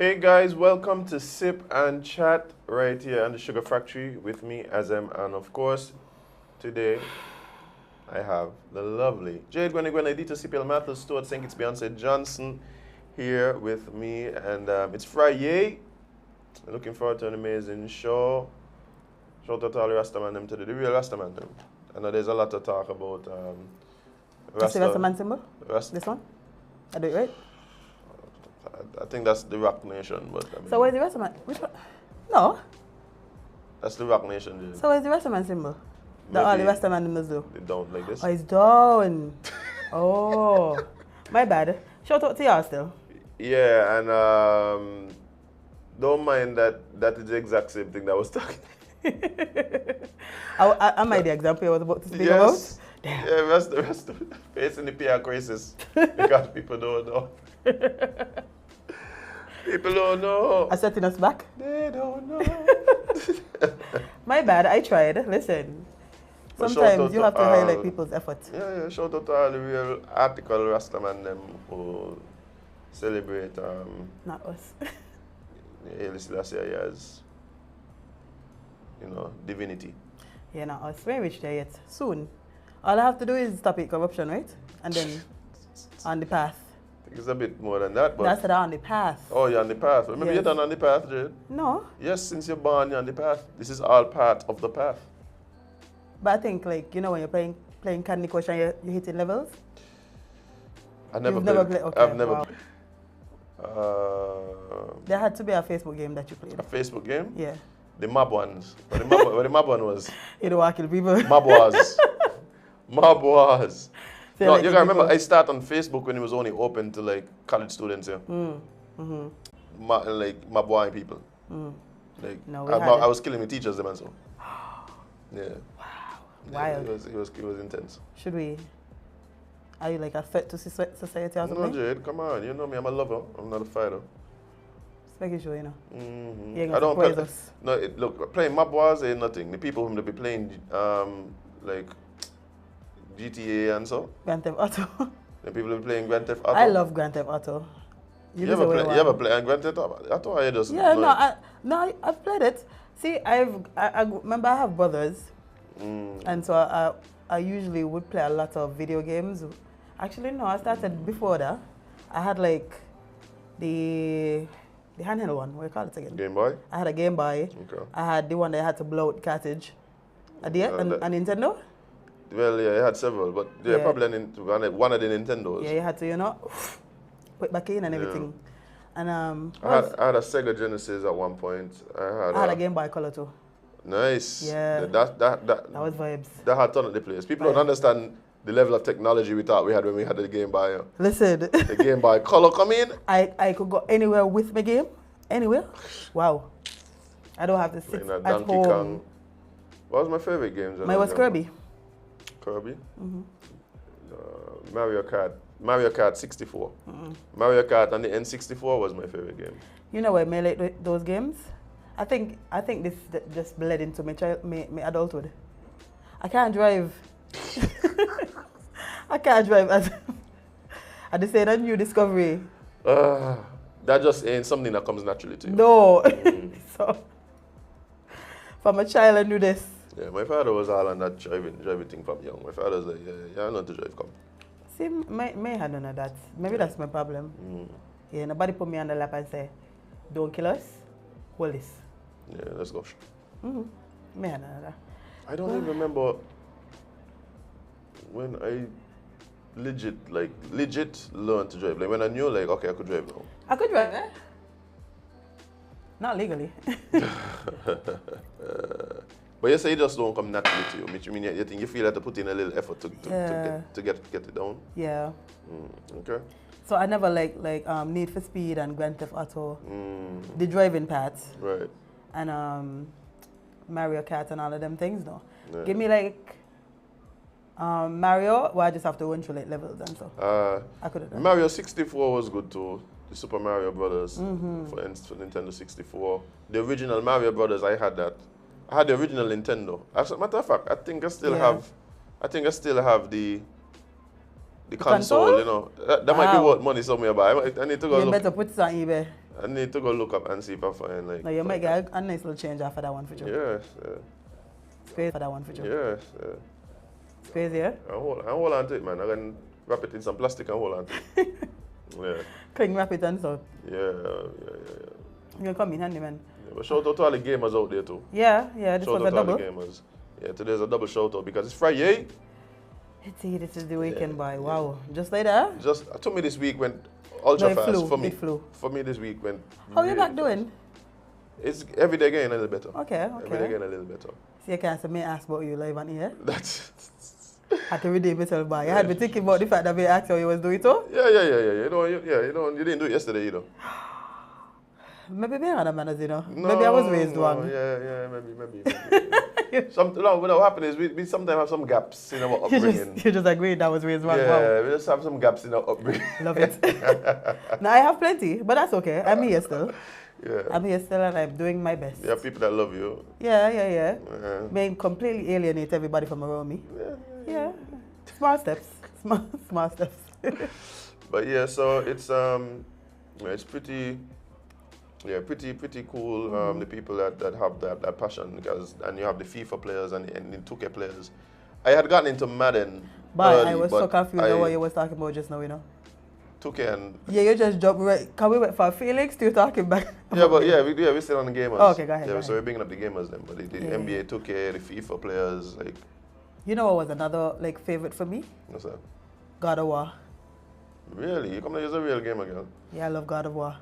Hey guys, welcome to Sip and Chat right here on the Sugar Factory with me, Azem, and of course, today I have the lovely Jade Gwenedita CPL Mathis Stewart saying it's Beyonce Johnson here with me, and it's Friday. Looking forward to an amazing show. Shout out to all the Rastaman them today, the real Rastaman them. I know there's a lot to talk about. That's the Rastaman symbol? This one? I do it right? I think that's the Rock Nation, but I mean, so where's the Rastaman? Which one? No. That's the Rock Nation, Jade. So where's the Rastaman symbol? That all the Rastaman members do? They don't like this. Oh, it's down. Oh, my bad. Shout out to y'all still. Yeah, and don't mind that is the exact same thing that I was talking. Am I the example I was about to speak about? Damn. Yeah, rest of facing the PR crisis because people don't know. People don't know. Are setting us back? They don't know. My bad, I tried. Listen. Sometimes you have to highlight people's effort. Yeah, shout out to all the real article Rastaman them who celebrate not us. Haile Selassie as, you know, divinity. Yeah, not us. We ain't reached there yet. Soon. All I have to do is stop it corruption, right? And then on the path. It's a bit more than that, but that's it, on the path. Oh, you're on the path. Remember, yes. You're done on the path, Jade? No. Yes, since you're born, you're on the path. This is all part of the path. But I think, like, you know, when you're playing Candy Crush and you're hitting levels? I've never played. Okay, I've never played. There had to be a Facebook game that you played. A Facebook game? Yeah. The mob ones. What the mob one was? You don't want to kill people. Mob was. Mob was. No, you gotta remember, I started on Facebook when it was only open to like college students here. Like my boy people. Like no, I was killing the teachers them and so. Yeah. Wow. Yeah, Wild. it was intense. Should we? Are you like a threat to society or something? No, Jade, come on. You know me, I'm a lover. I'm not a fighter. Just making sure, you know. Mm-hmm. You ain't gonna surprise us. No, look, playing mob wars ain't nothing. The people whom they be playing like GTA and so. Grand Theft Auto. The people who playing Grand Theft Auto. I love Grand Theft Auto. You ever play Grand Theft Auto? Or you just I've played it. See, I remember I have brothers, and so I usually would play a lot of video games. Actually, no, I started before that. I had like the handheld one. What do you call it again? Game Boy. I had a Game Boy. Okay. I had the one that I had to blow out the cartridge. A Nintendo. Well, yeah, I had several, but probably one of the Nintendos. Yeah, you had to, you know, put back in and everything. And I had a Sega Genesis at one point. I had a Game Boy Color too. Nice. Yeah. That was vibes. That had ton of the players. People don't understand the level of technology we thought we had when we had the Game Boy. Listen. The Game Boy Color come in. I could go anywhere with my game. Anywhere. Wow. I don't have to sit at Donkey home. Kong. What was my favorite games? Mine was Kirby. Kirby? Mario Kart 64. Mario Kart and the N64 was my favorite game. You know why I like those games? I think this just bled into my adulthood. I can't drive. I can't drive. I just said a new discovery. That just ain't something that comes naturally to you. No. So, from a child I knew this. Yeah, my father was all on that driving thing from young. My father was like, yeah, I know to drive, come. See, may had none of that. Maybe that's my problem. Yeah, nobody put me on the lap and say, don't kill us, hold this. Yeah, let's go. May had none of that. I don't even remember when I legit learned to drive. Like when I knew like, okay, I could drive now. I could drive, eh? Not legally. But you say it just don't come naturally to you, which means you think you feel like to put in a little effort to get it down? Yeah. Okay. So I never like Need for Speed and Grand Theft Auto, the driving parts. Right. And Mario Kart and all of them things, no. Yeah. Give me like Mario, where I just have to run through like levels and stuff. I could have done. Mario 64 was good too. The Super Mario Brothers for Nintendo 64. The original Mario Brothers, I had that. I had the original Nintendo. As a matter of fact, I think I still have the console, you know. That might be worth money somewhere, but I need to go You better put it on eBay. I need to go look up and see if I find like. No, you might get a nice little change after that one for you. Yes. It's crazy for that one for you. Yes. It's crazy, yeah? I hold on to it, man. I can wrap it in some plastic and hold on to it. Yeah. Cling wrap it and so. Yeah. You can come in handy, man. Yeah, but shout out to all the gamers out there too. Yeah, this Shout was a out to all double. the gamers. Yeah, today's a double shout out because it's Friday. This is the weekend, boy. Wow. Just like that? To me this week went ultra fast flew. for me. It flew. For me this week went. How you really back fast. doing? It's every day getting a little better. Okay. Every day getting a little better. See, you can't say me ask about you live on here. That's. Had to redeem myself, boy. You had me thinking about the fact that we asked how you was doing too. Yeah. You didn't do it yesterday, you know. Maybe me other manners, you know. Maybe I was raised wrong. Yeah, maybe. What happens is we sometimes have some gaps in our upbringing. You just agreed that was raised wrong. Yeah, Wow. we just have some gaps in our upbringing. Love it. Now I have plenty, but that's okay. I'm here still. Yeah. I'm here still and I'm doing my best. You have people that love you. Yeah. May completely alienate everybody from around me. Yeah. Small steps. Small steps. But yeah, so it's pretty cool. The people that have that passion, and you have the FIFA players and the 2K players. I had gotten into Madden. But I was so confused at what you was talking about just now, you know. 2K and you just jumped right. Can we wait for Felix to talking back? we're still on the gamers. Oh, okay, go ahead. Yeah, so we're bringing up the gamers then, but the NBA 2K, the FIFA players, like. You know what was another like favorite for me? What's that? God of War. Really? You come to use a real gamer, girl? Yeah, I love God of War.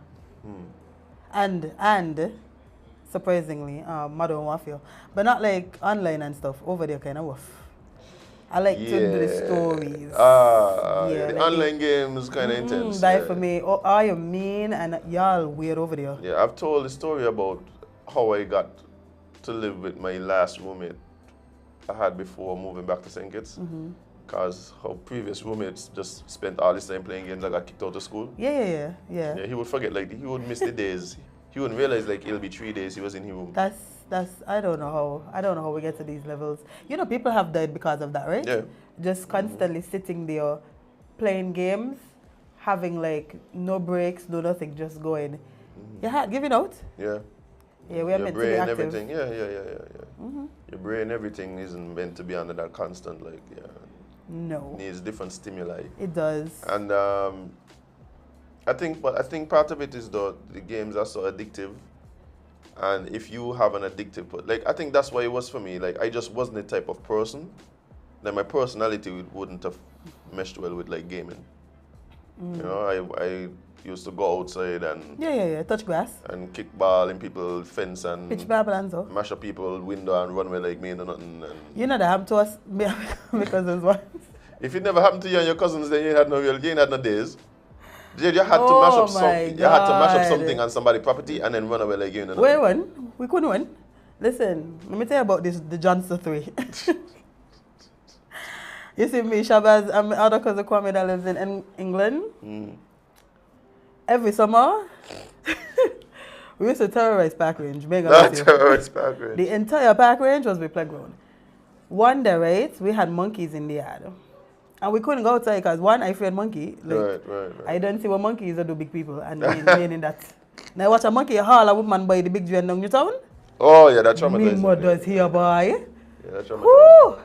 And surprisingly, Modern Warfare, but not like online and stuff. Over there, kind of rough. I like to do the stories. The like online games kind of intense. That for me. Oh, I am mean and y'all weird over there. Yeah, I've told the story about how I got to live with my last roommate I had before moving back to St. Kitts. Because her previous roommates just spent all this time playing games. I got kicked out of school. Yeah. He would forget, like, he would miss the days. He wouldn't realize, like, it'll be 3 days he was in his room. That's I don't know how we get to these levels. You know, people have died because of that, right? Yeah. Just constantly sitting there, playing games, having like no breaks, no nothing, just going. Your heart giving out. Yeah. Yeah, we are meant to be active. Everything. Yeah. Your brain, everything isn't meant to be under that constant, like, No. It needs different stimuli. It does. And I think part of it is the games are so addictive. And if you have an addictive, like, I think that's why it was for me. Like, I just wasn't the type of person that my personality wouldn't have meshed well with, like, gaming. You know, I used to go outside and touch grass and kick ball in people's fence and pitch ball and so mash up people's window and run away like me and nothing. And you know that happened to us because there's one. If it never happened to you and your cousins, then you ain't had no days. You had to mash up something. You had to mash up something on somebody's property and then run away like you. And we won. We couldn't win. Listen, let me tell you about the Johnson 3. You see me, Shabazz, and my other cousin Kwame that lives in England. Every summer, we used to terrorize Park Range. Terrorize Park Range. The entire Park Range was my playground. One day, right, we had monkeys in the yard. And we couldn't go outside because one, I feared monkey. Like, right. I don't see what monkeys do big people and meaning that. Now watch a monkey haul a woman by the big drain down your town. Oh yeah, that's traumatizing. Me mother's here, boy. Yeah, that's traumatizing. Woo!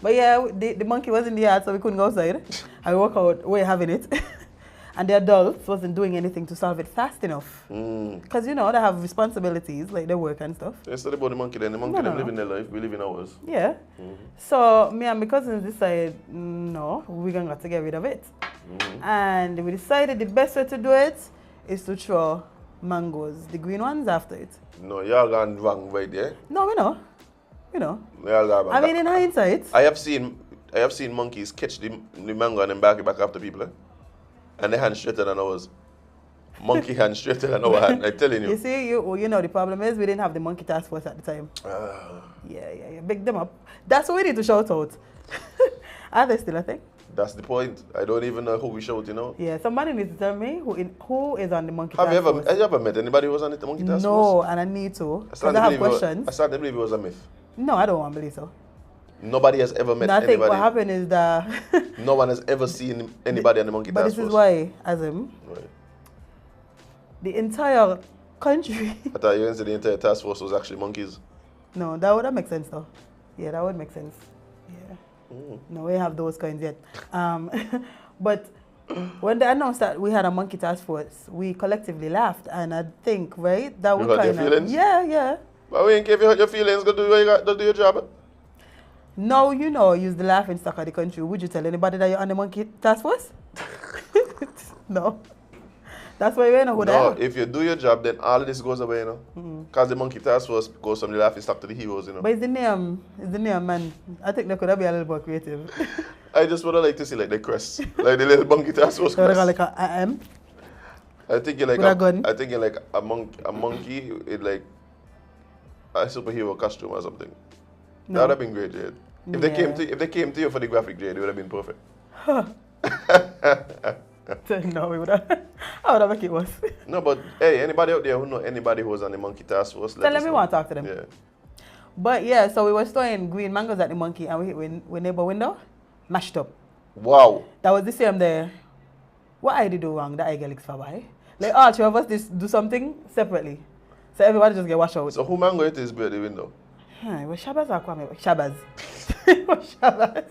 But yeah, the monkey was in the yard, so we couldn't go outside. I walk out, we're having it. and the adults wasn't doing anything to solve it fast enough. Mm. Because, you know, they have responsibilities, like their work and stuff. Instead about the monkey then, the monkey them living their life, we live in ours. Yeah. So me and my cousins decided, no, we're going to get rid of it. And we decided the best way to do it is to throw mangoes, the green ones, after it. No, y'all gone wrong right there. No, we know. We know. Y'all gone wrong. I mean, in hindsight. I have seen monkeys catch the mango and then back it back after people. And they hand straighter than ours. Monkey hand straighter than our hand, I'm telling you. You see, you know, the problem is we didn't have the monkey task force at the time. Yeah. Big them up. That's what we need to shout out. Are they still a thing? That's the point. I don't even know who we shout, you know. Yeah, somebody needs to tell me who is on the monkey task force. Have you ever met anybody who was on the monkey task force? No, and I need to. Because I have questions. I started to believe it was a myth. No, I don't want to believe so. Nobody has ever met anybody. I think what happened is that... no one has ever seen anybody on the monkey task force. But this is why, Azem, right. The entire country... I thought you said the entire task force was actually monkeys. No, that would make sense though. Yeah, that would make sense. Yeah. No, we have those kinds yet. But when they announced that we had a monkey task force, we collectively laughed, and I think, right, that would kind of... feelings? Yeah. But we ain't care if you hurt your feelings, go do what you got, do your job. No, you know, use the laughing stock of the country. Would you tell anybody that you're on the monkey task force? No. That's why you know who they are. No, if you do your job, then all of this goes away, you know. Because the monkey task force goes from the laughing stock to the heroes, you know. But it's the name, man. I think they could have been a little more creative. I just would like to see like the crest, like the little monkey task force crest. So like a AM. I think you're like with a gun. I think you're like a monkey in like a superhero costume or something. No. That would have been great, Jade. If they came to you for the graphic, Jade, it would have been perfect. No, we would have. I would have make it worse. No, but hey, anybody out there who know anybody who was on the monkey task force, let me want to talk to them. Yeah. But yeah, so we were throwing green mangoes at the monkey, and we hit with neighbor window, mashed up. Wow. That was the same there. What I did do wrong? That I get licked for why? Like all three of us do something separately, so everybody just get washed out. So who mango it is by the window? It was Shabazz or Kwame? Shabazz. It was Shabazz.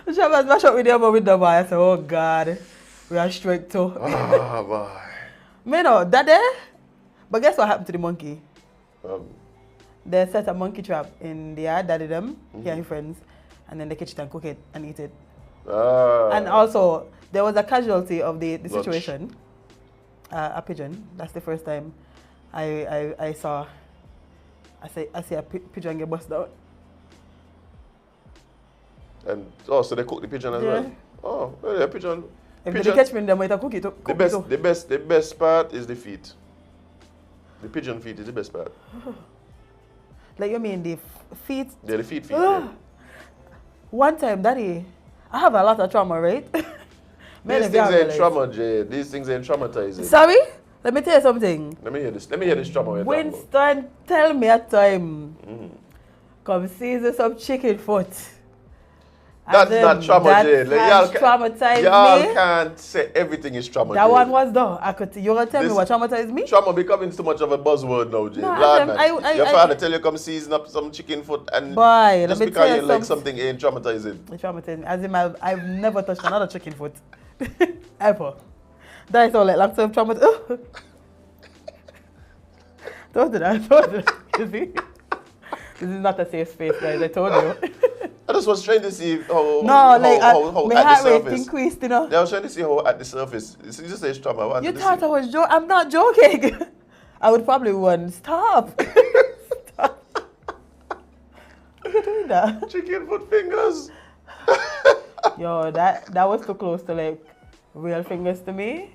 Shabazz mash up with the other window, boy. I said, oh God, we are straight too. Ah, boy. Me know, that there. But guess what happened to the monkey? They set a monkey trap in the yard, daddy them, he and his friends, and then they catch it and cook it and eat it. And also, there was a casualty of the situation. A pigeon. That's the first time I saw. I see a pigeon get busted out. And so they cook the pigeon as well. Oh, well, yeah, pigeon. If they catch me, they might cook it. The best part is the feet. The pigeon feet is the best part. Like you mean the feet? Yeah, the feet. Yeah. One time, Daddy, I have a lot of trauma, right? These things ain't trauma, Jade. These things ain't traumatizing. Sorry? Let me tell you something. Let me hear this trauma. Winston, tell me a time. Come season some chicken foot. That's not trauma, Jade. Y'all traumatized me. Y'all can't say everything is trauma, That Jade. one was though. You're going to tell me what traumatized me? Trauma becoming too much of a buzzword now, Jade. No, your father tell you come season up some chicken foot and boy, just because you like something ain't traumatizing. It's traumatizing. As in, I've never touched another chicken foot. Ever. That is all like long-term trauma. Don't do that. You see? This is not a safe space, guys. I told you. I just was trying to see how my at heart the rate surface. Increased, you know. Yeah, I was trying to see how at the surface. You just say trauma. You thought I was joking? I'm not joking. I would probably run. Stop. Stop. You're doing that. Chicken foot fingers. Yo, that was too close to like real fingers to me.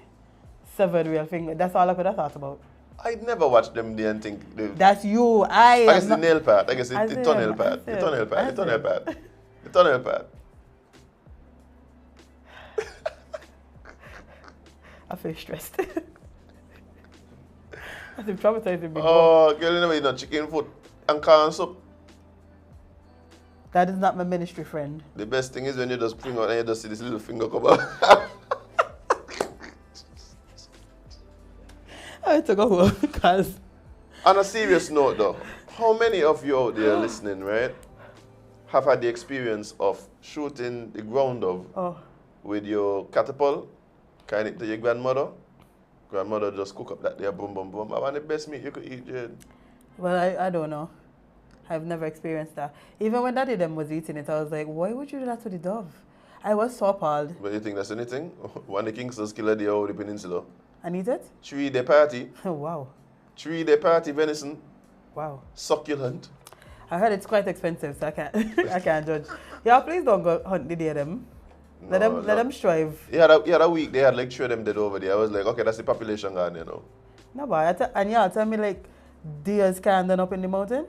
Severed real fingers. That's all I could have thought about. I never watched them there and think. That's you. I guess the nail part. I guess the toenail part. The toenail part. The toenail part. The toenail part. I feel stressed. That's traumatizing me. Oh, girl, you know you're not chicken foot and corn soup. That is not my ministry friend. The best thing is when you just bring out and you just see this little finger come out. I took a home because... On a serious note though, how many of you out there listening, right, have had the experience of shooting the ground dove with your catapult, kind it to your grandmother. Grandmother just cook up that there, boom, boom, boom. I want the best meat you could eat, Jade. Well, I don't know. I've never experienced that. Even when Daddy them was eating it, I was like, why would you do that to the dove? I was so appalled. But you think that's anything? One of the Kingsters killed the whole peninsula. And eat it? 3-day party. Wow. 3-day party venison. Wow. Succulent. I heard it's quite expensive, so I can't I can't judge. Yeah, please don't go hunt the day them. Let them strive. Yeah, that week they had like 3 of them dead over there. I was like, okay, that's the population gone, you know. No, but and y'all tell me like deers can't done up in the mountain?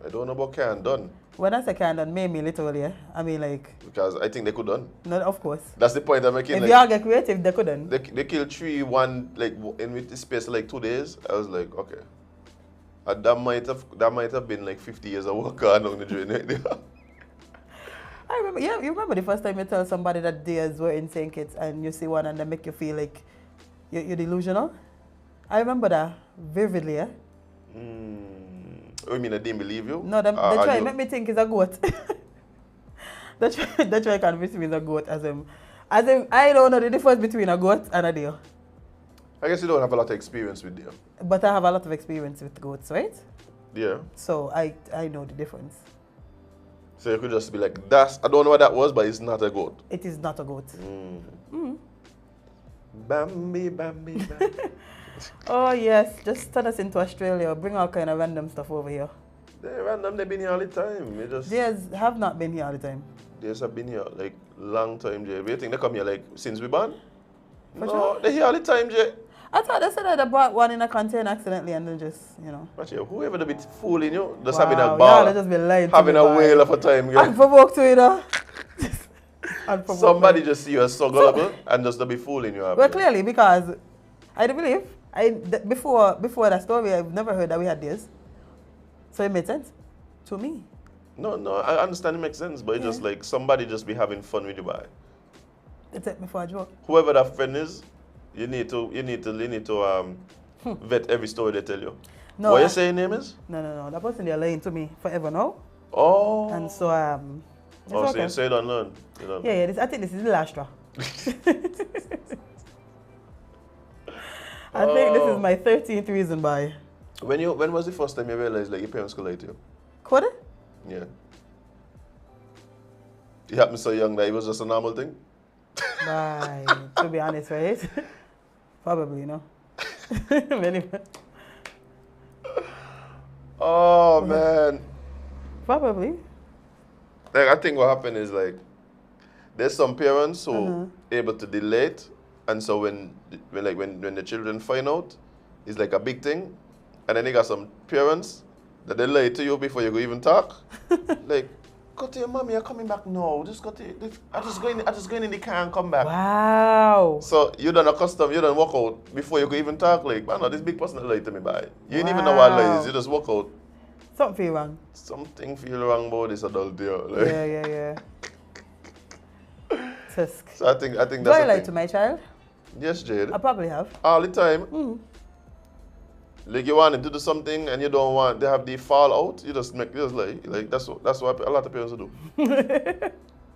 I don't know about can done. When I say can't done, maybe literally, yeah? I mean like... Because I think they could done. No, of course. That's the point I'm making. If like, y'all get creative, they couldn't. They killed 3, like in with the space of like 2 days. I was like, okay. That might have been like 50 years of work on the journey. I remember, yeah, you remember the first time you tell somebody that deers were insane kids and you see one and they make you feel like you're delusional? I remember that vividly, yeah? You mean I didn't believe you? No, they try to make me think it's a goat. they try to convince me it's a goat. Azem, I don't know the difference between a goat and a deer. I guess you don't have a lot of experience with deer. But I have a lot of experience with goats, right? Yeah. So I know the difference. So you could just be like, I don't know what that was, but it's not a goat. It is not a goat. Bambi, Bambi, Bambi. Oh yes, just turn us into Australia. Bring all kind of random stuff over here. They're random, they've been here all the time. Deers have not been here all the time. Deers have been here like long time, Jay. Do you think they come here like since we born? For no, sure. they're here all the time, Jay. I thought they said that they brought one in a container accidentally and then just, you know. But yeah, whoever they be fooling you, just Wow, having a y'all ball, just be lying to having me, a boy. whale of a time, girl. Unprovoked to you, know. Unprovoked. Somebody just see you as so gullible and just to be fooling you. Well, clearly, because I do believe, before that story, I've never heard that we had this. So it made sense to me. No, I understand it makes sense, but it's just like somebody just be having fun with you, boy. They take me for a joke. Whoever that friend is, you need to vet every story they tell you. No, What you say your name is? No. That person they're lying to me forever now. Oh. And so it's so okay. you don't learn. You don't. Yeah, I think this is the last straw. I think this is my 13th reason why. When was the first time you realized like your parents could lie to you? Could it? Yeah. It happened so young that it was just a normal thing? Right. To be honest, right? Probably, no. Anyway. Oh man. Probably. Like I think what happened is like there's some parents who able to delay it, and so when the children find out, it's like a big thing, and then they got some parents that they lie to you before you go even talk. Like, go to your mommy, you're coming back now. Just go to I just go in the car and come back. Wow. So you don't walk out before you go even talk. Like, man, no, this big person that lied to me by. You didn't even know what lies. You just walk out. Something feel wrong. Something feel wrong about this adult dear. Like. Yeah. Tisk. So I think that's Do I lie thing. to my child? Yes, Jade. I probably have. All the time. Like you want him to do something and you don't want they have the fallout, you just lie. Like that's what a lot of parents do.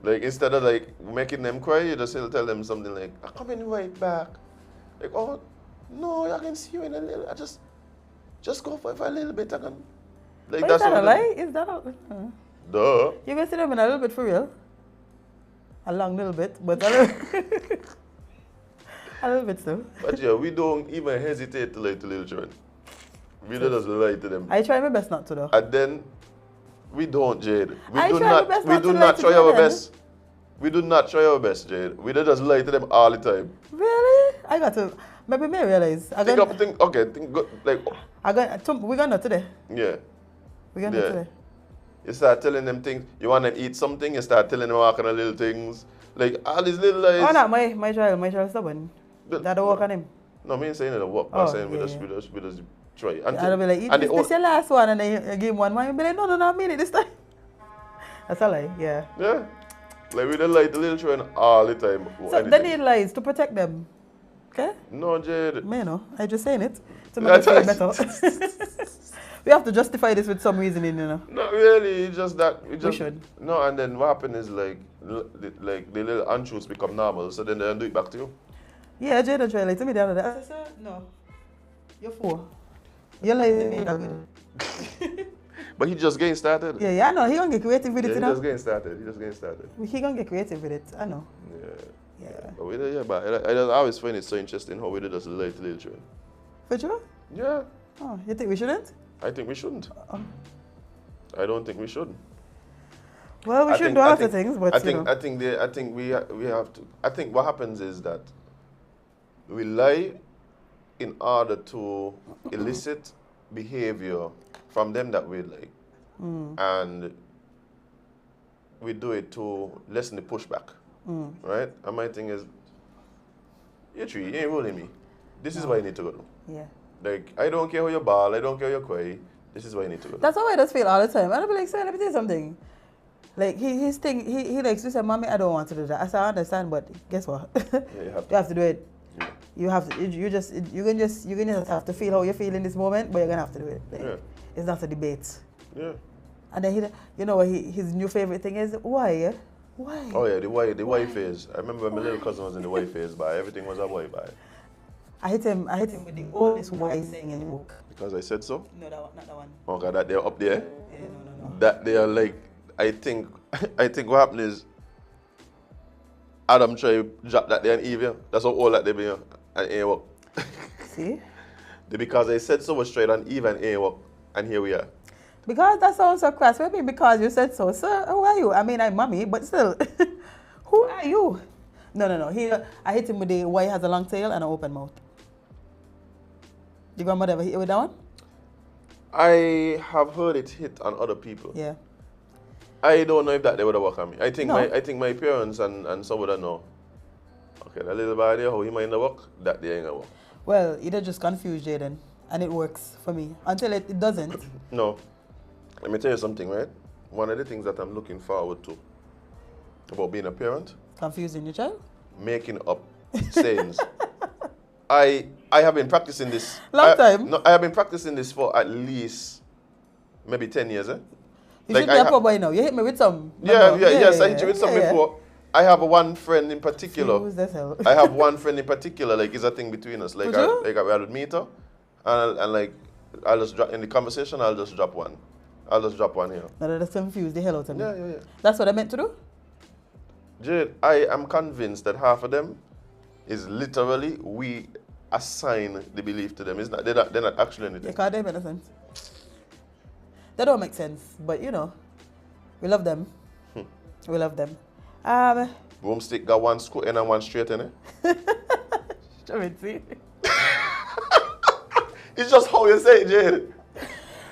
Like instead of like making them cry, you just tell them something like, I'm coming right back. Like, oh no, I can see you in a little. I just go for a little bit. I can. Like But that's is that a what lie? Is that a Duh. You can see them in a little bit for real. A long little bit, but a little, a little bit still. But yeah, we don't even hesitate to lie to little children. We don't just lie to them. I try my best not to though. And then we don't, Jade. We I do try my not. best We not do to not lie to try our children. best. We do not try our best, Jade. We don't just lie to them all the time. Really? I got to. Maybe me realize. We're gonna today. Yeah. We're gonna today. You start telling them things. You want them to eat something. You start telling them all kind of little things. Like all these little lies. Oh no, my child is stubborn. That don't work on him. No, I mean saying it work. Oh, I'm saying we yeah, just try. I'll be like, this your last one, and then you give him one. I'll be like, no, I mean it this time. That's a lie. Yeah. Yeah. Like we don't lie to little children all the time. So they need lies to protect them. Okay? No, Jade. Me no. I just saying it to make it feel better. We have to justify this with some reasoning, you know. Not really. It's just that We should. No, and then what happened is like the little untruths become normal, so then they don't do it back to you. Yeah, Jade tried like to me the other day. I said, no, you're 4. You're like, But he just getting started. yeah, I know. He gonna get creative with it, Yeah, you he know. just getting started. He just getting started. He gonna get creative with it. I know. Yeah. Yeah. But I always find it so interesting how we do just relate to little children. For sure? Yeah. Oh, you think we shouldn't? I think we shouldn't. I don't think we should. Well, we should do a lot of things, but I think we have to. I think what happens is that we lie in order to elicit behavior from them that we like, and we do it to lessen the pushback, right? And my thing is, you ain't rolling me. This is what you need to go do. Yeah. Like, I don't care how you ball, I don't care how you cry. This is what you need to go do. That's how I just feel all the time. And I'll be like, sir, let me tell you something. Like, he likes to say, Mommy, I don't want to do that. I said, I understand, but guess what? Yeah, you have to. Do it. Yeah. You have to, you're gonna just have to feel how you feel in this moment, but you're gonna have to do it. Like, Yeah. It's not a debate. Yeah. And then you know what his new favorite thing is? Why? Why? Oh yeah, the why phase. I remember my little cousin was in the why phase, but everything was a why by. I hit him with the oldest why thing in the book. Because I said so? No, that one, not that one. Oh God, that they're up there? Yeah, no. That they are like, I think what happened is Adam tried to drop that there and Eve, yeah. That's how all that they be, yeah. And it ain't work. See? Because I said so was straight on Eve and it ain't work. And here we are. Because that sounds so crass. Maybe because you said so. Sir, who are you? I mean, I'm mommy, but still. Who are you? No. I hit him with the why he has a long tail and an open mouth. Your grandmother ever hit you with that one? I have heard it hit on other people. Yeah. I don't know if that they would have worked on me. I think No. my parents and some would have know. Okay, that little boy there, how he might not work, that they ain't gonna work. Well, you just confuse Jaden, and it works for me. Until it doesn't. No. Let me tell you something, right? One of the things that I'm looking forward to about being a parent, Confusing your child? making up sayings. I have been practicing this. Long time? No, I have been practicing this for at least maybe 10 years, eh? You should be a poor boy now. You hit me with some. Yes, I hit you with some before. I have one friend in particular. Who's that hell? I have one friend in particular, like, it's a thing between us. Like, I would meet her, and like, I'll just drop, in the conversation, I'll just drop one. I'll just drop one here. No, that's confused the hell out of me. Yeah. That's what I meant to do? Jade, I am convinced that half of them is literally we assign the belief to them. It's not, they're not actually anything. Yeah, because they make sense. That don't make sense, but you know, we love them. We love them. Broomstick got one square and one straight in it. Show me, see? It's just how you say it, Jade.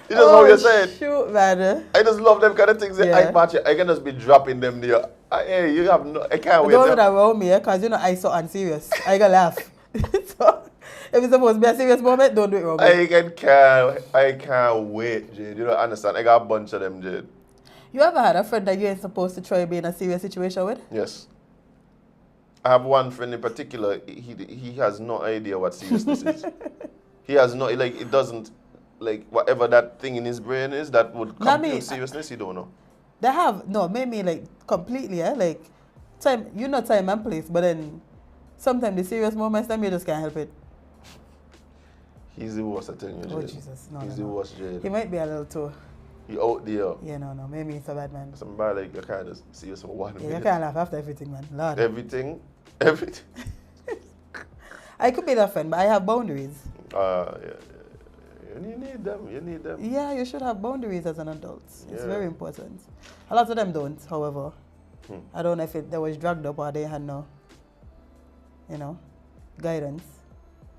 It's just how you say it. Shoot, man. I just love them kind of things. Yeah. I match it. I can just be dropping them there. Hey, you have no. I can't wait. Don't do that around me, because you know I so unserious. I gonna laugh. So if it's supposed to be a serious moment, don't do it around me. I can't wait, Jade. You don't understand. I got a bunch of them, Jade. You ever had a friend that you ain't supposed to try be in a serious situation with? Yes. I have one friend in particular. He has no idea what seriousness is. He has no, like, it doesn't, like, whatever that thing in his brain is that would come to seriousness, he don't know. They have, no, maybe like completely, like, time, you know time and place, but then sometimes the serious moments, time you just can't help it. He's the worst, I tell you, Jade. Oh, Jesus, no. He's the worst, Jade. He might be a little too. He out there. Yeah, no, maybe he's a bad man. Somebody like, you can't just see us for 1 minute. Yeah, you can't laugh after everything, man. Lord. Everything. I could be that friend, but I have boundaries. Yeah. You need them. Yeah, you should have boundaries as an adult. It's very important. A lot of them don't, however. I don't know if they was dragged up or they had no, guidance.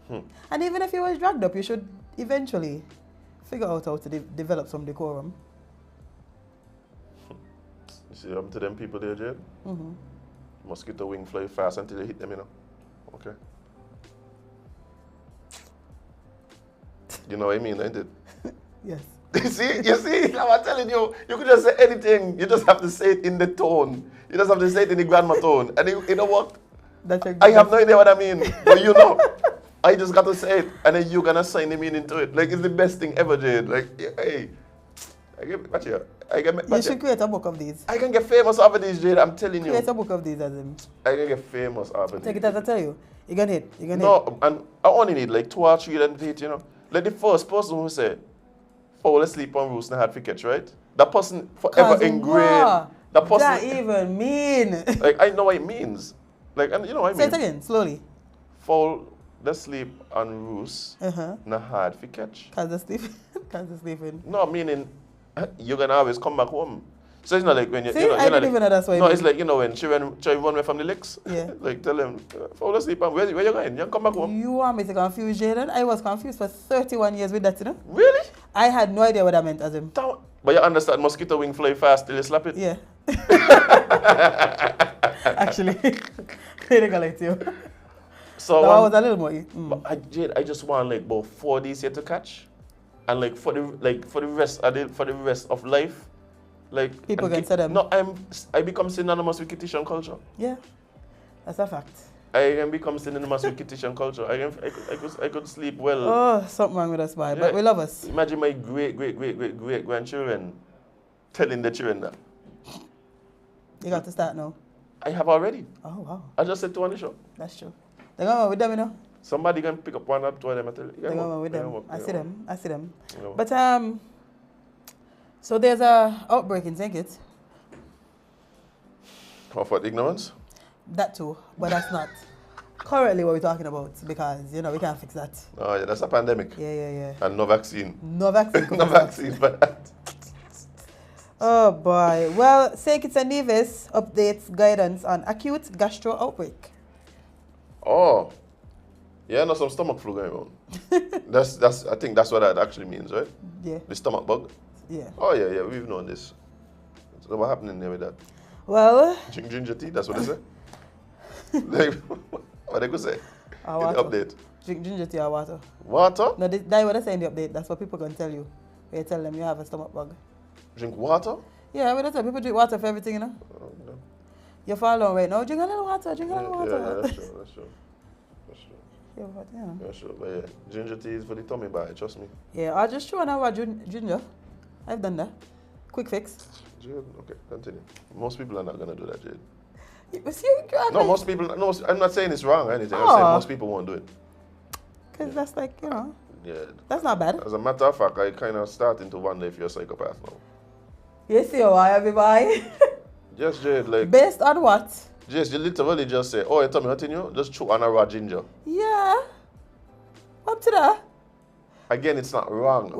And even if you was dragged up, you should eventually figure out how to develop some decorum. You see to them people there, Jade? Mosquito wing fly fast until you hit them, Okay. You know what I mean, ain't it? Yes. You see, I'm telling you, you could just say anything. You just have to say it in the tone. You just have to say it in the grandma tone. And it know what? I have no idea what I mean, but you know. I just got to say it, and then you're gonna sign the meaning to it. Like, it's the best thing ever, Jade. Like, hey, You should create a book of these. I can get famous over these, Jade. I'm telling you. Create a book of these, Azem. I can get famous over these. Take it as I tell you. You're gonna hit. No, and I only need like 2 or 3 then to hit, you know. Like the first person who said, fall asleep on roost and had to catch, right? That person forever ingrained. That person. That even mean? Like, I know what it means. Like, and you know what I mean. Say it again, slowly. Fall asleep on roost na hard to catch. Cause the sleeping. No, meaning you're gonna always come back home. So it's not like when you. See, you know, I didn't even know that's why. No, it's like, you know, when children run away from the licks. Yeah. Like, tell them, fall asleep and where you going? You come back home. You want me to confuse Jaden? I was confused for 31 years with that, you know? Really? I had no idea what that meant, Azem. But you understand mosquito wing fly fast till you slap it? Yeah. Actually, they recollect you. So I was a little more. But Jade, I just want like about 4 days here to catch, and like for the rest of life, like people can say them. No, I become synonymous with Kittitian culture. Yeah, that's a fact. I can become synonymous with Kittitian culture. I could sleep well. Oh, something wrong with us, boy. But we love us. Imagine my great grandchildren telling the children that. You got to start now. I have already. Oh wow. I just said 2 on the show. That's true. They're going with them, you know. Somebody can pick up 1 or 2 of them. They're going with them. I see them. Yeah. But so there's a outbreak in St. Kitts. Of what, ignorance? That too, but that's not currently what we're talking about because, you know, we can't fix that. Oh yeah, that's a pandemic. Yeah. And no vaccine. No vaccine. No vaccine for that. Oh boy. Well, St. Kitts and Nevis updates guidance on acute gastro outbreak. Oh. Yeah, no, some stomach flu going on. I think that's what that actually means, right? Yeah. The stomach bug? Yeah. Oh yeah, we've known this. So what happened in there with that? Well, Drink ginger tea, that's what they say? Like, what they could say? In the update. Drink ginger tea or water. Water? No, that's what they say in the update. That's what people can tell you. When you tell them you have a stomach bug. Drink water? Yeah, when I tell people drink water for everything, you know? Oh, no. You fall down right now, drink a little water, drink a little water. Yeah, that's true. Yeah, but, you know. Yeah, sure. But yeah, ginger tea is for the tummy bag, trust me. Yeah, I just throw an hour ginger. I've done that. Quick fix. Jade, okay, continue. Most people are not going to do that, Jade. No, most people, no, I'm not saying it's wrong or anything. I'm saying most people won't do it. Because that's like, you know, yeah. That's not bad. As a matter of fact, I kind of starting to wonder if you're a psychopath now. You see why, everybody? Yes, Jade, like... Based on what? Jade, you literally just say, oh, you tell me what in you? Just chew on a raw ginger. Yeah. Up to that. Again, it's not wrong.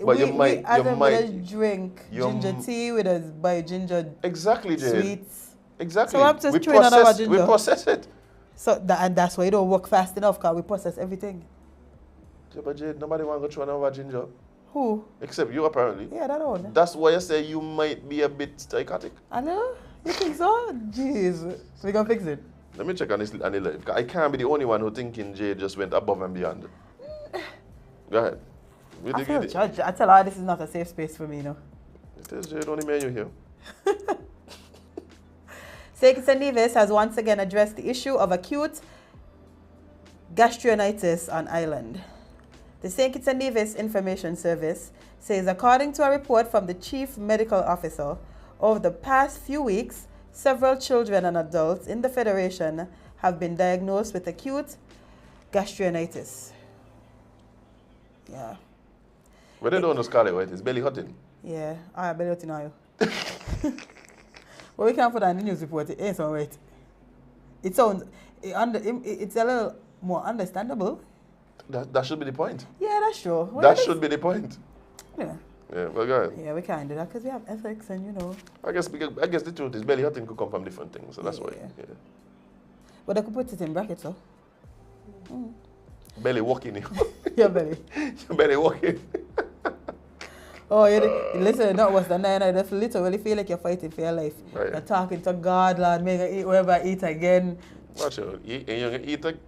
You might drink ginger tea, we just buy ginger exactly, Jade. Sweets. Exactly. So I'm just chewing on our ginger. We process it. So and that's why you don't work fast enough because we process everything. Yeah, but Jade, nobody want to go chew on our ginger. Who? Except you, apparently. Yeah, that one. That's why I say you might be a bit psychotic. I know. You think so? Jeez. We gonna fix it. Let me check on this. I can't be the only one who thinking Jade just went above and beyond. Go ahead. I feel judged. I tell her this is not a safe space for me, you know. It is, Jade. Only me and you here. St. Kitts and Nevis has once again addressed the issue of acute gastritis on island. The St. Kitts and Nevis Information Service says, according to a report from the Chief Medical Officer, over the past few weeks, several children and adults in the Federation have been diagnosed with acute gastritis. Yeah. But they don't just call it what? It's belly hurting. Yeah, belly hurting now. But we can't put that in the news report. It ain't so right. It sounds, it's a little more understandable. That should be the point. Yeah, that's true. That should be the point. Yeah. Yeah, well, go ahead. Yeah, we can't do that because we have ethics and, you know. I guess the truth is belly hurting could come from different things, so that's why. Yeah. But they could put it in brackets, though. Mm. Belly walking. Your belly. Your belly walking. Oh, listen, not worse than that. I just literally feel like you're fighting for your life. Right. You're talking to God, Lord, make her eat wherever I eat again. Watch out. You're going to eat again.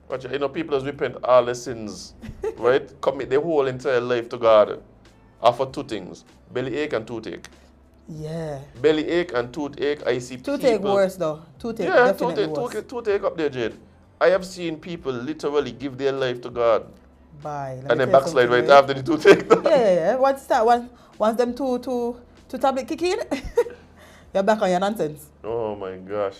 Watch out. You know, people just repent all their sins, right? Commit their whole entire life to God. For 2 things, belly ache and toothache. Yeah. Belly ache and toothache, I see toothache worse though. Toothache definitely worse. Toothache up there, Jade. I have seen people literally give their life to God Bye. and then backslide right after the toothache. Yeah. Once them two tablet kick in, you're back on your nonsense. Oh my gosh.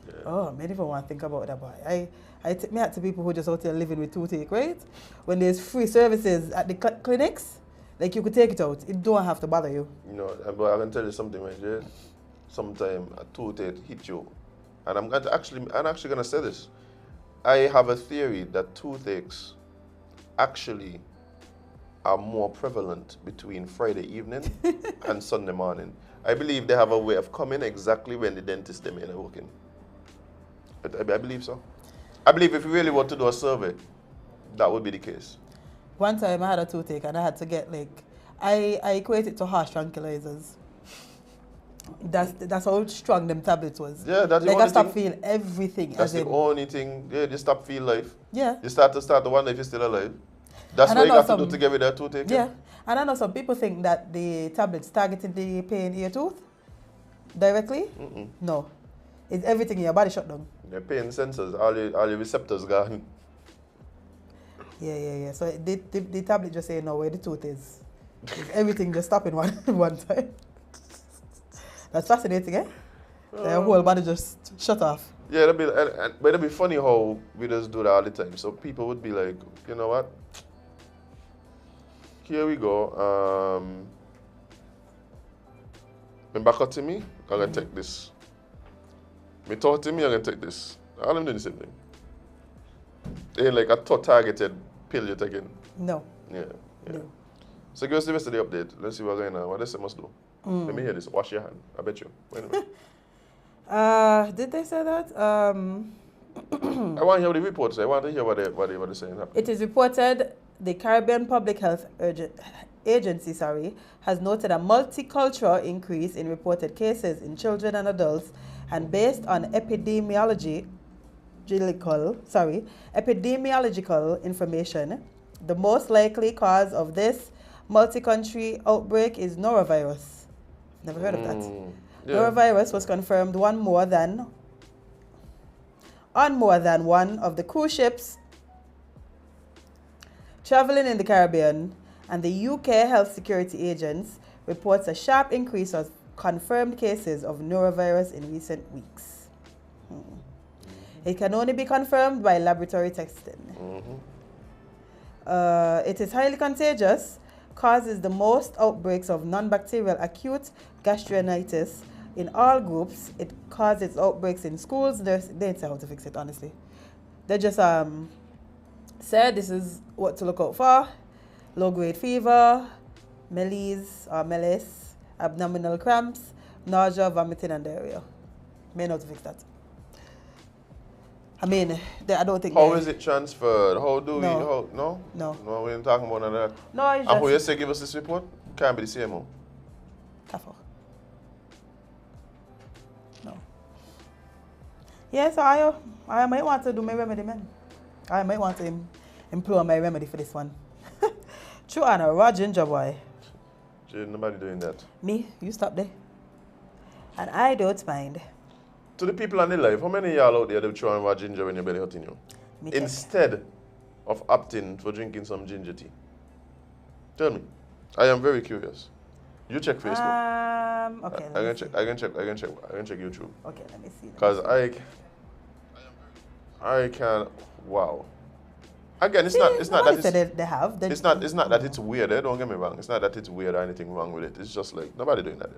Yeah. Oh, I don't even want to think about that, boy. I take me out to people who just out there living with toothache, right? When there's free services at the clinics, like you could take it out. It don't have to bother you. You know, but I can tell you something, right, Jade? Sometime a toothache hit you. And I'm actually gonna say this. I have a theory that toothaches actually are more prevalent between Friday evening and Sunday morning. I believe they have a way of coming exactly when the dentist them are working. I believe so. I believe if you really want to do a survey, that would be the case. One time I had a toothache and I had to get I equate it to harsh tranquilizers. That's how strong them tablets was. Yeah, that's the I only stopped thing. feeling everything. That's the only thing. Yeah, you stop feel life. Yeah. You start to wonder if you're still alive. That's what you have to do to get rid of that toothache. Yeah. And I know some people think that the tablets targeting the pain in your tooth directly. No. It's everything in your body shut down. The pain sensors, all your receptors gone. Yeah. So the tablet just saying no where the tooth is. Everything just stopping one time. That's fascinating, eh? The whole body just shut off. Yeah, but it'd be funny how we just do that all the time. So people would be like, you know what? Here we go. When back up to me, I'm gonna take this. Me talk to me, I'm gonna take this. All of them doing the same thing. Ain't like a targeted pill you're taking. No. Yeah. No. So give us the rest of the update. Let's see what's going on. What does it must do? Let me hear this. Wash your hand. I bet you. Wait a minute. Did they say that? I want to hear the reports. I want to hear what they're saying. It is reported the Caribbean Public Health Agency has noted a multicultural increase in reported cases in children and adults, and based on epidemiological information, the most likely cause of this multi-country outbreak is norovirus. Never heard of that. Yeah. Norovirus was confirmed on more than one of the cruise ships traveling in the Caribbean, and the UK Health Security Agency reports a sharp increase of confirmed cases of norovirus in recent weeks. It can only be confirmed by laboratory testing. It is highly contagious, causes the most outbreaks of non-bacterial acute gastroenteritis in all groups. It causes outbreaks in schools. They didn't say how to fix it, honestly. They just said this is what to look out for: low-grade fever, malaise, abdominal cramps, nausea, vomiting, and diarrhea. May know how to fix that. I mean, I don't think. How is it transferred? How do we? No. No, we ain't talking about none of that. No, it's And who you just. say give us this report? Can't be the CMO. Careful. No. Yeah, so I might want to do my remedy, man. I might want to employ my remedy for this one. True and a raw ginger boy. Nobody doing that. Me, you stop there. And I don't mind. To the people on the live, how many of y'all out there that try and raw ginger when your belly hurting you? Me check. Instead of opting for drinking some ginger tea. Tell me. I am very curious. You check Facebook. Okay. I can check YouTube. Okay, let me see. Because I can. Wow. Again, it's not that it's. They have. It's not that it's weird. Don't get me wrong. It's not that it's weird or anything wrong with it. It's just like nobody doing that.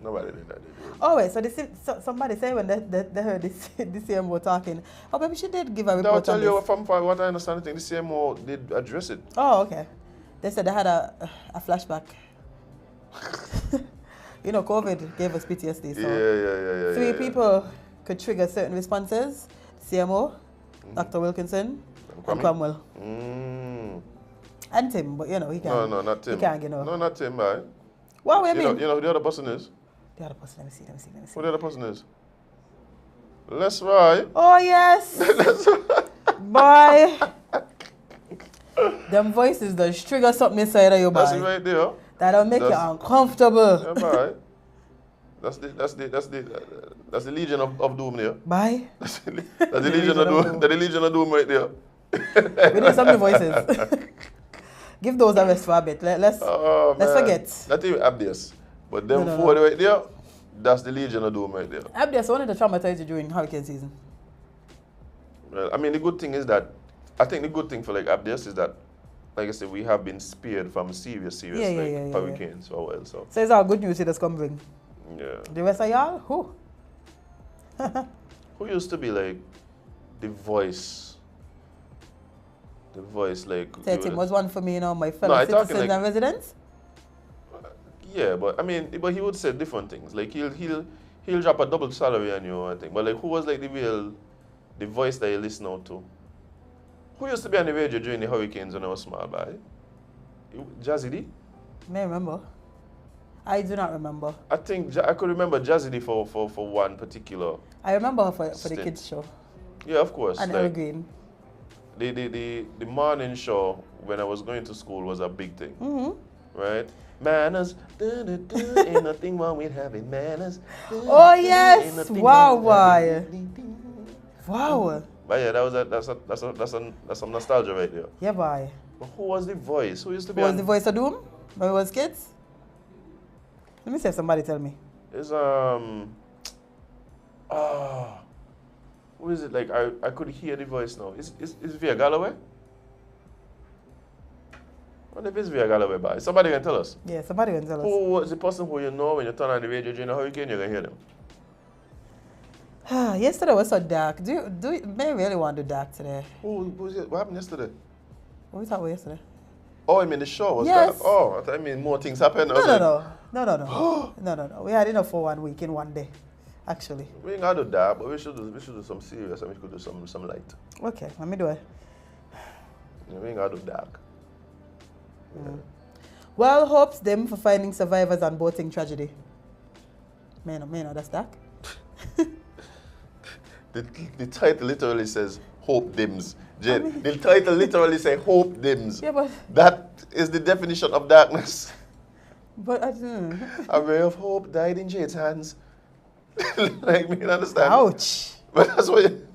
Nobody doing that. Oh wait, so somebody say when they heard this CMO talking, oh maybe she did give a report. I'll tell on you this. from what I understand. I think the CMO did address it. Oh okay. They said they had a flashback. You know, COVID gave us PTSD. So Yeah. three people could trigger certain responses: CMO, Dr. Wilkinson, and Cromwell. And Tim, but you know he can't. No, not Tim. He can't, you know. No, not Tim, man. What do you mean? You know who the other person is? The other person, let me see. Who the other person is? Let's ride. Oh yes! Boy! Them voices just trigger something inside of you, boy. That's it right there. That'll make you uncomfortable. Yeah, boy. That's the Legion of Doom there. Bye. That's the Legion of Doom. That's the Legion of Doom right there. We need some new voices. Give those a rest for a bit. Let's forget. Not even Abdias. But them four right there, that's the Legion of Doom right there. Abdias wanted to traumatize you during hurricane season. Well, I mean, the good thing is that, I think the good thing for like Abdias is that, like I said, we have been spared from serious hurricanes for a while. So it's all good news that's come bring. Yeah. The rest of y'all, who? Who used to be like the voice? The voice, like. Tetim was one for me, my fellow citizens like, and residents. Yeah, but I mean, but he would say different things. Like he'll drop a double salary on you, I think. But like, who was like the voice that you listen out to? Who used to be on the radio during the hurricanes when I was small, boy? Jazzy D? May remember. I do not remember. I think I could remember Jazzy D for one particular. I remember her for the kids show. Yeah, of course. And like, Evergreen. The morning show when I was going to school was a big thing. Mm-hmm. Right? Manners, ain't nothing wrong with having manners. Oh yes! Wow, why? Wow. But yeah, that's some nostalgia right there. Yeah, boy. But who was the voice? Who used to be? Who was the voice of Doom when we was kids? Let me see if somebody tell me. It's who is it? Like I could hear the voice now. Is Via Galloway? What if it's Via Galloway, boy? Somebody can tell us. Yeah, somebody can tell us. Who was the person who you know when you turn on the radio during a hurricane, you're gonna hear them? Yesterday was so dark. May really want to do dark today. Who's it? What happened yesterday? What we talking about yesterday? Oh, I mean the show was yes. dark. Oh, I mean more things happened. No. We had enough for 1 week in one day, actually. We ain't gotta do that, but we should do some serious and we could do some light. Okay, let me do it. Yeah, we ain't gotta do dark. Yeah. Well, hopes them for finding survivors on boating tragedy. Man, that's dark. The title literally says hope dims. Jade, the title literally says hope dims. Yeah, but that is the definition of darkness. But a ray of hope died in Jade's hands. Like me, understand? Ouch. But that's what you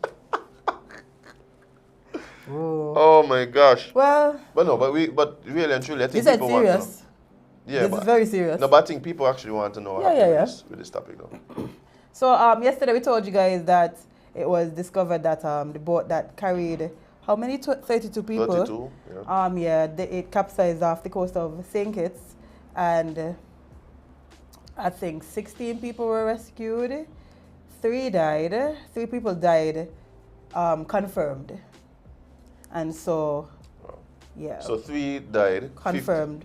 Oh my gosh. Well, but really and truly, I think people want to know. Yeah, this is very serious. No, but I think people actually want to know what happened with this topic though. So yesterday we told you guys that it was discovered that the boat that carried how many 32 people? 32. Yeah. It capsized off the coast of St. Kitts, and I think 16 people were rescued. 3 died. 3 people died, confirmed. And so, yeah. So 3 died. Confirmed.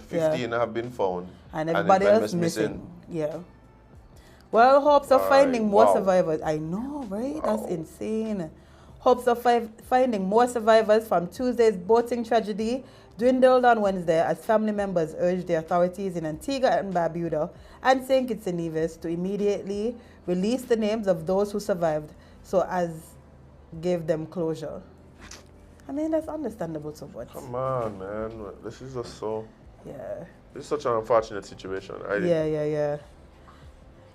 15 have been found. And everybody else missing. Yeah. Well, hopes of finding more survivors. I know, right? That's insane. Hopes of finding more survivors from Tuesday's boating tragedy dwindled on Wednesday as family members urged the authorities in Antigua and Barbuda and St. Kitts and Nevis to immediately release the names of those who survived so as gave them closure. I mean, that's understandable so much. Come on, man. This is just so... Yeah. This is such an unfortunate situation. Yeah.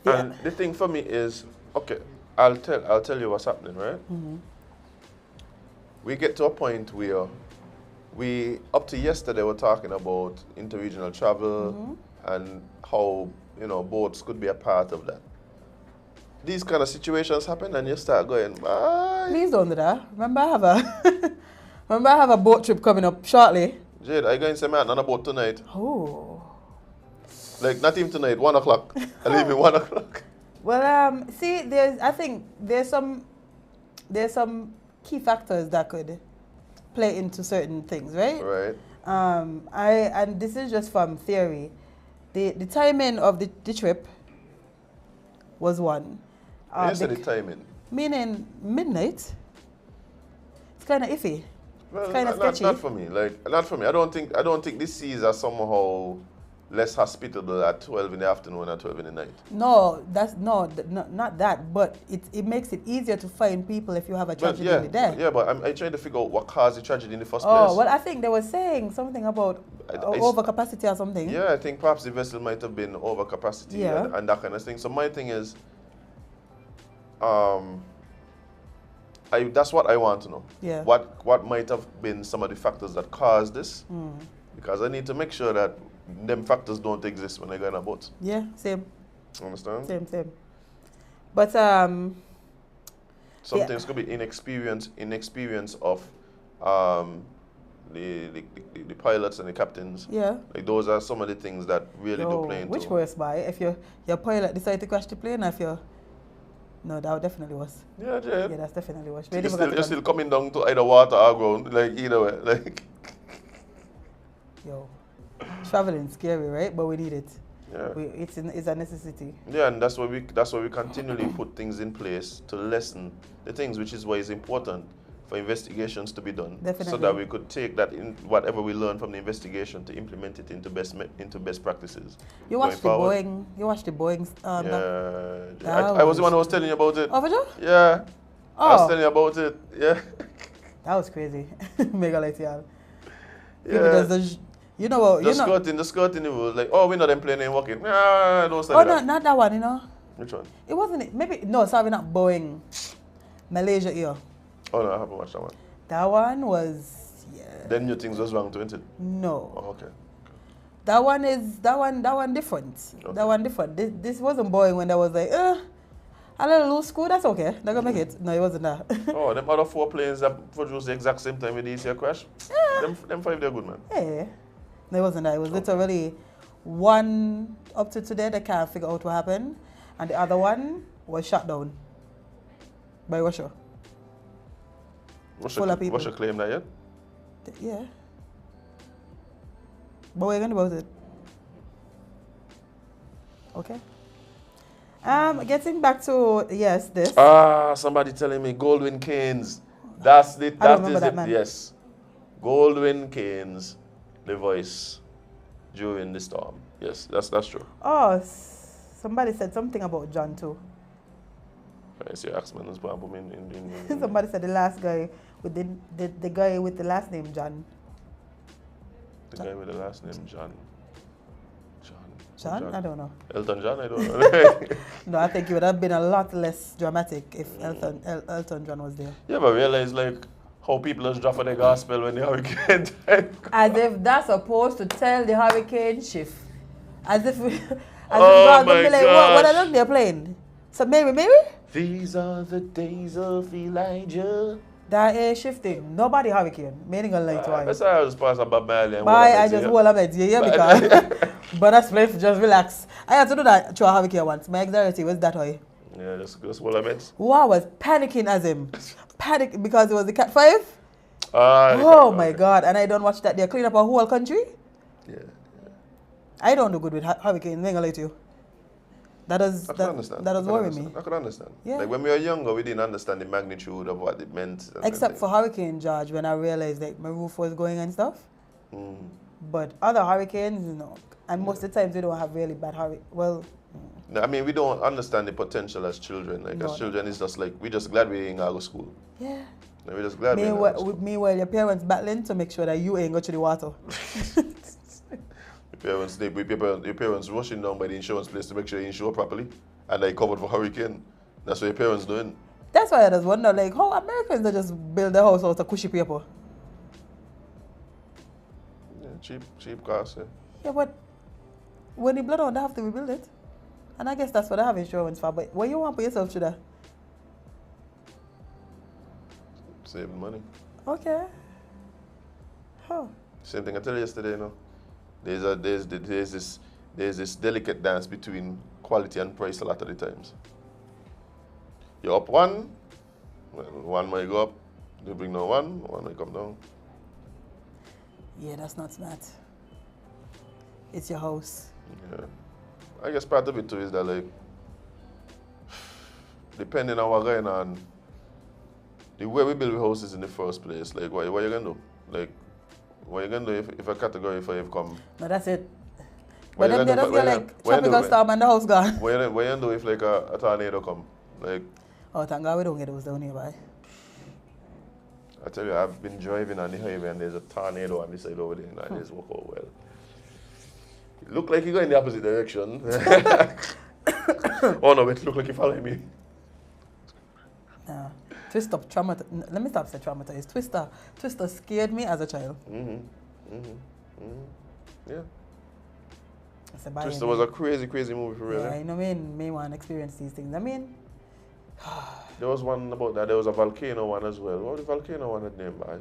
And the thing for me is, okay, I'll tell you what's happening, right? Mm-hmm. We get to a point where up to yesterday, we're talking about interregional travel and how, boats could be a part of that. These kind of situations happen and you start going, bye. Please don't do that. Remember I have a boat trip coming up shortly. Jade, are you going to say, man, on a boat tonight? Oh. Like, not even tonight, 1 o'clock. I leave at 1 o'clock. Well, see, I think there's some key factors that could play into certain things, right? Right. And this is just from theory. The timing of the trip was one. You said the timing. Meaning midnight. It's kind of iffy. Well, it's kind of sketchy. Not for me. Like, not for me. I don't think the seas are somehow less hospitable at 12 in the afternoon or 12 in the night. No, not that. But it makes it easier to find people if you have a tragedy in the day. Yeah, but I'm trying to figure out what caused the tragedy in the first place. Oh, well, I think they were saying something about overcapacity or something. Yeah, I think perhaps the vessel might have been overcapacity and that kind of thing. So my thing is, that's what I want to know. Yeah. What might have been some of the factors that caused this? Because I need to make sure that them factors don't exist when I go on a boat. Yeah, same. Understand? Same. But some things could be inexperience of the pilots and the captains. Yeah. Like those are some of the things that really do play into. Which worse by if your pilot decide to crash the plane, if you no, that definitely was. Yeah, Jade. Yeah, that's definitely was. You're still coming down to either water or ground, like either way. Like yo. Traveling scary, right? But we need it. Yeah. It's a necessity. Yeah, and that's why we continually put things in place to lessen the things, which is why it's important for investigations to be done. Definitely. So that we could take that in whatever we learn from the investigation to implement it into best practices. You watched the Boeing. You watched the Boeing. I was the one who was telling you about it. Oh, for sure? Yeah. I was telling you about it. Yeah. That was crazy. Mega like y'all. Yeah. You know what? The skirting, it was like, oh, we know them playing and walking. Nah, don't say that. No, not that one, you know. Which one? It wasn't. Maybe no. Sorry, not Boeing. Malaysia here. Oh no, I haven't watched that one. That one was Then new things was wrong to it. No. Oh, okay. That one different. Okay. That one different. This wasn't Boeing when there was like, a little loose screw. That's okay. They're gonna make it. No, it wasn't that. Oh, them other 4 planes that produced the exact same time with the ECA crash. Them 5 they're good, man. Yeah. No, it wasn't that. It was literally one up to today they can't figure out what happened, and the other one was shut down by Russia. Full of people. Russia claim that yet? Yeah. But we're going about it. Okay. Getting back to this. Somebody telling me Goldwyn Canes. That is it. Man. Yes. Goldwyn Canes, the voice during the storm. Yes, that's true. Oh, somebody said something about John too. I see Axman as well. Somebody said the last guy with the guy with the last name John. The guy with the last name John. John? I don't know. Elton John? I don't know. No, I think it would have been a lot less dramatic if Elton John was there. Yeah, but realize like how people just drop for the gospel when the hurricane time. As if that's supposed to tell the hurricane shift. As if God my be like, what are they playing? So Mary? These are the days of Elijah. That air shifting. Nobody hurricane. Meaning gonna lie to you. That's why I was passing Bob Marley. I just hold up at you, yeah, because but that's place just relax. I had to do that through a hurricane once. My anxiety was that high. Yeah, just hold up it. Wow, I was panicking as him. Panic because it was the Cat 5. Oh my God. And I don't watch that. They clean up a whole country. Yeah. I don't do good with hurricanes. I ain't gonna lie to you. That does worry me. I could understand. Yeah. Like when we were younger, we didn't understand the magnitude of what it meant. Except for Hurricane George, when I realized that my roof was going and stuff. But other hurricanes, no. And most of the times we don't have really bad hurricanes. Well, no, I mean, we don't understand the potential as children. Like as children, it's just like we're just glad we ain't out of school. Yeah. We're just glad Meanwhile, your parents battling to make sure that you ain't go to the water. Your parents rushing down by the insurance place to make sure you insure properly and they covered for hurricane. That's what your parents doing. That's why I just wonder, like, how Americans they just build their house out of cushy paper. Yeah, cheap cars, yeah. Yeah, but when the blood on, they have to rebuild it. And I guess that's what I have insurance for. But what you want for yourself, should I? Saving money. Okay. Huh. Same thing I told you yesterday, you know. There's this delicate dance between quality and price a lot of the times. You're up one, well, one might go up. You bring down one might come down. Yeah, that's not smart. It's your house. Yeah. I guess part of it too is that like, depending on what's going on, the way we build houses in the first place, like what you gonna do? Like, what you gonna do if a category 5 come? No, that's it. But them they just get like tropical storm and the house gone. What you do if like a tornado come? Like, Oh, thank God we don't get those down here, boy. I tell you, I've been driving on the highway and there's a tornado on the side over there and I just walk out well. It look like you go in the opposite direction. Oh no, it look like you following me. Nah. Twister traumatized. Let me stop saying traumatized. Twister scared me as a child. Yeah. I said, bye, Twister was a crazy movie for real. Yeah, you know what I mean? Me want to experience these things. I mean, there was one about that. There was a volcano one as well. What was the volcano one had name by?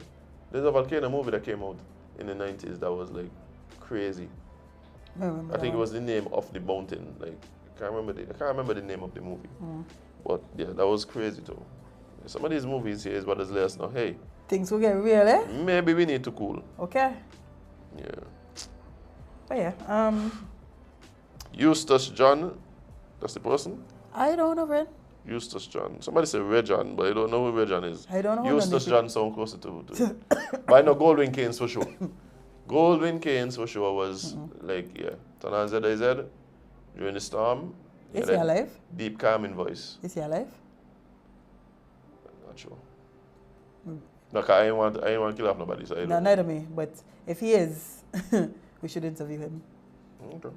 There's a volcano movie that came out in the 90s that was like crazy. I think it was the name of the mountain. Like I can't remember the name of the movie. But yeah, that was crazy too. Some of these movies here is what does let us know, hey, things will get real, eh? maybe we need to cool. Okay. Yeah. But yeah, Eustace John, that's the person? I don't know, friend. Eustace John. Somebody said Regan, but I don't know who Regan is. I don't know. Eustace John sound closer to but I know Goldwyn Canes for sure. Goldwyn Canes for sure was like, yeah, Tanan ZZ during the storm. Is he alive? Deep calming voice. Is he alive? Not sure. No, I ain't want to kill off nobody, so I don't know. Neither me. But if he is, we should interview him. Okay.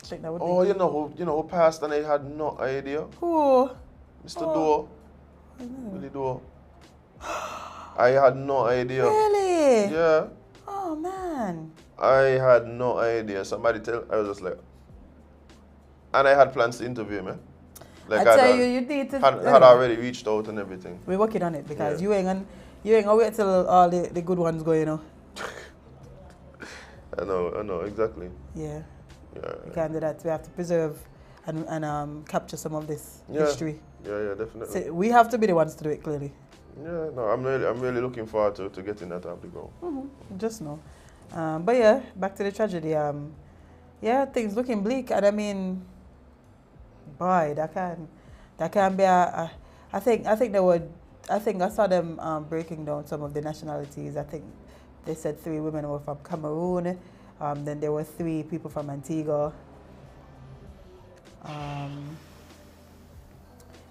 I think that would Oh, be you know who passed and I had no idea? Who? Mr. Doe. Willie Doe. I had no idea. Really? Yeah. Oh man. I had no idea. Somebody I was just like, and I had plans to interview him. Like I tell you need to. Had already reached out and everything. We're working on it because you ain't gonna wait till all the good ones go, you know. I know, exactly. Yeah. Yeah. We can't do that. We have to preserve and capture some of this history. Yeah, definitely. So we have to be the ones to do it, clearly. Yeah, no, I'm really looking forward to getting that off the ground. Just know. But yeah, back to the tragedy. Yeah, things looking bleak, and I mean, boy, that can be a I think I saw them breaking down some of the nationalities. I think they said 3 women were from Cameroon. Then there were 3 people from Antigua. I'm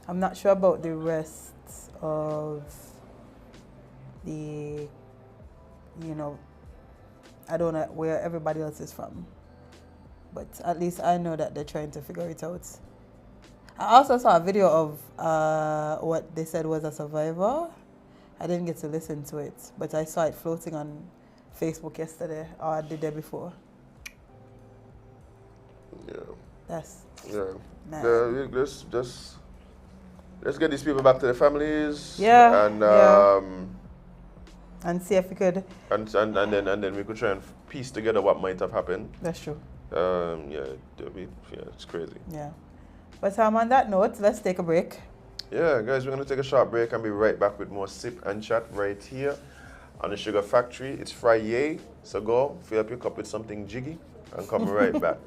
not sure about the rest of the, I don't know where everybody else is from. But at least I know that they're trying to figure it out. I also saw a video of what they said was a survivor. I didn't get to listen to it, but I saw it floating on Facebook yesterday or the day before. Yeah. Nah. Let's get these people back to their families. Yeah. And see if we could. And then we could try and piece together what might have happened. That's true. It's crazy. Yeah. But on that note, let's take a break. Yeah, guys, we're going to take a short break and be right back with more Sip and Chat right here on the Sugar Factory. It's Friday, so go fill up your cup with something jiggy and come right back.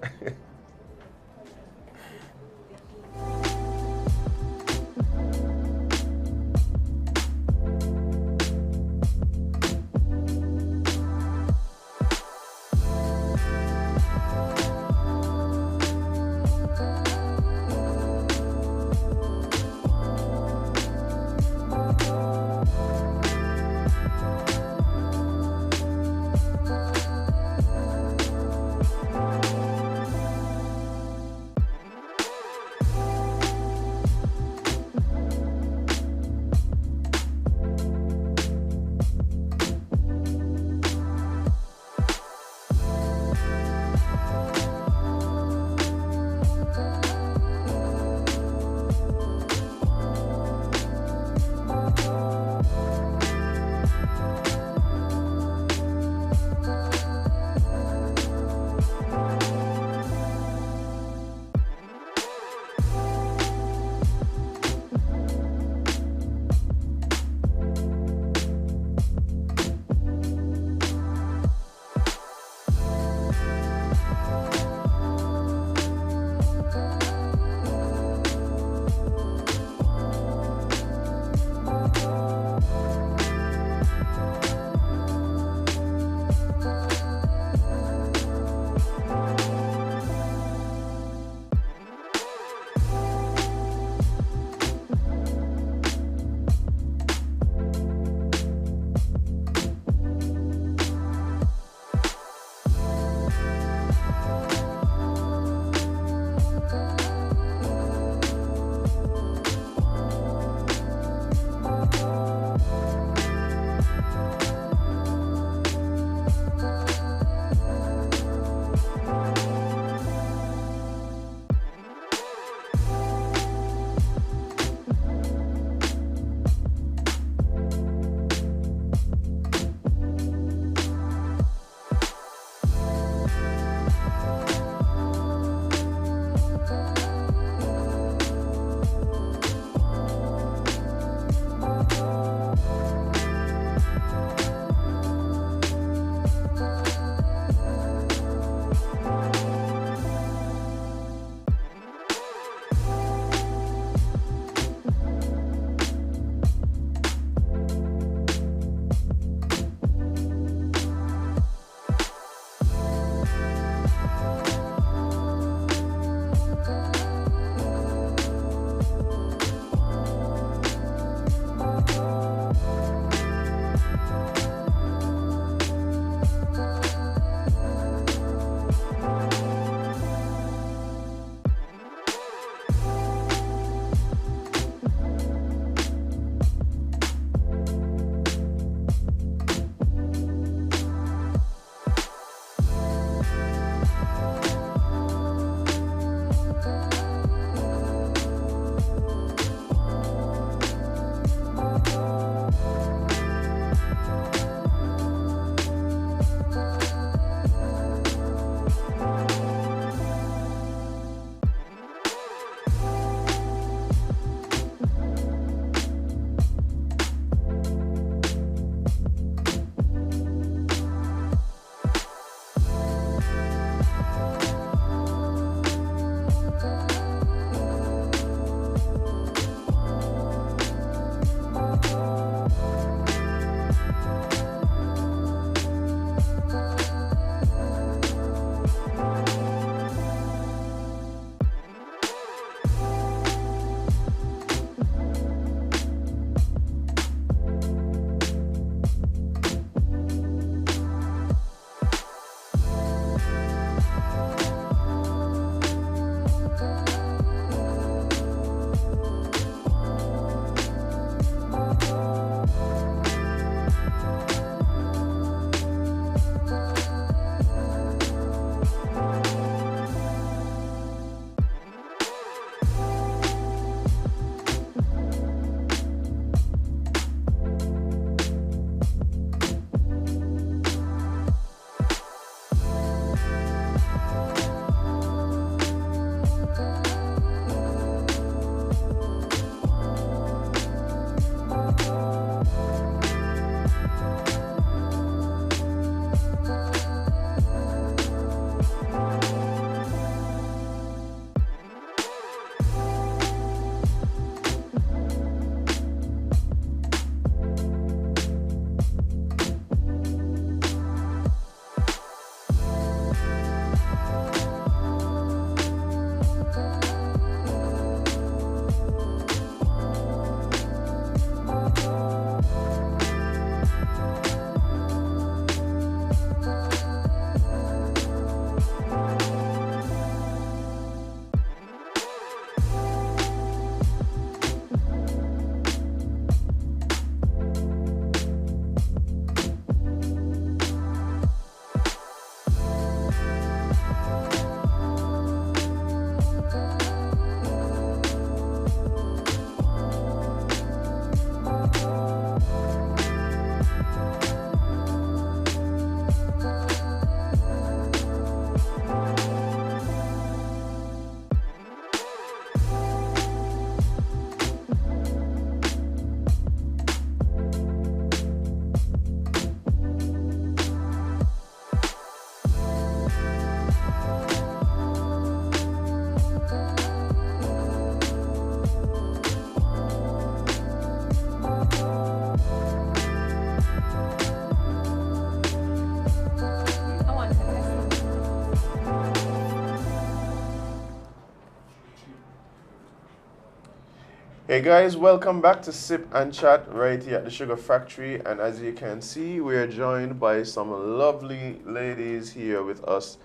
Hey guys, welcome back to Sip and Chat right here at the Sugar Factory. And as you can see, we are joined by some lovely ladies here with us.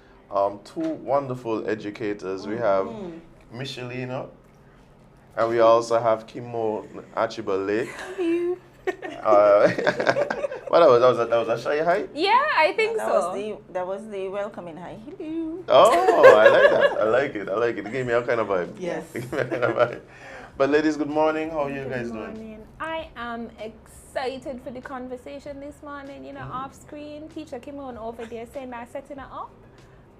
Two wonderful educators. We have Michelina, and we also have Keimon Archibald. That was a shy hi? Yeah, I think That was the welcoming hi. Hello. Oh, I like that. I like it. I like it. It gave me a kind of vibe. Yes. It gave me a kind of vibe. But ladies, good morning. How are you guys Good doing? morning. I am excited for the conversation this morning. You know, off screen, teacher Keimon over there saying that setting it up.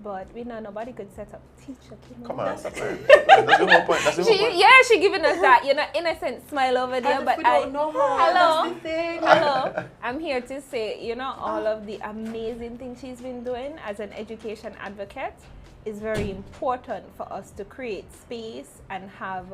But we know nobody could set up teacher Keimon. Come on, stop it. That's the whole point. That's the whole point. Yeah, she giving us that, you know, innocent smile over there. As But if we don't know her. hello, That's the thing. hello. I'm here to say, you know, all of the amazing things she's been doing as an education advocate is very important for us to create space and have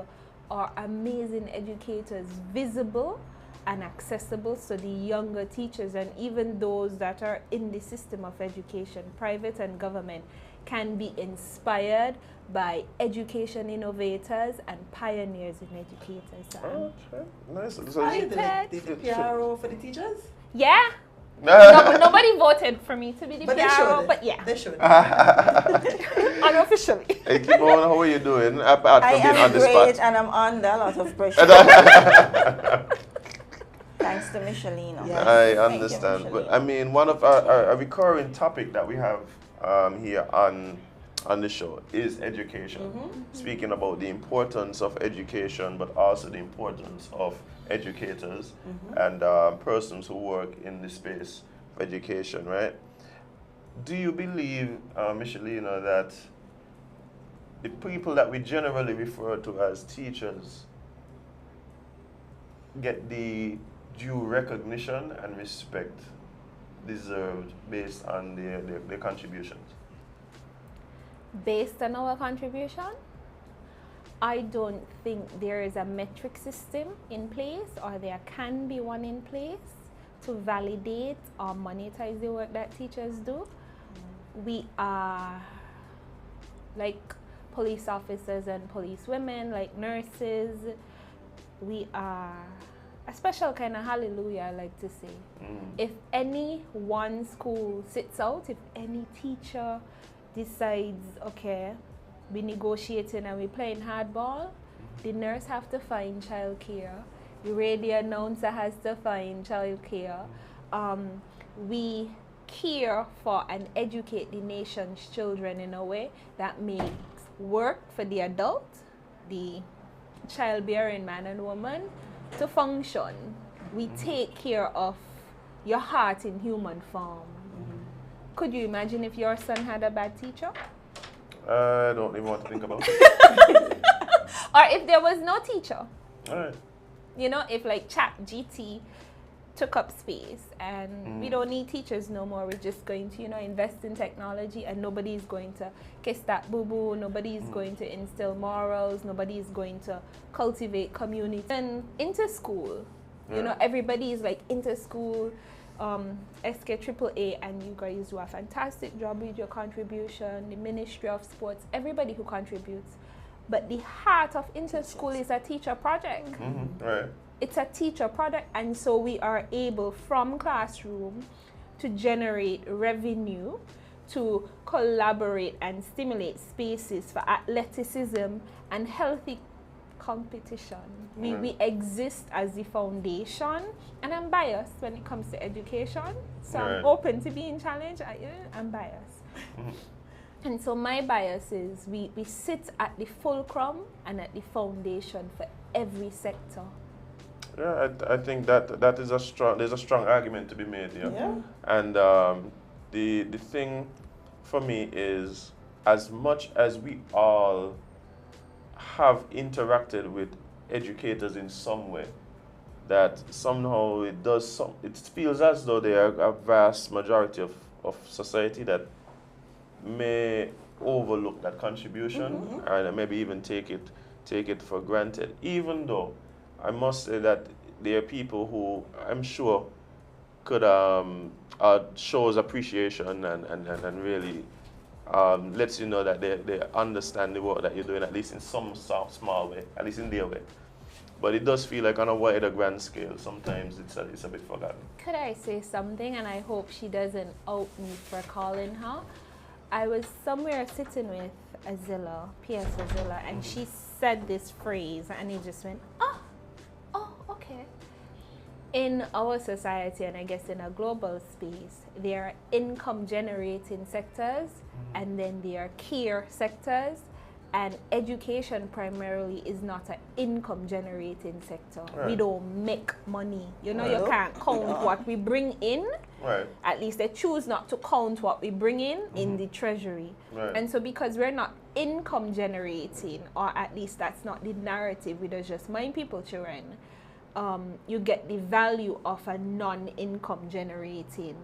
our amazing educators visible and accessible so the younger teachers and even those that are in the system of education, private and government, can be inspired by education innovators and pioneers in educators. Oh, sure. Nice. So, Are you the PRO for the teachers? Yeah. Nobody voted for me to be the But PRO, they should. but yeah, They should. unofficially. Hey, Keimon, how are you doing? Apart I from being am on the great spot. and I'm under a lot of pressure. Thanks to Michelina. Yes. I Thank you, understand. But Michelina. I mean, one of our recurring topic that we have here on the show is education. Speaking about the importance of education, but also the importance of educators and persons who work in the space of education, right? Do you believe, Michelina, that the people that we generally refer to as teachers get the due recognition and respect deserved based on their contributions? Based on our contribution, I don't think there is a metric system in place, or there can be one in place to validate or monetize the work that teachers do. We are like police officers and police women, like nurses. We are a special kind of hallelujah, I like to say. If any one school sits out, if any teacher decides, okay, we negotiating and we playing hardball, the nurse have to find childcare, the radio announcer has to find childcare. We care for and educate the nation's children in a way that makes work for the adult, the childbearing man and woman, to function. We take care of your heart in human form. Could you imagine if your son had a bad teacher? I don't even want to think about it. Or if there was no teacher? All right. You know, if like ChatGPT took up space and we don't need teachers no more, we're just going to, you know, invest in technology and nobody's going to kiss that boo-boo, nobody's going to instill morals, nobody's going to cultivate community. And into school, you know, everybody is like into school, SK AAA, and you guys do a fantastic job with your contribution, the Ministry of Sports, everybody who contributes. But the heart of Interschool is a teacher project. Right. It's a teacher product, and so we are able from classroom to generate revenue, to collaborate and stimulate spaces for athleticism and healthy competition. We exist as the foundation, and I'm biased when it comes to education, so I'm open to being challenged. I'm biased. And so my bias is we sit at the fulcrum and at the foundation for every sector. Yeah, I think that is there's a strong argument to be made here. Yeah. And the thing for me is, as much as we all have interacted with educators in some way, that somehow it feels as though they are a vast majority of society that may overlook that contribution and maybe even take it for granted, even though I must say that there are people who I'm sure could shows appreciation and really lets you know that they understand the work that you're doing, at least in some small way, at least in their way. but it does feel like on a wider grand scale, sometimes it's a bit forgotten. Could I say something? And I hope she doesn't out me for calling her. I was somewhere sitting with Azilla, PS Azilla, and she said this phrase, and it just went, oh, okay. In our society, and I guess in a global space, there are income generating sectors, and then there are care sectors, and education primarily is not an income generating sector. Right. We don't make money. You know, you can't count what we bring in. Right. At least they choose not to count what we bring in the treasury. Right. And so because we're not income generating, or at least that's not the narrative, we just mind people children, you get the value of a non-income generating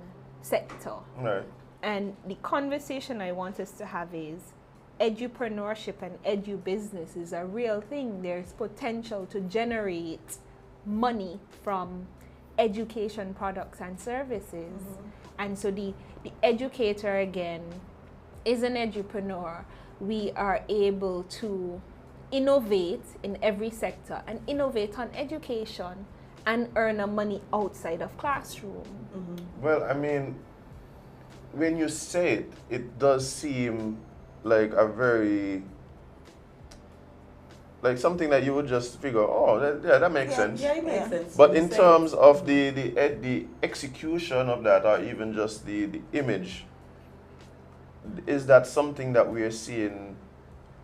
sector. Right. And the conversation I want us to have is edupreneurship and edu business is a real thing. There's potential to generate money from education products and services. And so the educator again is an edupreneur. We are able to innovate in every sector and innovate on education and earn a money outside of classroom. Well, I mean, when you say it, it does seem like a very, like something that you would just figure, oh, that makes sense. Yeah, it makes sense. But in terms of the execution of that, or even just the image, is that something that we are seeing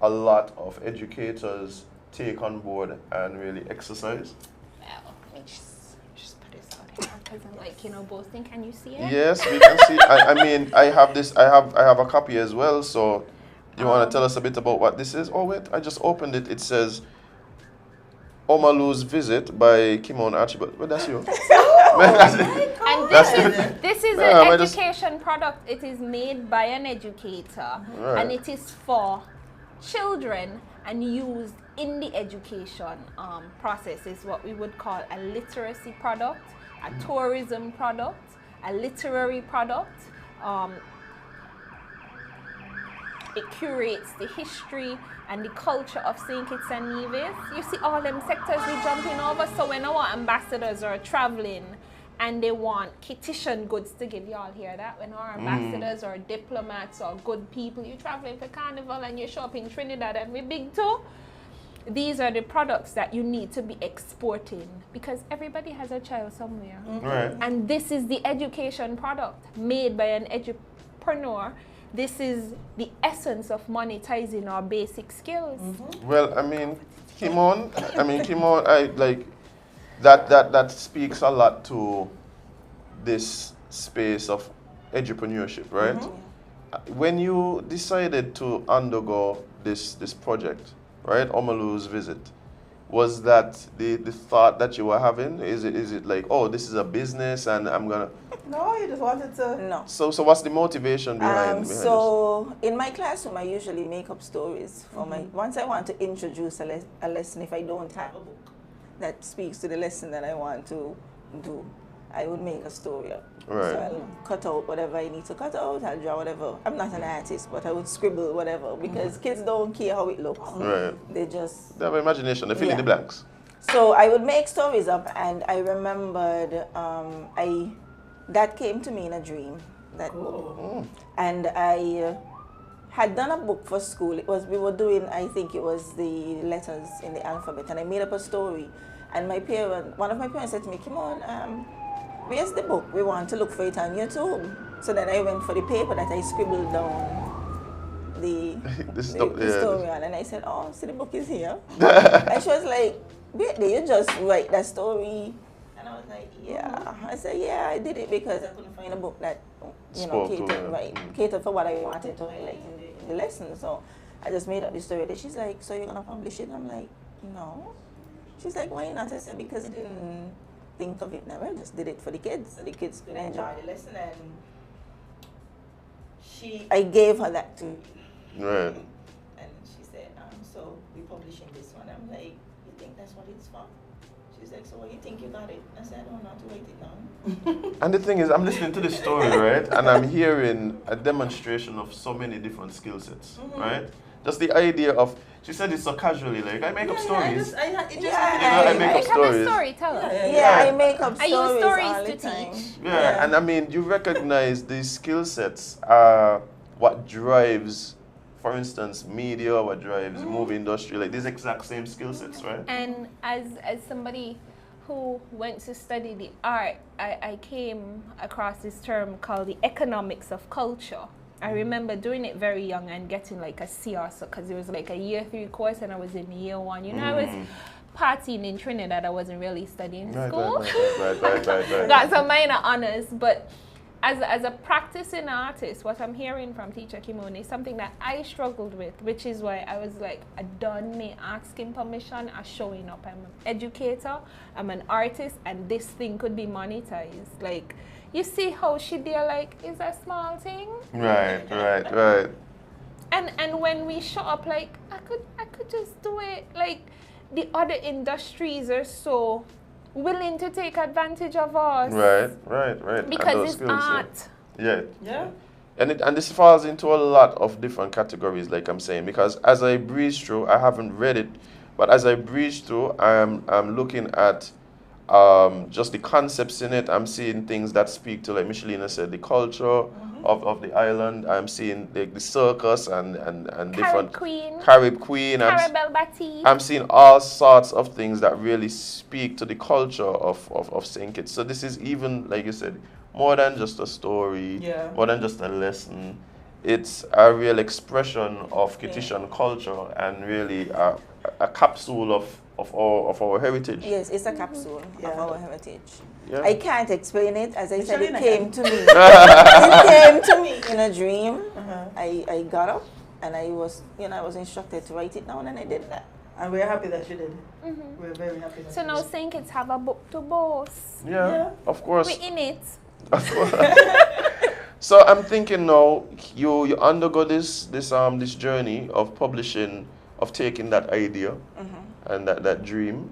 a lot of educators take on board and really exercise? Well, let me just put this out here because I'm like, boasting. Can you see it? Yes, we can see. I mean, I have a copy as well. So, do you want to tell us a bit about what this is? Oh wait, I just opened it. It says Omalu's Visit by Keimon Archibald. Well, that's you. And this is an education product. It is made by an educator, and it is for children and used in the education process. Is what we would call a literacy product, a tourism product, a literary product. It curates the history and the culture of St. Kitts and Nevis. You see all them sectors we jumping over. So when our ambassadors are traveling and they want Kittitian goods to give, y'all hear that? When our ambassadors or diplomats or good people, you're traveling for carnival and you're shopping Trinidad and we big too. These are the products that you need to be exporting because everybody has a child somewhere. Right. And this is the education product made by an edupreneur. This is the essence of monetizing our basic skills. Well, I mean, Keimon, I like that speaks a lot to this space of edupreneurship, right? When you decided to undergo this project, right, Omalu's Visit, was that the thought that you were having? Is it like, oh, this is a business and I'm gonna? No, you just wanted to. No. So what's the motivation behind so in my classroom, I usually make up stories for my. Once I want to introduce a lesson, if I don't have a book that speaks to the lesson that I want to do, I would make a story up. Right. So I'll cut out whatever I need to cut out. I'll draw whatever. I'm not an artist, but I would scribble whatever because kids don't care how it looks. Right. They just. They have imagination. They fill in the blanks. So I would make stories up, and I remembered that came to me in a dream. That book, and I had done a book for school. We were doing, I think it was the letters in the alphabet, and I made up a story. And one of my parents said to me, "Come on, where's the book? We want to look for it on YouTube." So then I went for the paper that I scribbled down the story on, and I said, "Oh, so the book is here." And she was like, "Wait, did you just write that story?" And I was like, "Yeah." I said, "Yeah, I did it because I couldn't find a book that catered for what I wanted to highlight in the lesson. So I just made up the story." She's like, "So you're gonna publish it?" I'm like, "No." She's like, "Why not?" I said, "Because I didn't think of it now. I just did it for the kids, so the kids could enjoy the lesson." And I gave her that too. Right. And she said, "So we're publishing this one." I'm like, "You think that's what it's for?" She's like, "So what, you think you got it?" I said, "I don't know how to write it down." And the thing is, I'm listening to the story, right? And I'm hearing a demonstration of so many different skill sets, right? Just the idea of, She said it so casually, like, I make up stories. I make up Become a stories. storyteller. Yeah, I make up I stories use stories all to the time. teach. Yeah, and I mean, you recognize these skill sets are what drives, for instance, media, what drives movie industry, like these exact same skill sets, right? And as somebody who went to study the art, I came across this term called the economics of culture. I remember doing it very young and getting like a C also because it was like a year 3 course and I was in year 1. You know, I was partying in Trinidad. I wasn't really studying school. Right. Got some minor honors, but as a practicing artist, what I'm hearing from Teacher Keimon is something that I struggled with, which is why I was like, I done me asking permission, I showing up. I'm an educator, I'm an artist, and this thing could be monetized. Like, you see how she there, like, is a small thing? Right. And when we show up, like, I could just do it. Like, the other industries are so willing to take advantage of us. Right. Because it's art. Yeah. And this falls into a lot of different categories, like I'm saying, because as I breeze through, I haven't read it, but as I breeze through, I'm looking at just the concepts in it. I'm seeing things that speak to, like Michelina said, the culture of the island. I'm seeing the circus and different Carib Queen. I'm seeing all sorts of things that really speak to the culture of St. Kitts. So this is even, like you said, more than just a story, more than just a lesson. It's a real expression of Kittitian culture and really a capsule of our heritage. Yes, it's a capsule of our heritage. Yeah. I can't explain it. As I said, it came to me. It came to me in a dream. I got up and I was instructed to write it down, and I did that. And we're happy that you did. We're very happy that So now St. Kitts have a book to boast. Yeah, of course. We're in it. So I'm thinking now, you undergo this journey of publishing, of taking that idea and that dream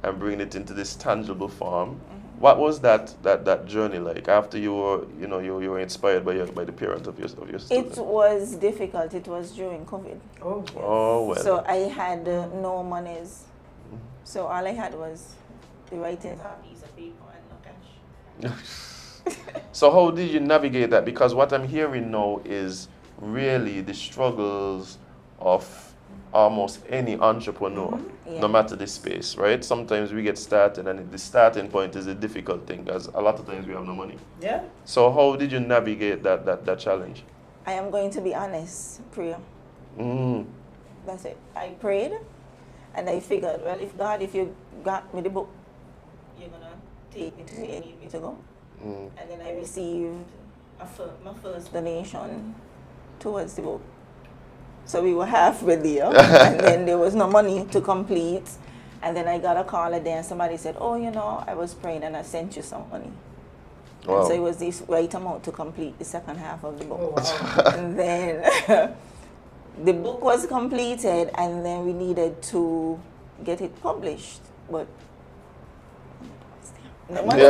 and bringing it into this tangible form. What was that journey like after you were inspired by the parents of your student? It was difficult. It was during COVID. Oh, yes. Oh well. So I had no monies. So all I had was the writing. A piece of paper and no cash. So how did you navigate that? Because what I'm hearing now is really the struggles of almost any entrepreneur, no matter the space, right? Sometimes we get started and the starting point is a difficult thing because a lot of times we have no money. Yeah. So how did you navigate that challenge? I am going to be honest, prayer. That's it. I prayed and I figured, well, if you got me the book, you're going to take me to where you need me to go. And then I received my first donation towards the book. So we were halfway there, and then there was no money to complete. And then I got a call a day and somebody said, oh, I was praying and I sent you some money. Wow. And so it was this right amount to complete the second half of the book. Oh, wow. And then the book was completed and then we needed to get it published. But the money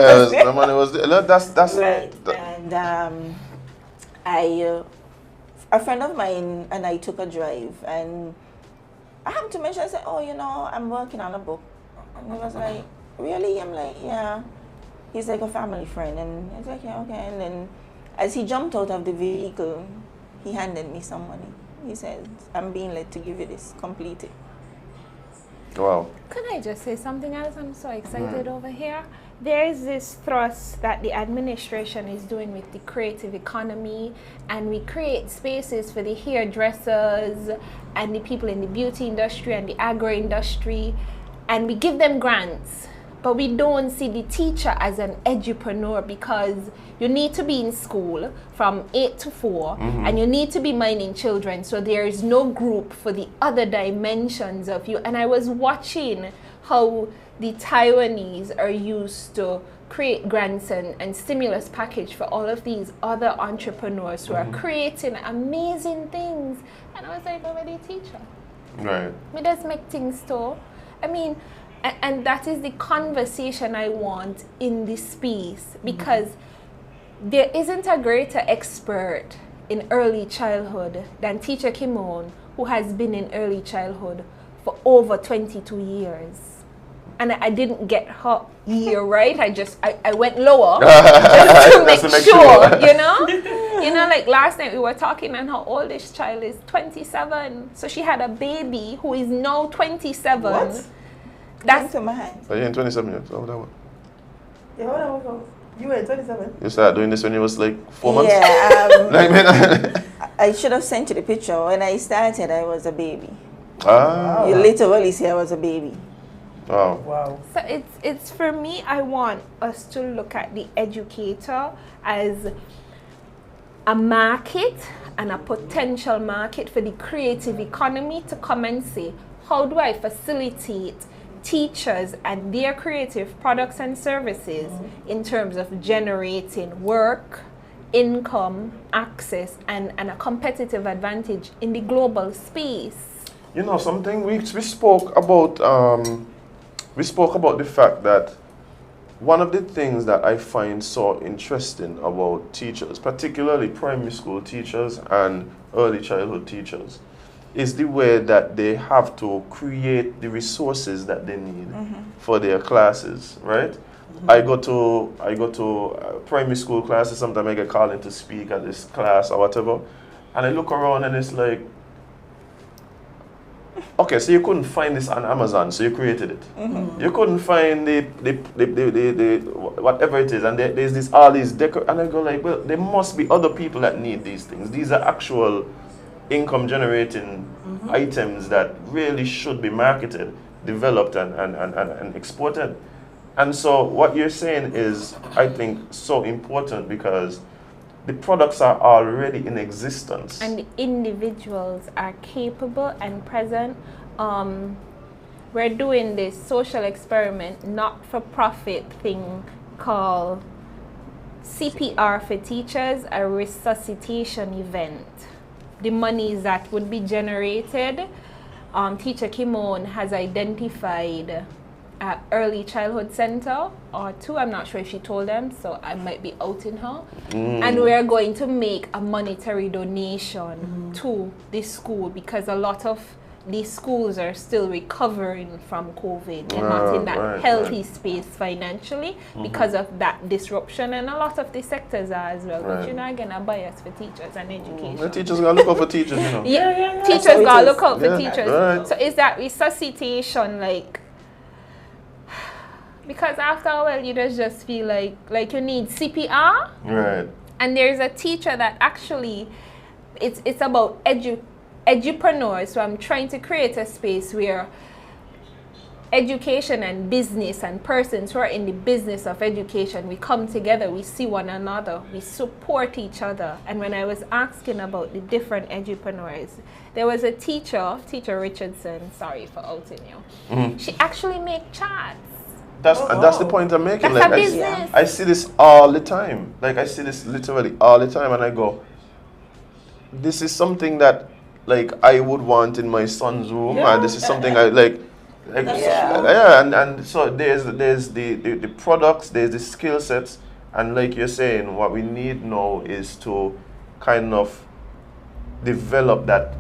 was there. No, that's right. And a friend of mine and I took a drive, and I have to mention, I said, oh, I'm working on a book. And he was like, really? I'm like, yeah. He's like a family friend. And he's like, yeah, okay. And then as he jumped out of the vehicle, he handed me some money. He said, I'm being led to give you this, complete it. Wow. Can I just say something else? I'm so excited over here. There is this thrust that the administration is doing with the creative economy, and we create spaces for the hairdressers and the people in the beauty industry and the agro industry, and we give them grants, but we don't see the teacher as an edupreneur, because you need to be in school from 8 to 4 and you need to be minding children, so there is no group for the other dimensions of you. And I was watching how the Taiwanese are used to create grants and stimulus package for all of these other entrepreneurs who are creating amazing things. And I was like, oh, the teacher. Right. We just make things too. I mean, and that is the conversation I want in this space, because there isn't a greater expert in early childhood than Teacher Keimon, who has been in early childhood for over 22 years. And I didn't get her year right. I went lower just to make sure, you know? You know, like last night we were talking and her oldest child is 27. So she had a baby who is now 27. What? That's in my hand. So you're in 27 years. Oh, that one. Yeah, hold on. You were 27? You started doing this when you was like 4 months? Yeah. Like, man. I should have sent you the picture. When I started, I was a baby. Ah. You literally see I was a baby. Wow. Wow. So it's for me, I want us to look at the educator as a market and a potential market for the creative economy to come and say, how do I facilitate teachers and their creative products and services in terms of generating work, income, access, and a competitive advantage in the global space? You know something, we spoke about the fact that one of the things that I find so interesting about teachers, particularly primary school teachers and early childhood teachers, is the way that they have to create the resources that they need for their classes, right? I go to primary school classes. Sometimes I get called in to speak at this class or whatever, and I look around and it's like, okay, so you couldn't find this on Amazon, so you created it. You couldn't find the whatever it is, and there's this all these decor, and I go like, well, there must be other people that need these things. These are actual income generating items that really should be marketed, developed, and exported. And so what you're saying is, I think, so important because the products are already in existence. And the individuals are capable and present. We're doing this social experiment, not-for-profit thing called CPR for Teachers, a resuscitation event. The monies that would be generated, Teacher Keimon has identified an early childhood center or two. I'm not sure if she told them, so I might be outing her. And we're going to make a monetary donation to this school because a lot of these schools are still recovering from COVID. They're not in that healthy space financially because of that disruption, and a lot of the sectors are as well. But you're not gonna bias for teachers and education. The teachers gotta look out for teachers, you know. Yeah. Teachers gotta look out for teachers. Right. So is that resuscitation like? Because after a while, you just feel like you need CPR. Right. And there's a teacher that actually, it's about edupreneurs. So I'm trying to create a space where education and business and persons who are in the business of education, we come together, we see one another, we support each other. And when I was asking about the different edupreneurs, there was a teacher Richardson, sorry for outing you. She actually make charts. That's the point I'm making. That's like a business. I see this all the time. Like I see this literally all the time, and I go, this is something that like I would want in my son's room, and this is something I like. And so there's the products, there's the skill sets, and like you're saying, what we need now is to kind of develop that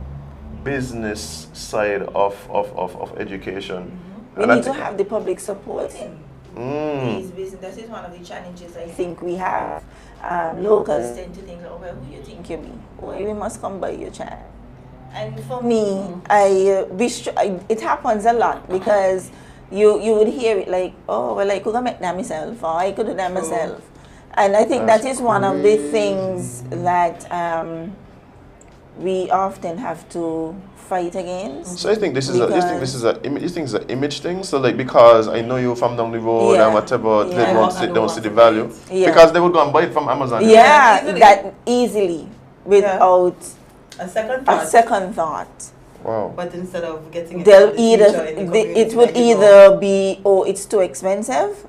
business side of education. We need to have the public supporting these business. That is one of the challenges I think we have. Locals tend to think, oh, well, who you think you be? Well, we must come by your child. And for me, it happens a lot because you would hear it like, oh, well, I could make that myself, or I could do that myself. And I think that is one of the things that we often have to fight against. So I think this is an image thing. So like because I know you from down the road and whatever, they don't see the value because they would go and buy it from Amazon. That easily without a second thought. Wow. But instead of getting it would either be, oh, it's too expensive.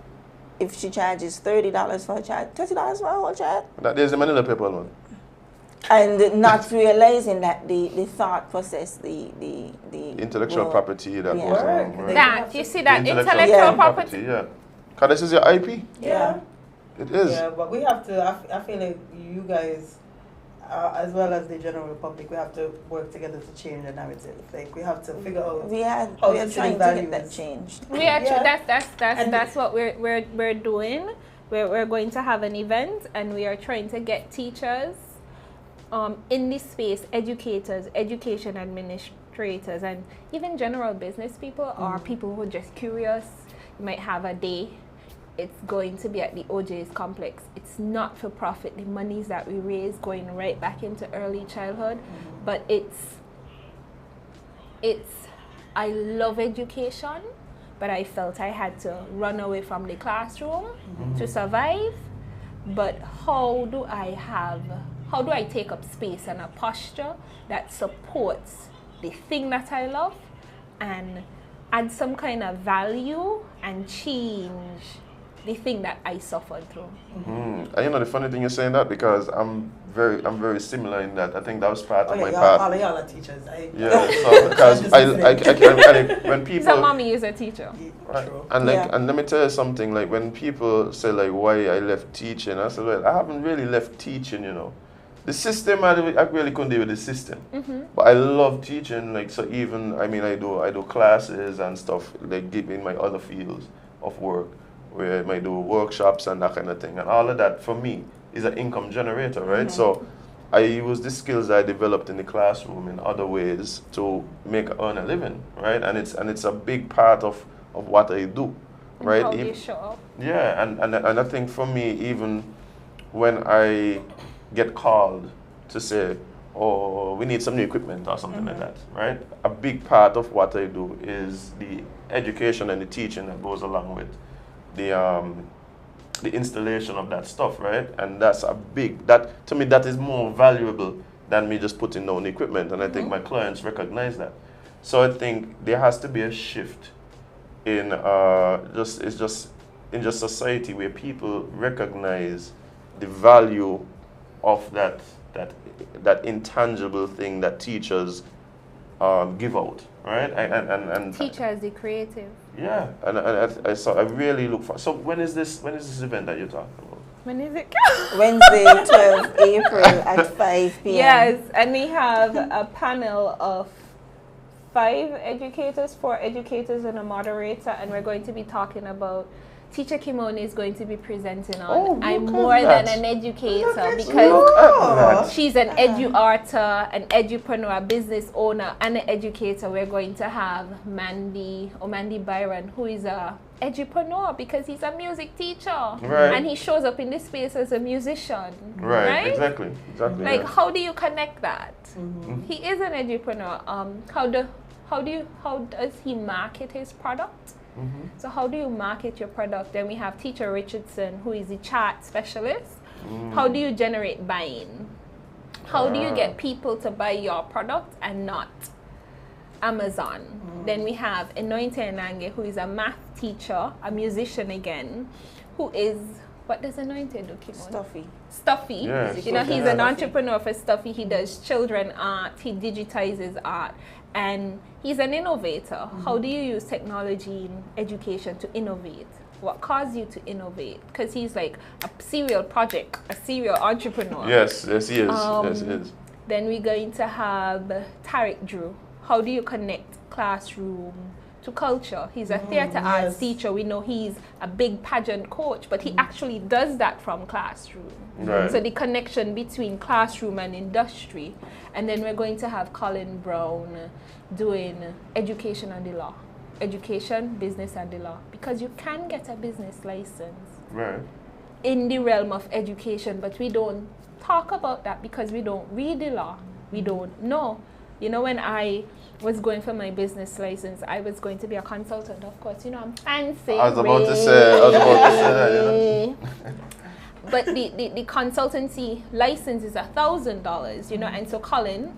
If she charges $30 for a child, $30 for a whole child. That there's the Manila people, man. And not realizing that the thought process, the intellectual property that goes on. Right? That you see that intellectual property. Yeah. Because this is your IP. Yeah. It is. Yeah, but we have to. I feel like you guys as well as the general public, we have to work together to change the narrative. Like we have to figure out. We are trying to get that changed. We are that's what we're doing. We're going to have an event, and we are trying to get teachers in this space, educators, education administrators, and even general business people or people who are just curious. You might have a day. It's going to be at the OJ's complex. It's not for profit. The monies that we raise going right back into early childhood, but I love education, but I felt I had to run away from the classroom to survive. But how do I take up space and a posture that supports the thing that I love and add some kind of value and change the thing that I suffered through. And you know the funny thing you're saying that, because I'm very similar in that. I think that was part of my y'all, path. all of y'all are teachers. So because I when people. So mommy is a teacher. Right. And and let me tell you something. Like when people say like why I left teaching, I said, well, I haven't really left teaching. You know, the system I really couldn't deal with the system. But I love teaching. Like so, even I do classes and stuff like in my other fields of work, where I might do workshops and that kind of thing. And all of that, for me, is an income generator, right? So I use the skills I developed in the classroom in other ways to earn a living, right? And it's a big part of what I do, right? How you show up. Yeah, and I think for me, even when I get called to say, oh, we need some new equipment or something like that, right? A big part of what I do is the education and the teaching that goes along with the installation of that stuff, right? And that's to me that is more valuable than me just putting down the equipment, and I think my clients recognize that. So I think there has to be a shift in just society where people recognize the value of that intangible thing that teachers give out, right? And teacher is the creative. Yeah, and I really look for. So when is this event that you're talking about? When is it? Wednesday, 12 April at 5 p.m. Yes, and we have a panel of 4 educators and a moderator, and we're going to be talking about. Teacher Keimon is going to be presenting on I'm more than an educator, because she's an edu-arter, an edupreneur, a business owner, and an educator. We're going to have Mandy Byron, who is a edupreneur because he's a music teacher. Right. And he shows up in this space as a musician. Right? Exactly. Like, how do you connect that? He is an edupreneur. How does he market his product? So how do you market your product? Then we have Teacher Richardson, who is the chart specialist. How do you generate buying? How do you get people to buy your product and not Amazon? Then we have Enointe Nange, who is a math teacher, a musician again, who is, what does Enointe do, Keimon? Stuffy. Yeah, he's an entrepreneur for Stuffy. He does children art, he digitizes art, and he's an innovator. How do you use technology in education to innovate? What caused you to innovate? Because he's like a serial project, a serial entrepreneur. Yes, he is. Yes, he is. Then we're going to have Tariq Drew. How do you connect classroom to culture? He's a theater arts teacher. We know he's a big pageant coach, but he actually does that from classroom. Right. So the connection between classroom and industry. And then we're going to have Colin Brown doing education and the law. Education, business and the law. Because you can get a business license in the realm of education, but we don't talk about that because we don't read the law. We don't know. You know, when I was going for my business license, I was going to be a consultant, of course. You know, I'm fancy. I was about to say that, you know. But the consultancy license is $1,000, you know, and so Colin,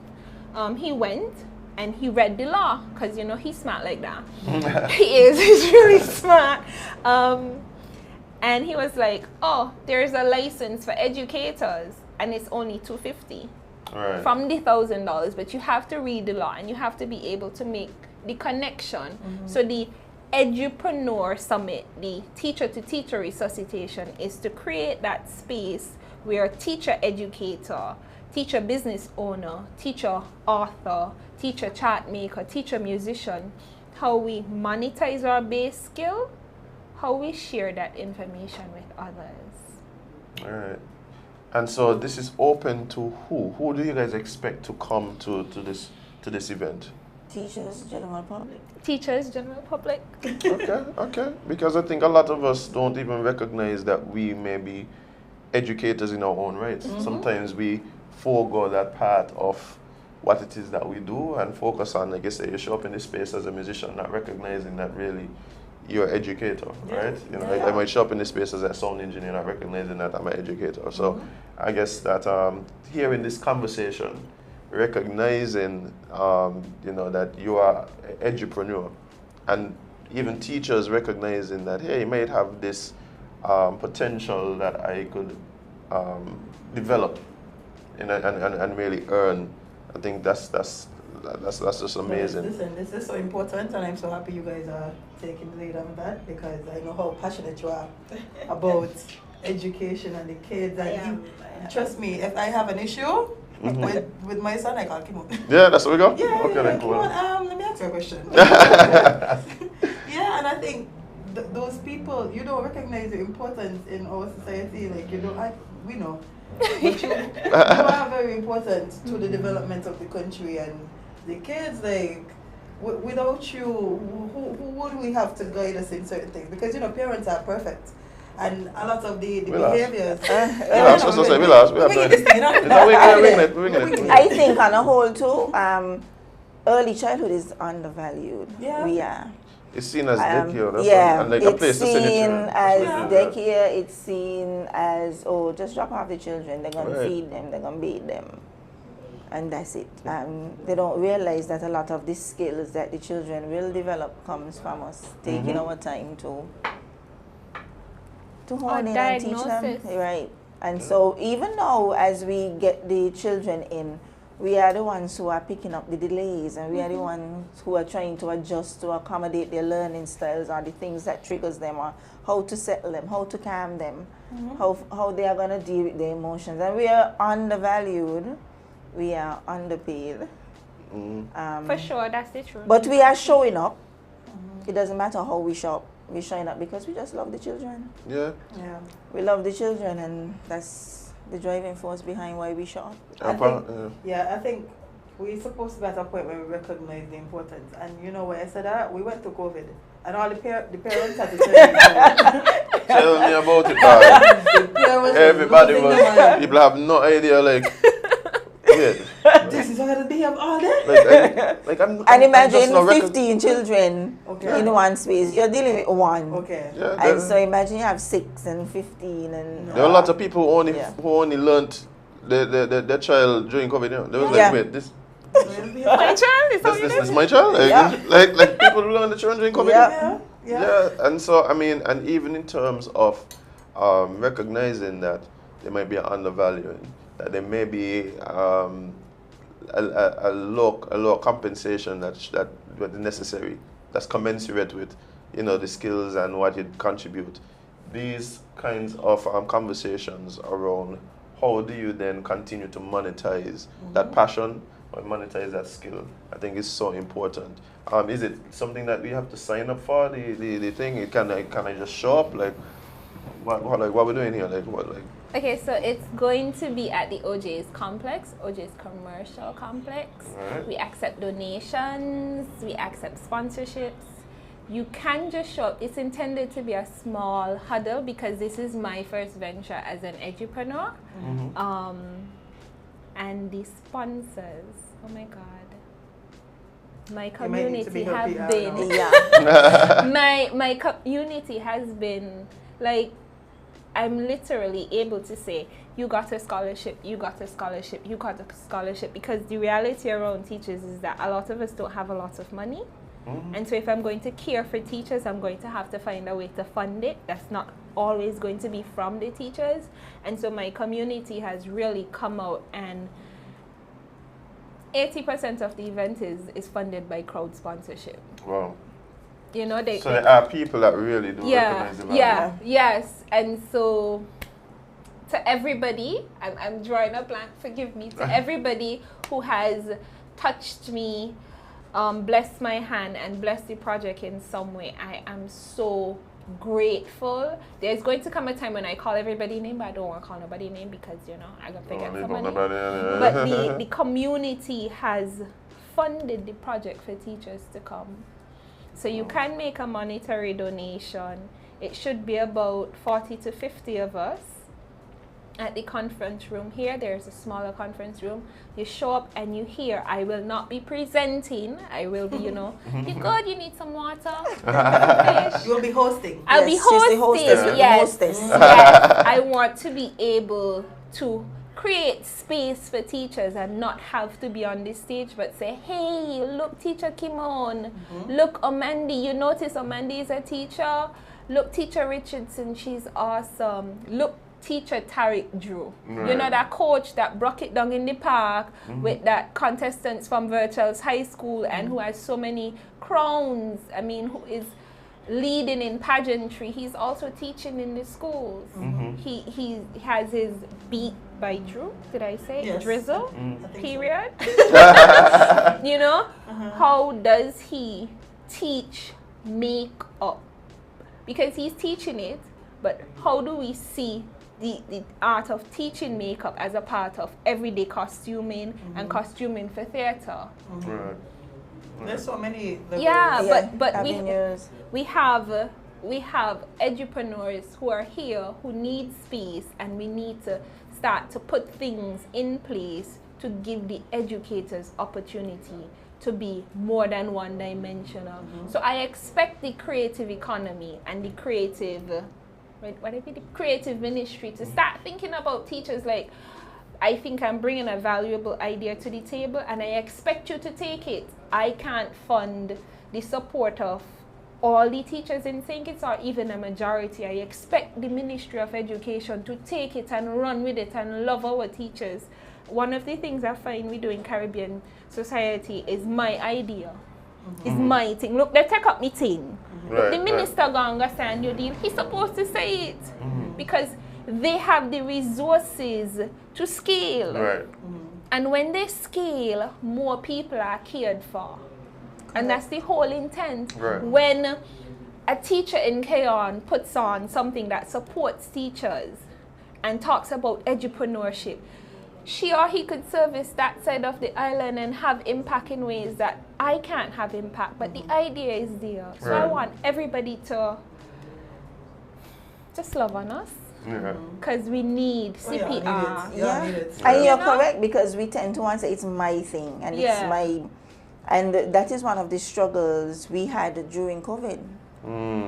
he went and he read the law, because, you know, he's smart like that. He's really smart. And he was like, oh, there's a license for educators, and it's only $250. Right. From the $1,000, but you have to read the law and you have to be able to make the connection. So the Edupreneur Summit, the teacher to teacher resuscitation, is to create that space where teacher educator, teacher business owner, teacher author, teacher chart maker, teacher musician, how we monetize our base skill, how we share that information with others. All right. And so this is open to who? Who do you guys expect to come to this event? Teachers, general public. Teachers, general public. Okay. Because I think a lot of us don't even recognize that we may be educators in our own rights. Sometimes we forego that part of what it is that we do and focus on, like I say, you show up in this space as a musician, not recognizing that really you're an educator, right? You know, I might show up in this space as a sound engineer, not recognizing that I'm an educator. So I guess that here in this conversation, recognizing, you know, that you are an edupreneur, and even teachers recognizing that, hey, you might have this potential that I could develop and really earn. I think that's just amazing. Listen, this is so important, and I'm so happy you guys are taking the lead on that, because I know how passionate you are about education and the kids. And trust me, if I have an issue with my son, I call Keimon. Yeah, that's where we go? Yeah, okay, then, cool. Let me ask you a question. Yeah, and I think those people, you don't recognize the importance in our society. Like, you don't, we know. But you are very important to the development of the country and the kids. Like, without you, who would we have to guide us in certain things? Because, you know, parents are perfect. And a lot of the behaviors. I think on a whole too, early childhood is undervalued. Yeah. We are. It's seen as daycare. Yeah, and like a place it's to send seen your as daycare. It's seen as, oh, just drop off the children. They're going to feed them. They're going to bathe them. And that's it. They don't realize that a lot of the skills that the children will develop comes from us taking our time to hone in and teach them. Right. And so even now, as we get the children in, we are the ones who are picking up the delays, and we are the ones who are trying to adjust to accommodate their learning styles, or the things that triggers them, or how to settle them, how to calm them, how they are going to deal with their emotions. And we are undervalued. We are underpaid. For sure, that's the truth. But we are showing up. It doesn't matter how we show up. We're showing up because we just love the children. Yeah. We love the children, and that's the driving force behind why we show up. I think we're supposed to be at a point where we recognize the importance. And you know, when I said that, we went to COVID, and all the parents had to tell me about it. Everybody was, people have no idea, like, this is how to behave all day. And imagine 15 children in one space. You're dealing with one. And so imagine you have 6 and 15 and. There are a lot of people who only learned their child during COVID. You know? They was like, wait, this. My child this is my child. Like people who learn the children during COVID. Yeah. And so I mean, and even in terms of recognizing that they might be undervaluing, that there may be a low compensation that's necessary, that's commensurate with, you know, the skills and what you contribute. These kinds of conversations around how do you then continue to monetize that passion or monetize that skill, I think is so important. Is it something that we have to sign up for, the thing? Can I just show up? Like, what we're doing here? Like, what, like? Okay, so it's going to be at the OJ's complex, OJ's commercial complex. Right. We accept donations, we accept sponsorships. You can just show up. It's intended to be a small huddle because this is my first venture as an edupreneur. And the sponsors, oh my God. My community have been, my community has been, like, I'm literally able to say, you got a scholarship, you got a scholarship, you got a scholarship, because the reality around teachers is that a lot of us don't have a lot of money. And so if I'm going to care for teachers, I'm going to have to find a way to fund it. That's not always going to be from the teachers. And so my community has really come out, and 80% of the event is funded by crowd sponsorship. Wow. You know, so there are people that really do recognize the value. Yes. And so to everybody, I'm drawing a blank, forgive me, to everybody who has touched me, blessed my hand and blessed the project in some way. I am so grateful. There's going to come a time when I call everybody name, but I don't want to call nobody name because, you know, I'm going to forget somebody. But the community has funded the project for teachers to come. So you can make a monetary donation. It should be about 40 to 50 of us at the conference room here. There's a smaller conference room. You show up and you hear, I will not be presenting. I will be, you know, you good, you need some water. You'll be hosting. I'll be hosting. She's the hostess. Yes. Yes. I want to be able to create space for teachers and not have to be on the stage but say, hey, look, teacher Keimon. Look, Amandi, you notice Amandi is a teacher. Look, teacher Richardson, she's awesome. Look, teacher Tariq Drew. Right. You know, that coach that broke it down in the park with that contestants from Virtuals High School and who has so many crowns. I mean, who is leading in pageantry. He's also teaching in the schools. He has his beat by Drew, did I say? Yes. Drizzle, period. You know, how does he teach makeup? Because he's teaching it, but how do we see the art of teaching makeup as a part of everyday costuming and costuming for theater? Right. There's so many. But avenues. we have edupreneurs who are here who need space, and we need to start to put things in place to give the educators opportunity to be more than one-dimensional. So I expect the creative economy and the creative, the creative ministry to start thinking about teachers like, I think I'm bringing a valuable idea to the table and I expect you to take it. I can't fund the support of all the teachers in St. Kitts or even a majority. I expect the Ministry of Education to take it and run with it and love our teachers. One of the things I find we do in Caribbean society is my idea. It's my thing. Look, they take up me thing. Look, the minister gonna say new deal. He's supposed to say it because they have the resources to scale. Right. And when they scale, more people are cared for. And that's the whole intent. Right. When a teacher in Keimon puts on something that supports teachers and talks about edupreneurship, she or he could service that side of the island and have impact in ways that I can't have impact. But the idea is there. So I want everybody to just love on us. Because we need CPR. And you're correct, because we tend to want to say it's my thing and it's my, and that is one of the struggles we had during COVID.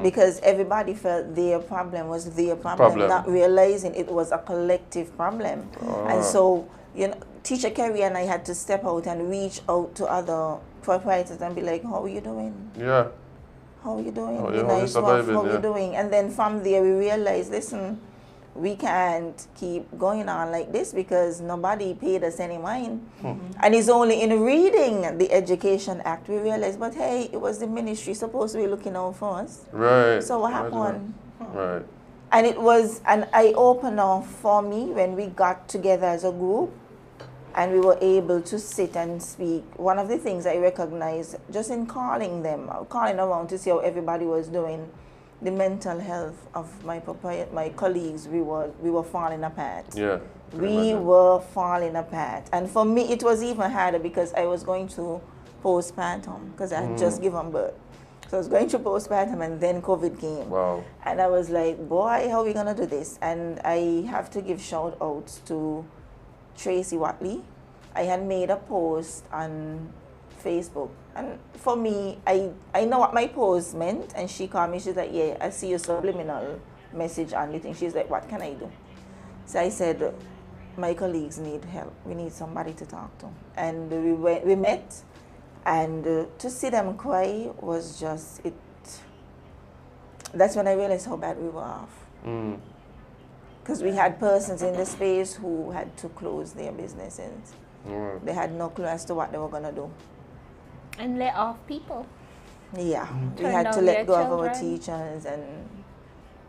Because everybody felt their problem was their problem, not realizing it was a collective problem. And so, you know, Teacher Kerry and I had to step out and reach out to other proprietors and be like, how are you doing? Yeah. How are you doing? How are you doing? And then from there we realized, listen, we can't keep going on like this because nobody paid us any mind. And it's only in reading the Education Act we realized, but hey, it was the ministry supposed to be looking out for us. Right. So what happened? Right. And it was an eye-opener for me when we got together as a group and we were able to sit and speak. One of the things I recognized just in calling around to see how everybody was doing, the mental health of my colleagues, we were falling apart. Yeah. We were falling apart. And for me, it was even harder because I was going to postpartum because I had just given birth. So I was going to postpartum and then COVID came. Wow. And I was like, boy, how are we going to do this? And I have to give shout outs to Tracy Watley. I had made a post on Facebook. And for me, I know what my post meant, and she called me, she's like, yeah, I see your subliminal message on the thing. She's like, what can I do? So I said, my colleagues need help. We need somebody to talk to. And we met, and to see them cry was just, that's when I realized how bad we were off. Because we had persons in the space who had to close their businesses. They had no clue as to what they were going to do. And let off people. Yeah, we had to let go of our teachers, and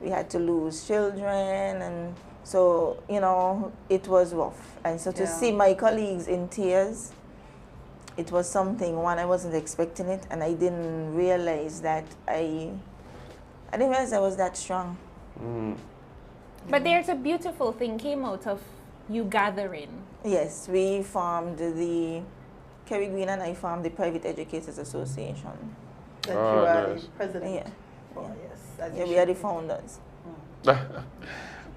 we had to lose children, and So, you know, it was rough. And so to see my colleagues in tears, it was something, one, I wasn't expecting it, and I didn't realize that I didn't realize I was that strong. But there's a beautiful thing came out of you gathering. Yes, we formed Kerry Green and I formed the Private Educators Association. That you are nice. the president. Yeah. Oh, yes. Yeah, we are the founders.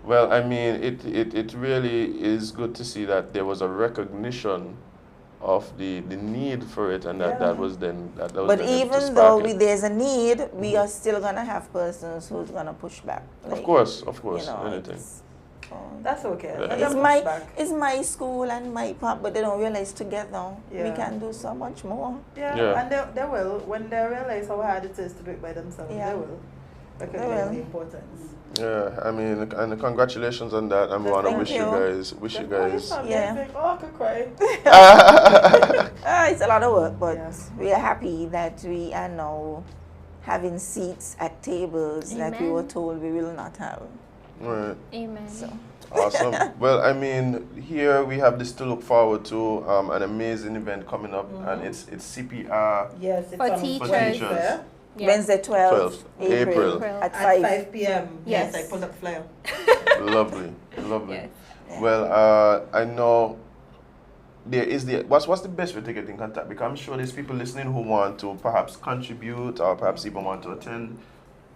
Well, I mean, it really is good to see that there was a recognition of the need for it, and that was then that was. But then able to even spark though it. there's a need, we are still gonna have persons who's gonna push back. Of course, You know, anything. That's okay. Yeah. Let It's them my push back. it's my school and my part, but they don't realize together we Yeah. can do so much more. Yeah, and they will, when they realize how hard it is to do it by themselves, Yeah. they will recognize They will. the importance. Yeah, I mean, and congratulations on that. And we want to Thank wish you you. guys, Yeah. Oh, I could cry. It's a lot of work, but Yeah. we are happy that we are now having seats at tables that we were Amen. told we will not have. Right. Amen. So Awesome. Well, I mean, here we have this to look forward to, an amazing event coming up, and it's CPR. Yes, it's For on teachers. Wednesday Yeah. Wednesday 12th 12th April, April. at at 5. 5 p.m. Yes. I pulled up the flyer. Lovely, lovely. Yes. Well, I know there is what's the best way to get in contact? Because I'm sure there's people listening who want to perhaps contribute or perhaps even want to attend.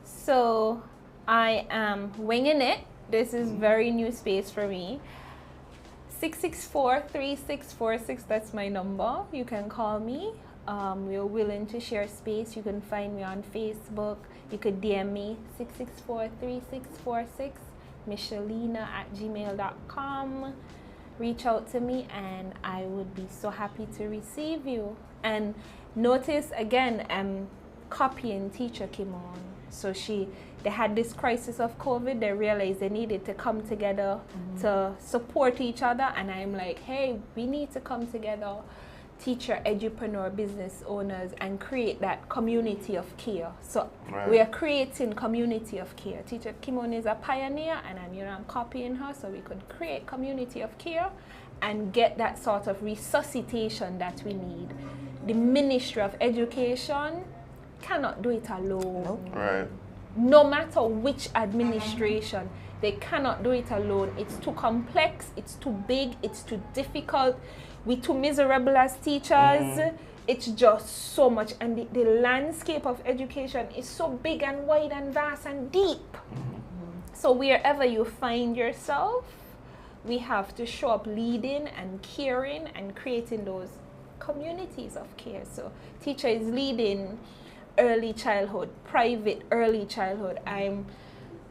So I am winging it. This is very new space for me. 664-3646, that's my number. You can call me. We're willing to share space. You can find me on Facebook. You could DM me 664-3646, Michelina@gmail.com. Reach out to me and I would be so happy to receive you. And notice again, I'm copying teacher Keimon. So they had this crisis of COVID. They realized they needed to come together to support each other. And I'm like, hey, we need to come together, teacher, edupreneur, business owners, and create that community of care. So we are creating community of care. Teacher Keimon is a pioneer, and I'm copying her, so we could create community of care and get that sort of resuscitation that we need. The Ministry of Education cannot do it alone. Nope. Right. No matter which administration, they cannot do it alone. It's too complex, it's too big, it's too difficult. We're too miserable as teachers. It's just so much. And the landscape of education is so big and wide and vast and deep. So wherever you find yourself, we have to show up leading and caring and creating those communities of care. So teacher is leading early childhood, private early childhood. I'm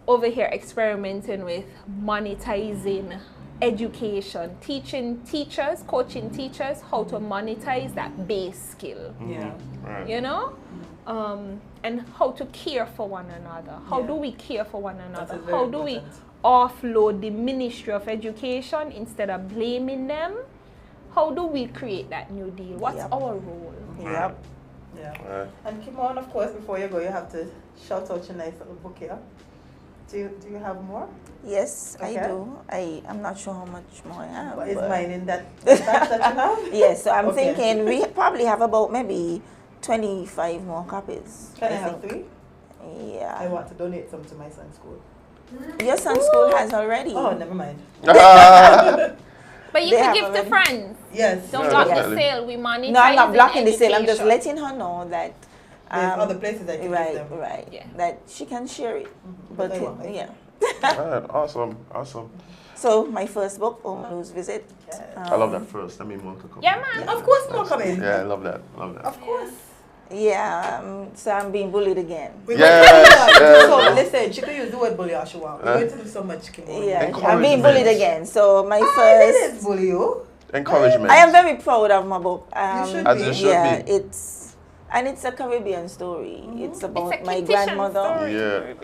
over here experimenting with monetizing education, teaching teachers, coaching teachers how to monetize that base skill. Yeah. Right. You know? And how to care for one another. How Yeah. do we care for one That another? is very How do we important. offload the Ministry of Education instead of blaming them? How do we create that new deal? What's Yep. our role? Yep. Yeah. Right. And Keimon, of course, before you go, you have to shout out your nice little book here. Do you have more? Yes, Okay. I do. I'm not sure how much more I have. What is but- mine in that batch that you have? Yes, so I'm Okay. thinking we probably have about maybe 25 more copies. Can I have think. 3? Yeah. I want to donate some to my son's school. Your son's school has already. Oh, never mind. But you They can have give to already- friends. Yes. Don't Yeah, block definitely. the sale. We monetize. No, I'm not blocking the sale. I'm just education. letting her know that. There's other places I can right, give them. right. Yeah. That she can share it. But I want yeah. Right. Awesome. Awesome. So my first book, Omalu's Visit. Yes. I love that first. Let me more to come. Yeah, man. Of course, more coming. Yeah, I love that. Love that. Of course. Yeah. So I'm being bullied again. We're Yes, going to do yes. so, listen, she could use the word bully all she want. We're going to do so much, Keimon. Yeah. I'm Encouragement. being bullied again. So my I first. didn't bully you. Encouragement. I am very proud of my book. should As be. you should Yeah, be. it's a Caribbean story. It's about It's a my fictitious grandmother. story. Yeah.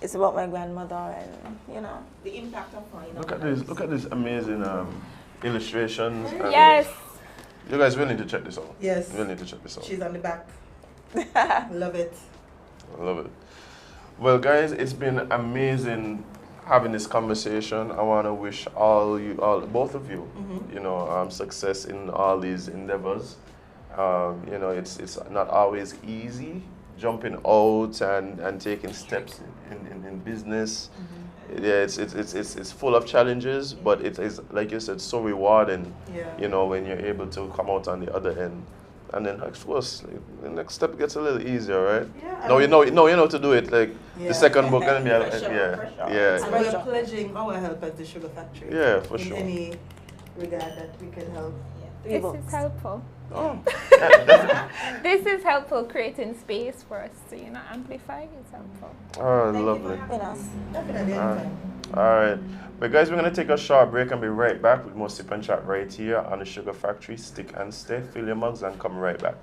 It's about my grandmother and the impact of her. Look at this. Look at this amazing illustrations. and Yes. You guys will need to check this out. Yes. You will need to check this out. She's on the back. Love it. I love it. Well, guys, it's been amazing having this conversation. I want to wish both of you, you know, success in all these endeavors. You know, it's not always easy jumping out and taking steps in business. Yeah, it's full of challenges, but it is, like you said, so rewarding. Yeah. You know, when you're able to come out on the other end, and then of course the next step gets a little easier, right? Yeah. No, you know to do it. Like Yeah. the second book gonna be Pressure. yeah. And we're pledging our help at the Sugar Factory. Yeah, for in sure. any regard that we can help. Three This books. is helpful. Oh, This is helpful, creating space for us to, you know, amplify. It's helpful. oh, lovely. Having us. Definitely. anytime. All right. But guys, we're going to take a short break and be right back with more Sip and Chat right here on the Sugar Factory. Stick and stay, fill your mugs and come right back.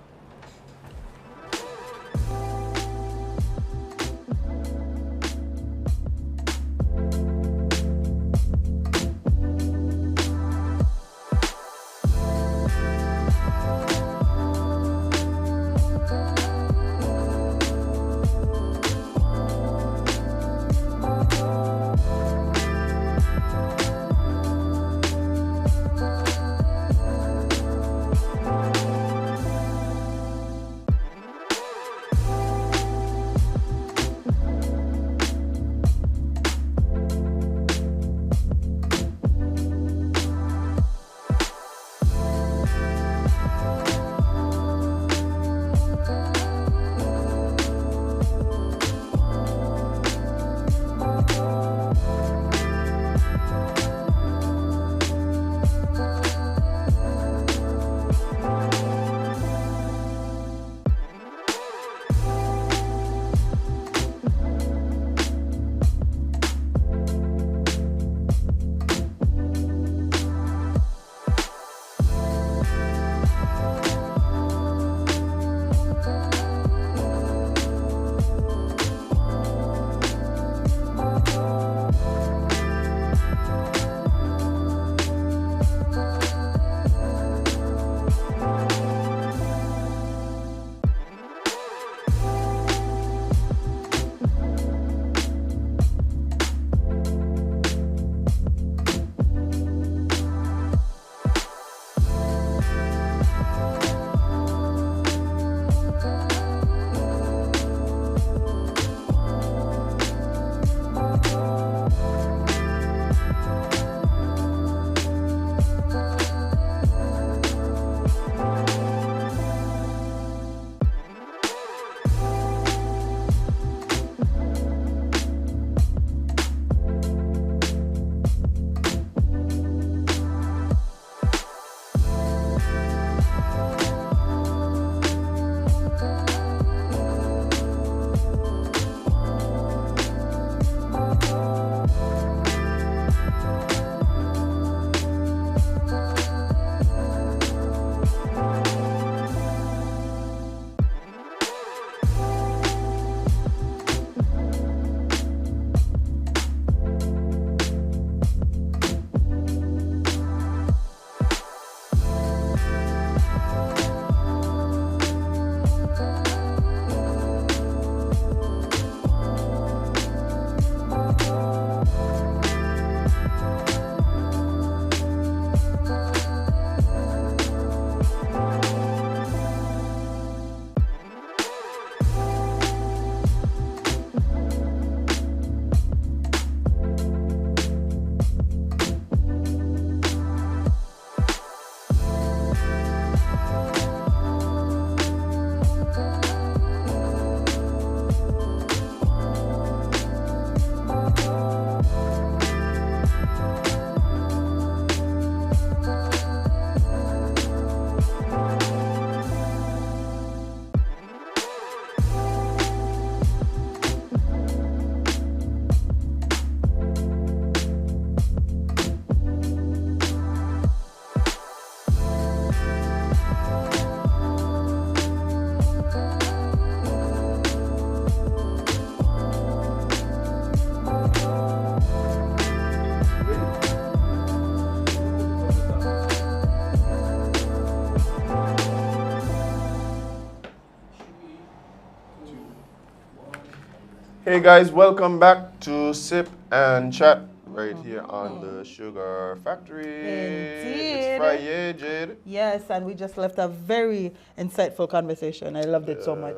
Hey guys, welcome back to Sip and chat right here on the Sugar Factory. Indeed. It's Friday, Jade. Yes, and we just left a very insightful conversation. I loved it so much.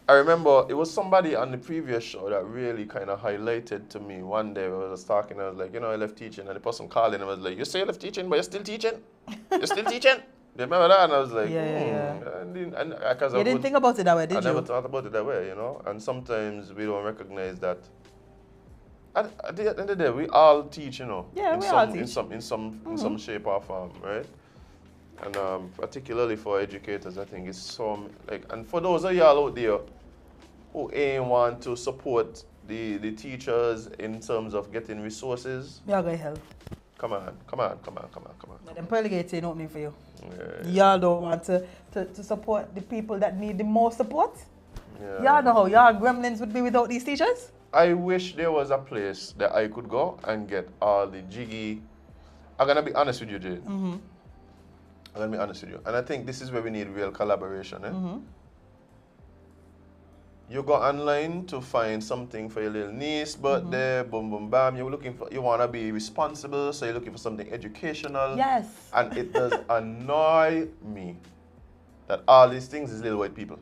I remember it was somebody on the previous show that really kind of highlighted to me. One day I was talking, I was like, I left teaching, and the person called in and was like, you say you left teaching, but you're still teaching? You're still teaching? Do you remember that? And I was like, Yeah. You didn't think about it that way, did you? I never thought about it that way, And sometimes we don't recognize that. At the end of the day, we all teach, Yeah, we all teach. in some shape or form, right? And particularly for educators, I think it's so and for those of y'all out there who want to support the teachers in terms of getting resources. Yeah, go hell. Come on. I'm probably getting opening for you. Yeah. Y'all don't want to support the people that need the most support? Yeah. Y'all know how y'all gremlins would be without these teachers? I wish there was a place that I could go and get all the jiggy. I'm gonna be honest with you, Jade. I'm gonna be honest with you. And I think this is where we need real collaboration. You go online to find something for your little niece, birthday, boom, boom, bam. You wanna be responsible, so you're looking for something educational. Yes. And it does annoy me that all these things is little white people.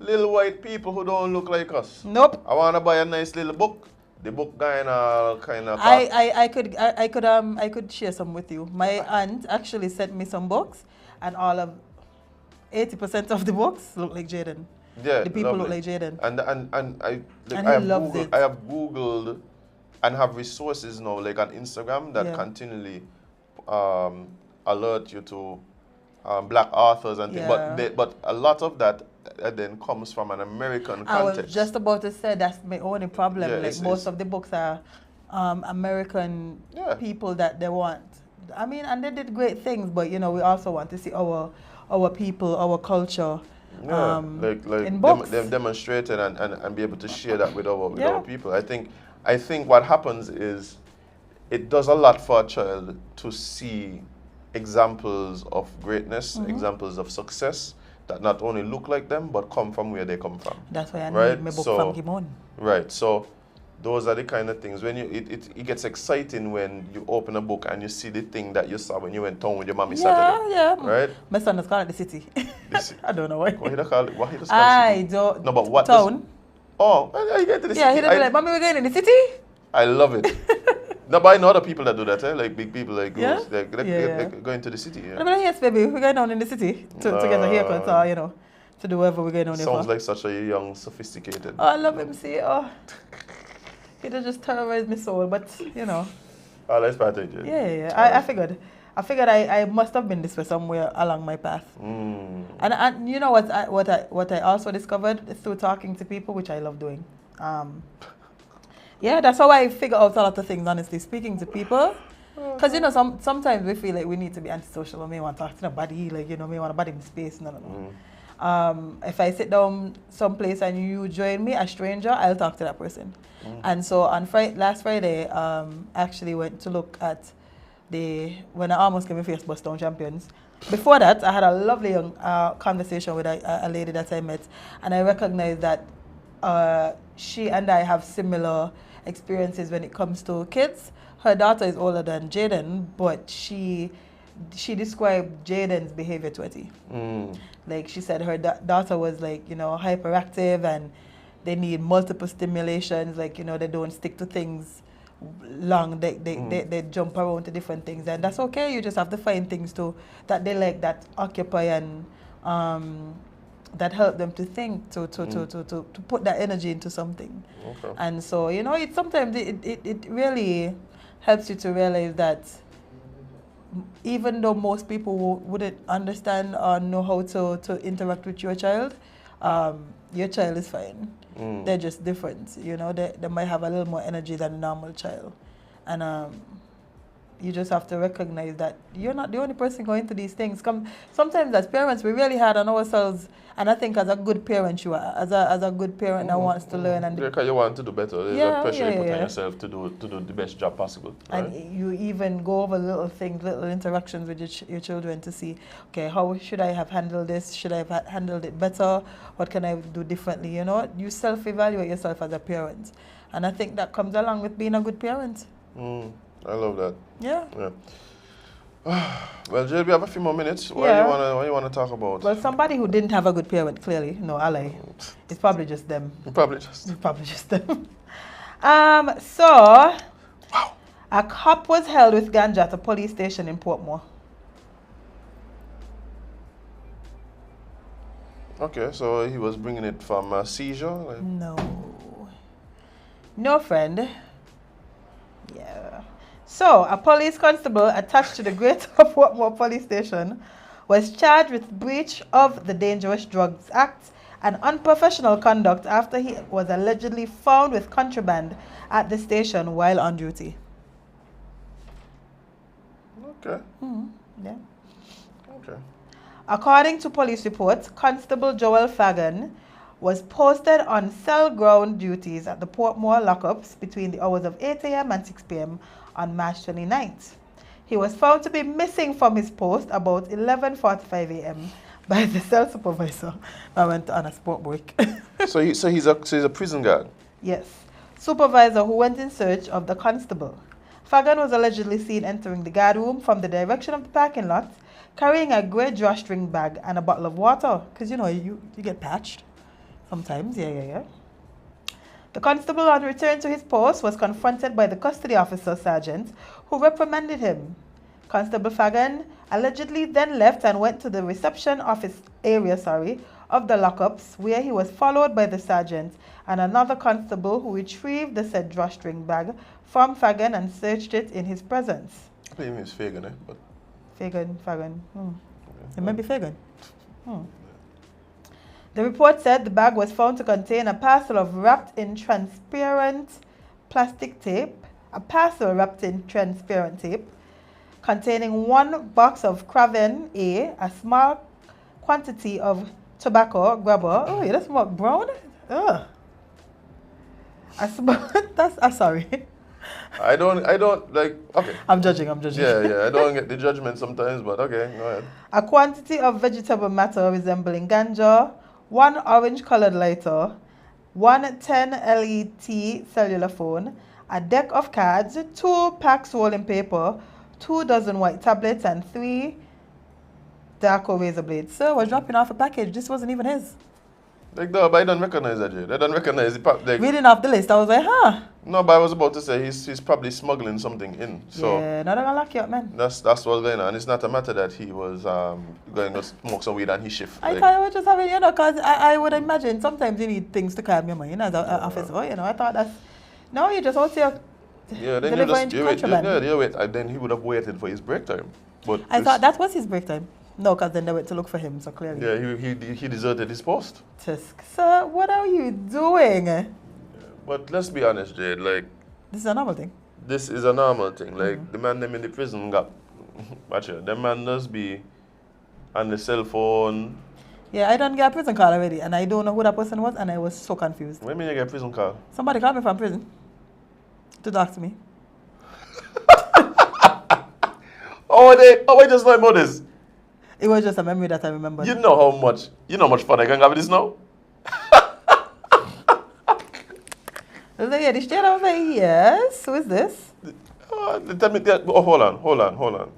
Little white people who don't look like us. Nope. I wanna buy a nice little book. The book kind of. I could share some with you. My aunt actually sent me some books, and all of 80% of the books look like Jaden. Yeah, the people lovely. look like Jaden. And And he loves it. I have Googled and have resources now, like on Instagram, that Yeah. continually alert you to black authors and things. Yeah. But a lot of that then comes from an American I context. was just about to say that's my only problem. Yeah, like most of the books are American people that they want. I mean, and they did great things, but we also want to see our people, our culture. Yeah, in books. them demonstrated and be able to share that with our people. I think what happens is it does a lot for a child to see examples of greatness, examples of success that not only look like them but come from where they come from. That's why I right? need my book from Keimon. Right. So those are the kind of things when it gets exciting when you open a book and you see the thing that you saw when you went town with your mommy Saturday. Yeah. Right? My son is called it the city. I don't know why. What he call it? What he just I don't. No, but what town? Oh, you get to the city. Yeah, he'd be like, "Mommy, we're going in the city." I love it. No, but I know other people that do that, like big people, like Yeah? girls, they're going to the city. Yeah. I'm like, "Yes, baby, we're going down in the city to get a haircut, or to do whatever we're going down there Sounds for." like such a young, sophisticated. Oh, I love him. See, he just terrorized my soul, but Oh, let's part of it. Yeah. I figured I must have been this way somewhere along my path. And you know what I also discovered through talking to people, which I love doing. Yeah, that's how I figure out a lot of things, honestly, speaking to people. Because, sometimes we feel like we need to be antisocial, or may want to talk to nobody, may want to body in space, no. If I sit down someplace and you join me, a stranger, I'll talk to that person. And so on last Friday, I actually went to look at when I almost came in first bus down champions. Before that, I had a lovely young conversation with a lady that I met, and I recognized that she and I have similar experiences when it comes to kids. Her daughter is older than Jaden, but she described Jaden's behavior to a T. Like she said, her daughter was hyperactive, and they need multiple stimulations. Like they don't stick to things long. They jump around to different things, and that's okay. You just have to find things that they like, that occupy and that help them to think, to put that energy into something. Okay. And so sometimes it really helps you to realize that even though most people wouldn't understand or know how to interact with your child is fine. They're just different. They might have a little more energy than a normal child. And you just have to recognize that you're not the only person going through these things. Sometimes as parents, we really hard on ourselves, and I think as a good parent, you are as a good parent that wants to learn and because you want to do better. There's a pressure you put on yourself to do the best job possible. Right? And you even go over little things, little interactions with your children to see, okay, how should I have handled this? Should I have handled it better? What can I do differently? You know, you self-evaluate yourself as a parent, and I think that comes along with being a good parent. I love that. Yeah. Well, Jade, we have a few more minutes. What you wanna talk about? Well, somebody who didn't have a good parent, clearly, no, I lie. It's probably just them. Probably just. It's probably just them. So, a cop was held with ganja at a police station in Portmore. Okay, so he was bringing it from a seizure? Like? No, friend. Yeah. So, a police constable attached to the Greater Portmore Police Station was charged with breach of the Dangerous Drugs Act and unprofessional conduct after he was allegedly found with contraband at the station while on duty. Okay. Yeah. Okay. According to police reports, Constable Joel Fagan was posted on cell ground duties at the Portmore lockups between the hours of 8 a.m. and 6 p.m. on March 29th. He was found to be missing from his post about 11:45 a.m. by the cell supervisor. I went on a sport break. so he's a prison guard? Yes. Supervisor who went in search of the constable. Fagan was allegedly seen entering the guard room from the direction of the parking lot, carrying a grey drawstring bag and a bottle of water. Because, you know, you get patched sometimes. Yeah. The constable, on return to his post, was confronted by the custody officer sergeant, who reprimanded him. Constable Fagan allegedly then left and went to the reception office area of the lockups, where he was followed by the sergeant and another constable who retrieved the said drawstring bag from Fagan and searched it in his presence. I think it's Fagan, But Fagan. It may be Fagan. The report said the bag was found to contain a parcel wrapped in transparent tape, containing one box of Craven A small quantity of tobacco grabber. Oh, you smoke brown? Ugh. I'm sorry. I don't like, okay. I'm judging. Yeah, I don't get the judgment sometimes, but okay, go ahead. A quantity of vegetable matter resembling ganja, one orange-colored lighter, one 10 LET cellular phone, a deck of cards, 2 packs rolling paper, 2 dozen white tablets, and 3 Darko razor blades. Sir was dropping off a package. This wasn't even his. Like, no, but I don't recognize that, Jade. I don't recognize the like, reading off the list, I was like, huh. No, but I was about to say he's probably smuggling something in. So yeah, not gonna lock you up, man. That's what's going on. It's not a matter that he was going to smoke some weed and he shift. I thought I was just having, because I would imagine sometimes you need things to calm your mind as an officer, I thought that's, no, you just out here delivering contraband. You wait, then he would have waited for his break time. But I thought that was his break time. No, because then they went to look for him, so clearly. Yeah, he deserted his post. Sir, what are you doing? Yeah, but let's be honest, Jade, like... This is a normal thing. This is a normal thing. Like, the man them in the prison got... Watch it. The man does be on the cell phone. Yeah, I done get a prison call already, and I don't know who that person was, and I was so confused. What do you mean you get a prison call? Somebody called me from prison to talk to me. I just know about this. It was just a memory that I remember. You know how much fun I can have with this now? I was like, yeah, this Jade. I was like, yes, who is this? Tell me, hold on.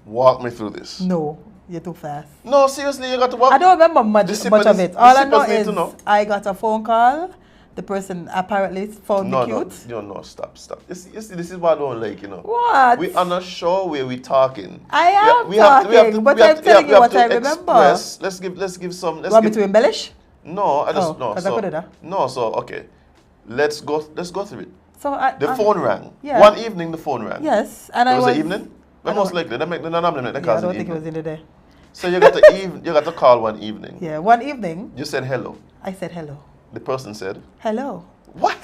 Walk me through this. No, you're too fast. No, seriously, you got to walk. I don't remember much of it. All I know is I got a phone call. The person apparently found me cute. No, stop. You see, this is what I don't like, What? We are not sure where we're talking. I am talking, but I'm telling you what I remember. Let's give some. Want me to embellish? No, I just no. Because I put it there. No, so okay, let's go through it. So the phone rang. Yeah. One evening, the phone rang. Yes, and I was. Was it evening? Most likely, they make the anomaly. I don't think it was in the day. So you got to call one evening. Yeah, one evening. You said hello. I said hello. the person said, hello. what?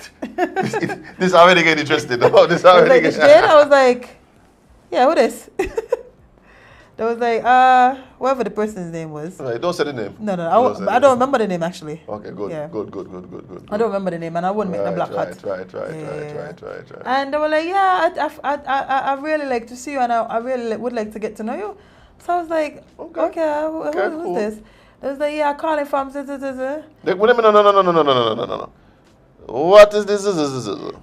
This already getting interested. No, this I was already like, it's getting Jade? I was like, yeah, who this? They was like, whatever the person's name was. Right, don't say the name. No, Don't say the I don't name. remember the name actually. Okay, good, Yeah. good. I don't remember the name, and I wouldn't make the black hat. Right. And they were like, yeah, I really like to see you, and I really would like to get to know you. So I was like, okay, who's cool. this? They was like, yeah, calling from. No. What is this?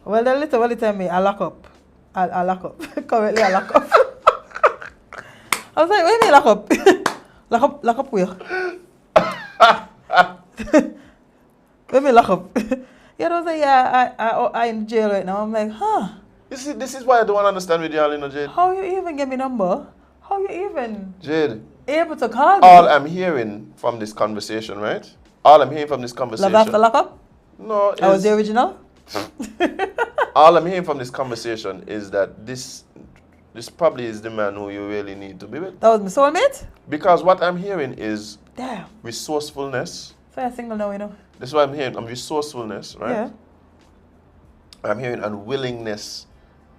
Well, they literally tell me, I lock up. I lock up. Currently, I lock up. I was like, what do you mean lock up? Lock up where? What do you mean lock up? Yeah, they was like, yeah, I in jail right now. I'm like, huh? You see, this is why I don't understand with y'all, you know, Jade. How you even get me number? How you even Jade, able to call me? all I'm hearing from this conversation, right? All I'm hearing from this conversation. Love after lock up? No, That was the original? all I'm hearing from this conversation is that this probably is the man who you really need to be with. That was my soulmate? Because what I'm hearing is Damn. resourcefulness. So you're single now, you know? That's what I'm hearing. Resourcefulness, right? Yeah. I'm hearing unwillingness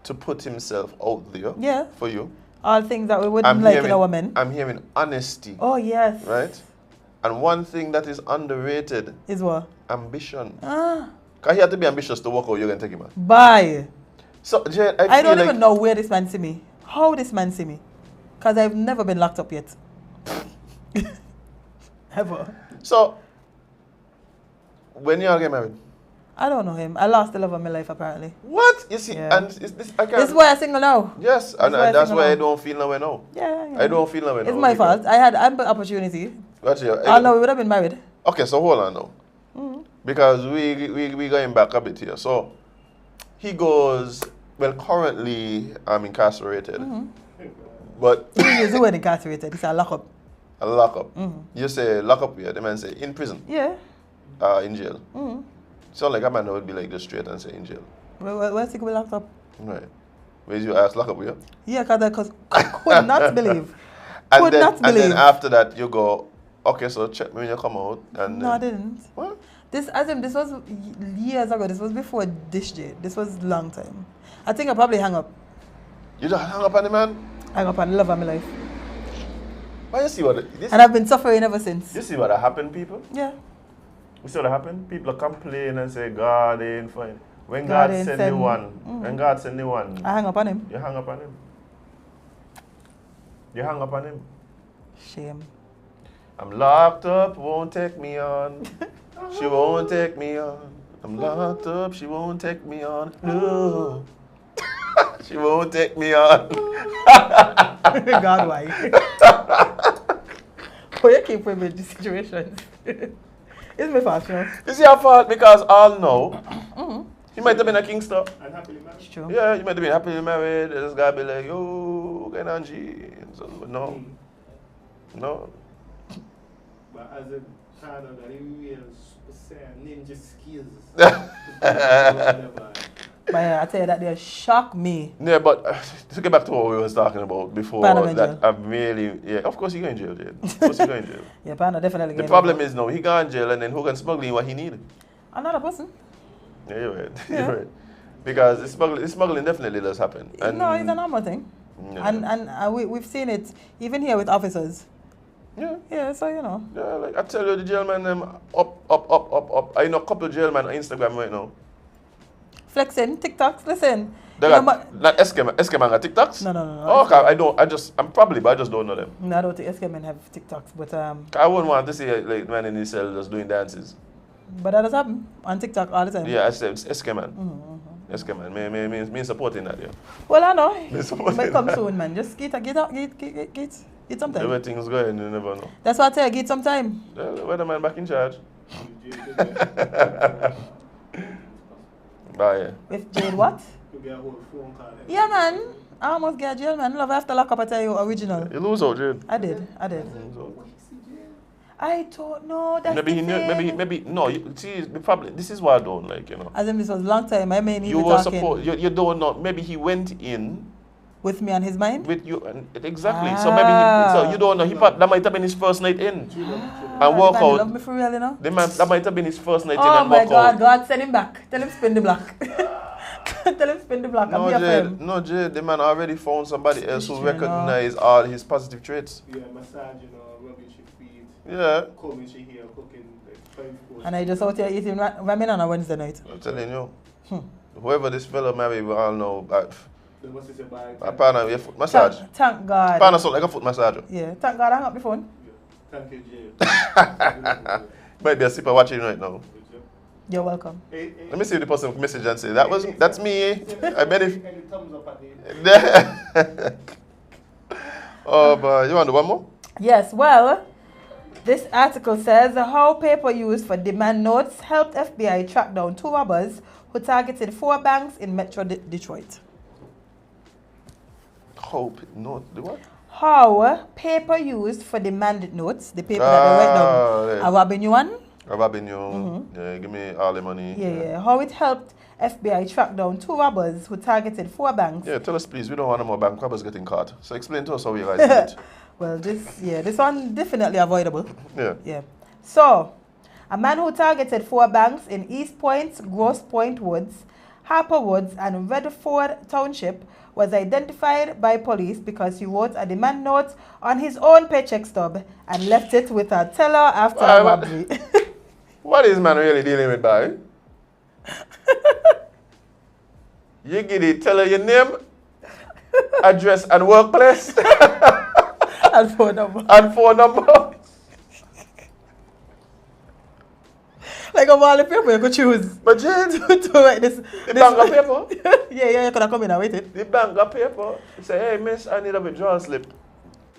to put himself out there Yeah. for you. All things that we wouldn't like in a woman. I'm hearing honesty, Oh, yes. right? And one thing that is underrated, Is what? ambition. Ah. Because he had to be ambitious to work out, you're going to take him out. Bye. So, Jade, I feel don't like even know where this man see me. How this man see me. Because I've never been locked up yet. Ever. So, when y'all get married? I don't know him. I lost the love of my life, apparently. What? You see, Yeah. and is this, I can't. This is why I'm single now. Yes, and why I that's think why I alone. don't feel no way now. Yeah. I don't feel no way now. It's my because- fault. I had ample opportunity. Gotcha. Oh, no, we would have been married. Okay, so hold on now. Because we going back a bit here. So, he goes, well, currently I'm incarcerated. But He used the word incarcerated. It's a lock up. a lock up. You say lock up here, the man say in prison, Yeah. in jail. So like a man would be like just straight and say in jail. Where's he going locked up? Right. Where's your ass lock up here? Yeah, because I could not believe. And Could then, not and believe. then after that you go, okay, so check me when you come out. And No, I then, didn't. what? This was years ago. This was before this Jade. This was long time. I think I probably hung up. You just hang up on the man? Hang up on the love of my life. But you see what And I've been suffering ever since. you see what happened, people? Yeah. You see what happened? People complain and say God ain't fine. When God God, ain't send send- the one, when God send the one, I hang up on him. you hang up on him. You hang up on him. Shame. I'm locked up, won't take me on. She won't take me on. I'm locked up, she won't take me on. No. She won't take me on. God, why? Why you keep with these situations? It's my fault, you know. It's your fault because all know. He might have been a Kingston. It's true. Yeah, you might have been happily married. This guy be like, yo, get on G. But no. No. But as a child that he will say ninja skills. But yeah, I tell you that they shock me. Yeah, but to get back to what we was talking about before, Panda in that jail. I'm really, yeah, of course he going in jail, Jade. Of course he going in jail. Yeah, Panda definitely. The getting problem involved. is now he gone in jail and then who can smuggle in what he need? Another person. Yeah, you're right. Yeah. You're right. Because the smuggling definitely does happen. And No, it's a normal thing. Yeah. And we've seen it even here with officers. Yeah. Yeah, so you know. Yeah, like I tell you, the jailman them up. I know a couple jailmen on Instagram right now. Flexing, TikToks, listen. They You know, got not SK man got TikToks? No. Oh, okay, I'm probably, but I just don't know them. No, I don't think SK men have TikToks, but I wouldn't want to see like man in his cell just doing dances. that does happen on TikTok all the time. Yeah, I said SK man. SK man, me supporting that, yeah. Well, I know. It's It might come that. soon, man. Just get some time. Everything's going, you never know. That's why I tell you, get some time. Weatherman back in charge. Bye. With Jade, what? You get a whole phone call. Yeah, man. I almost get jail, man. Love after lock up, I tell you, original. You lose out, Jade. I did. I don't know. That's Maybe the he knew, thing. maybe no. See, the problem. This is what I don't like, you know. As in, this was a long time. I may need You to were talking supposed. You don't know. Maybe he went in With me on his mind? With you, and exactly. So maybe so you don't know. That might have been his first night in, and walk the man out. love me for real, you know? That might have been his first night in Oh and my walk God, out. God, send him back. Tell him spin the block. Tell him spin the block. I'm here for him. No, Jade, the man already found somebody else who True, no. recognize all his positive traits. Yeah, massage, you know, rubbing your feet. Yeah. Combing your hair, cooking like 5 courses. And I just out here eating ramen on a Wednesday night. I'm telling you. Whoever this fellow married, we all know. Then what's his bag? My partner, your foot massage. Thank God. Partner sound like a foot massager. Yeah, thank God I hung up the phone. Yeah. Thank you, Jade. Might be a sipper watching right now. You're welcome. Let me see if the person message and say, that's me. I bet if. Any thumbs up at the Oh, but you want to do one more? Yes, well, this article says how paper used for demand notes helped FBI track down 2 robbers who targeted 4 banks in Metro Detroit. Hope no. The what? How paper used for demand notes, the paper that they write down, right. a robbing you one? I'm robbing you. Yeah, give me all the money. Yeah. How it helped FBI track down 2 robbers who targeted 4 banks. Yeah, tell us please. We don't want no more bank robbers getting caught. So explain to us how you guys did it. Well, this one definitely avoidable. Yeah. So, a man who targeted 4 banks in East Point, Grosse Pointe Woods, Harper Woods, and Redford Township was identified by police because he wrote a demand note on his own paycheck stub and left it with a teller after a robbery. What is man really dealing with, boy? You get it, tell her your name, address, and workplace. And phone number. And phone number. Like of all the paper you could choose. But Jade, to write this. the bank of paper. yeah, you could have come in and wait it. The bank of paper. Say, hey, miss, I need a withdrawal slip.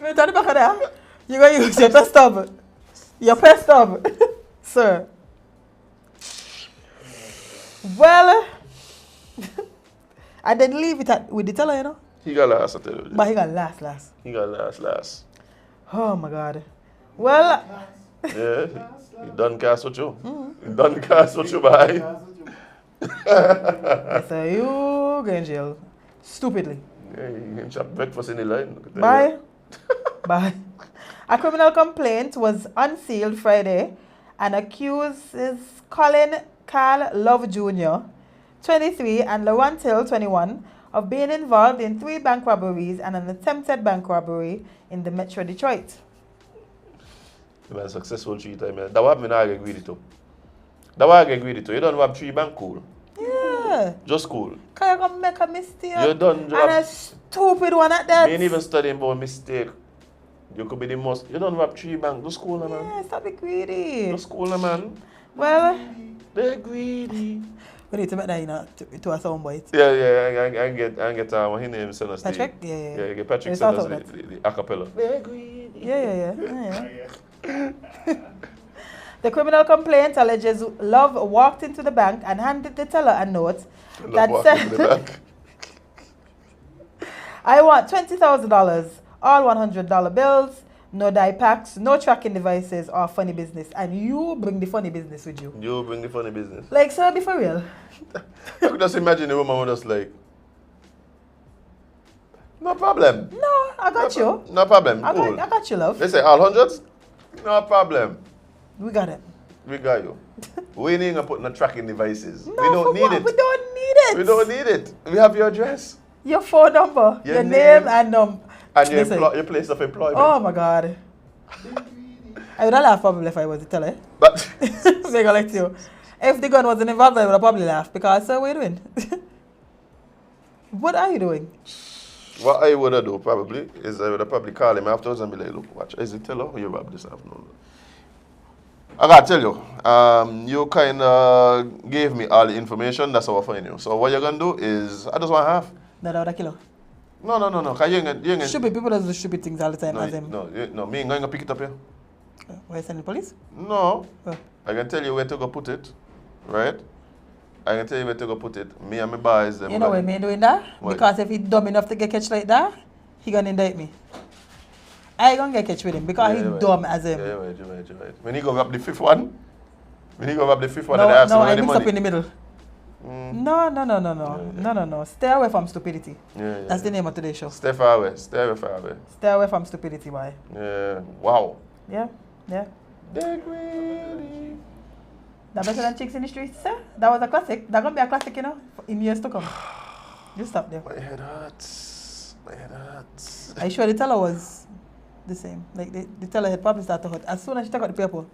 Wait on the back of there. You're going to use your pay stub. Your pay stub. Sir. Well, and then leave it with the teller, you know. He got last, I tell you. But he got last. He got last. Oh my God. Well, Yeah, he done cast with you. He done cast with you, boy. so you go in jail. Stupidly. Yeah, he can chop breakfast in the line. Bye. Bye. A criminal complaint was unsealed Friday and accuses Colin Carl Love Jr., 23, and Laurent Hill, 21, of being involved in 3 bank robberies and an attempted bank robbery in the Metro Detroit. Man, successful 3 times. That what I agree with you. That what I agree with you. You don't rob 3 bank cool. Yeah. Just cool. Can you come make a mistake? You done And rob. a stupid one at that. You ain't even studying about mistake. You could be the most. You don't rob 3 bank. Just cool, man. Yeah, stop being greedy. Just cool, man. Well, They're greedy. we need to make that to a soundbite. Yeah, I get his name is Patrick? Yeah. Yeah, get Patrick Start send out us the acapella. They're greedy. Yeah. The criminal complaint alleges Love walked into the bank and handed the teller a note that said, I want $20,000, all $100 bills, no die packs, no tracking devices or funny business. And you bring the funny business with you. You bring the funny business. Like, sir, be for real. You could just imagine the woman was just like, no problem. No, I got you. No problem. I Cool. got you, love. They say all hundreds? No problem. We got it. We got you. We ain't gonna put no tracking devices. No, we don't for need what? it. We don't need it. We don't need it. We have your address Your phone number, Your your name, name and and your, listen. your place of employment. Oh my God. I would have laughed probably if I was the teller. But They go like you. If the gun wasn't involved, I would have probably laughed because, sir, what are you doing? What are you doing? what I would have do probably is I would have probably call him afterwards and be like, look, watch, is it teller or you robbed this afternoon? I gotta tell you, you kind of gave me all the information, that's how I find you. So what you're gonna do is, I just want half. No, that would have killed her. No, cause you ain't gonna. Stupid people do stupid things all the time. No, Azem. no, me ain't gonna pick it up here. Why you sending the police? No, Oh. I can tell you where to go put it, right? I can tell you where to go put it. Me and my boys, them. You know why me doing that? Why? Because if he's dumb enough to get catch like that, he gonna indict me. I gonna get catch with him because he's right. dumb as him. Yeah, you're right. When he go up the 5th one, and I ask No, him I where the mix money. up in the middle. No. Stay away from stupidity. Yeah. That's the name of today's show. Stay far away. Stay away. Stay away from stupidity, boy. Yeah. Wow. Yeah. They're greedy. That better than Chicks in the Streets, sir? That was a classic. That's gonna be a classic, you know, in years to come. You stop there. My head hurts. Are you sure the teller was the same? Like the teller had probably started to hurt. As soon as she took out the paper,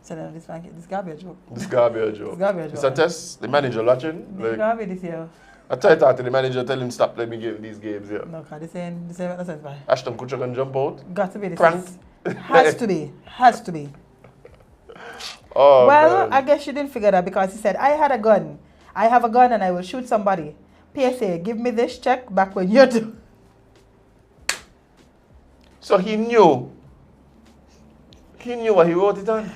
said, no, this garbage joke. This garbage joke. It's a test. The manager watching. This garbage this year. I tried to talk to the manager, tell him stop let me give these games here. No, because this ain't no sense, boy. Ashton Kutcher can jump out. Got to be this. Prank. Has to be. Oh, well, man. I guess she didn't figure that because he said, I have a gun and I will shoot somebody. PSA, give me this check back when you do. So he knew what he wrote it on.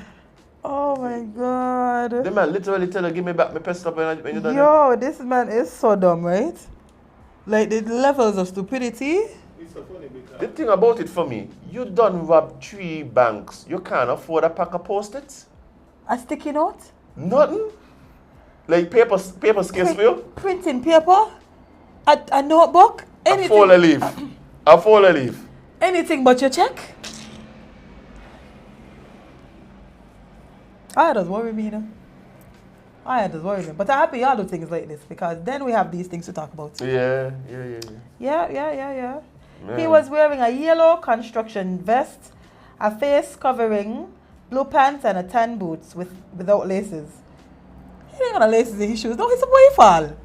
Oh my God. The man literally tell her, give me back my pistol when you done Yo, this man is so dumb, right? Like the levels of stupidity. It's so funny because The thing about it for me, you done rob 3 banks. You can't afford a pack of Post-its. A sticky note? Nothing. Like paper scarce for you. Printing paper? A notebook? A folder leaf. Anything but your check? I does worry me, you know. But I'm happy y'all do things like this because then we have these things to talk about. Yeah. Yeah. He was wearing a yellow construction vest, a face covering, blue pants, and a tan boots without laces. He ain't got laces in his shoes. No, he's a boy fall.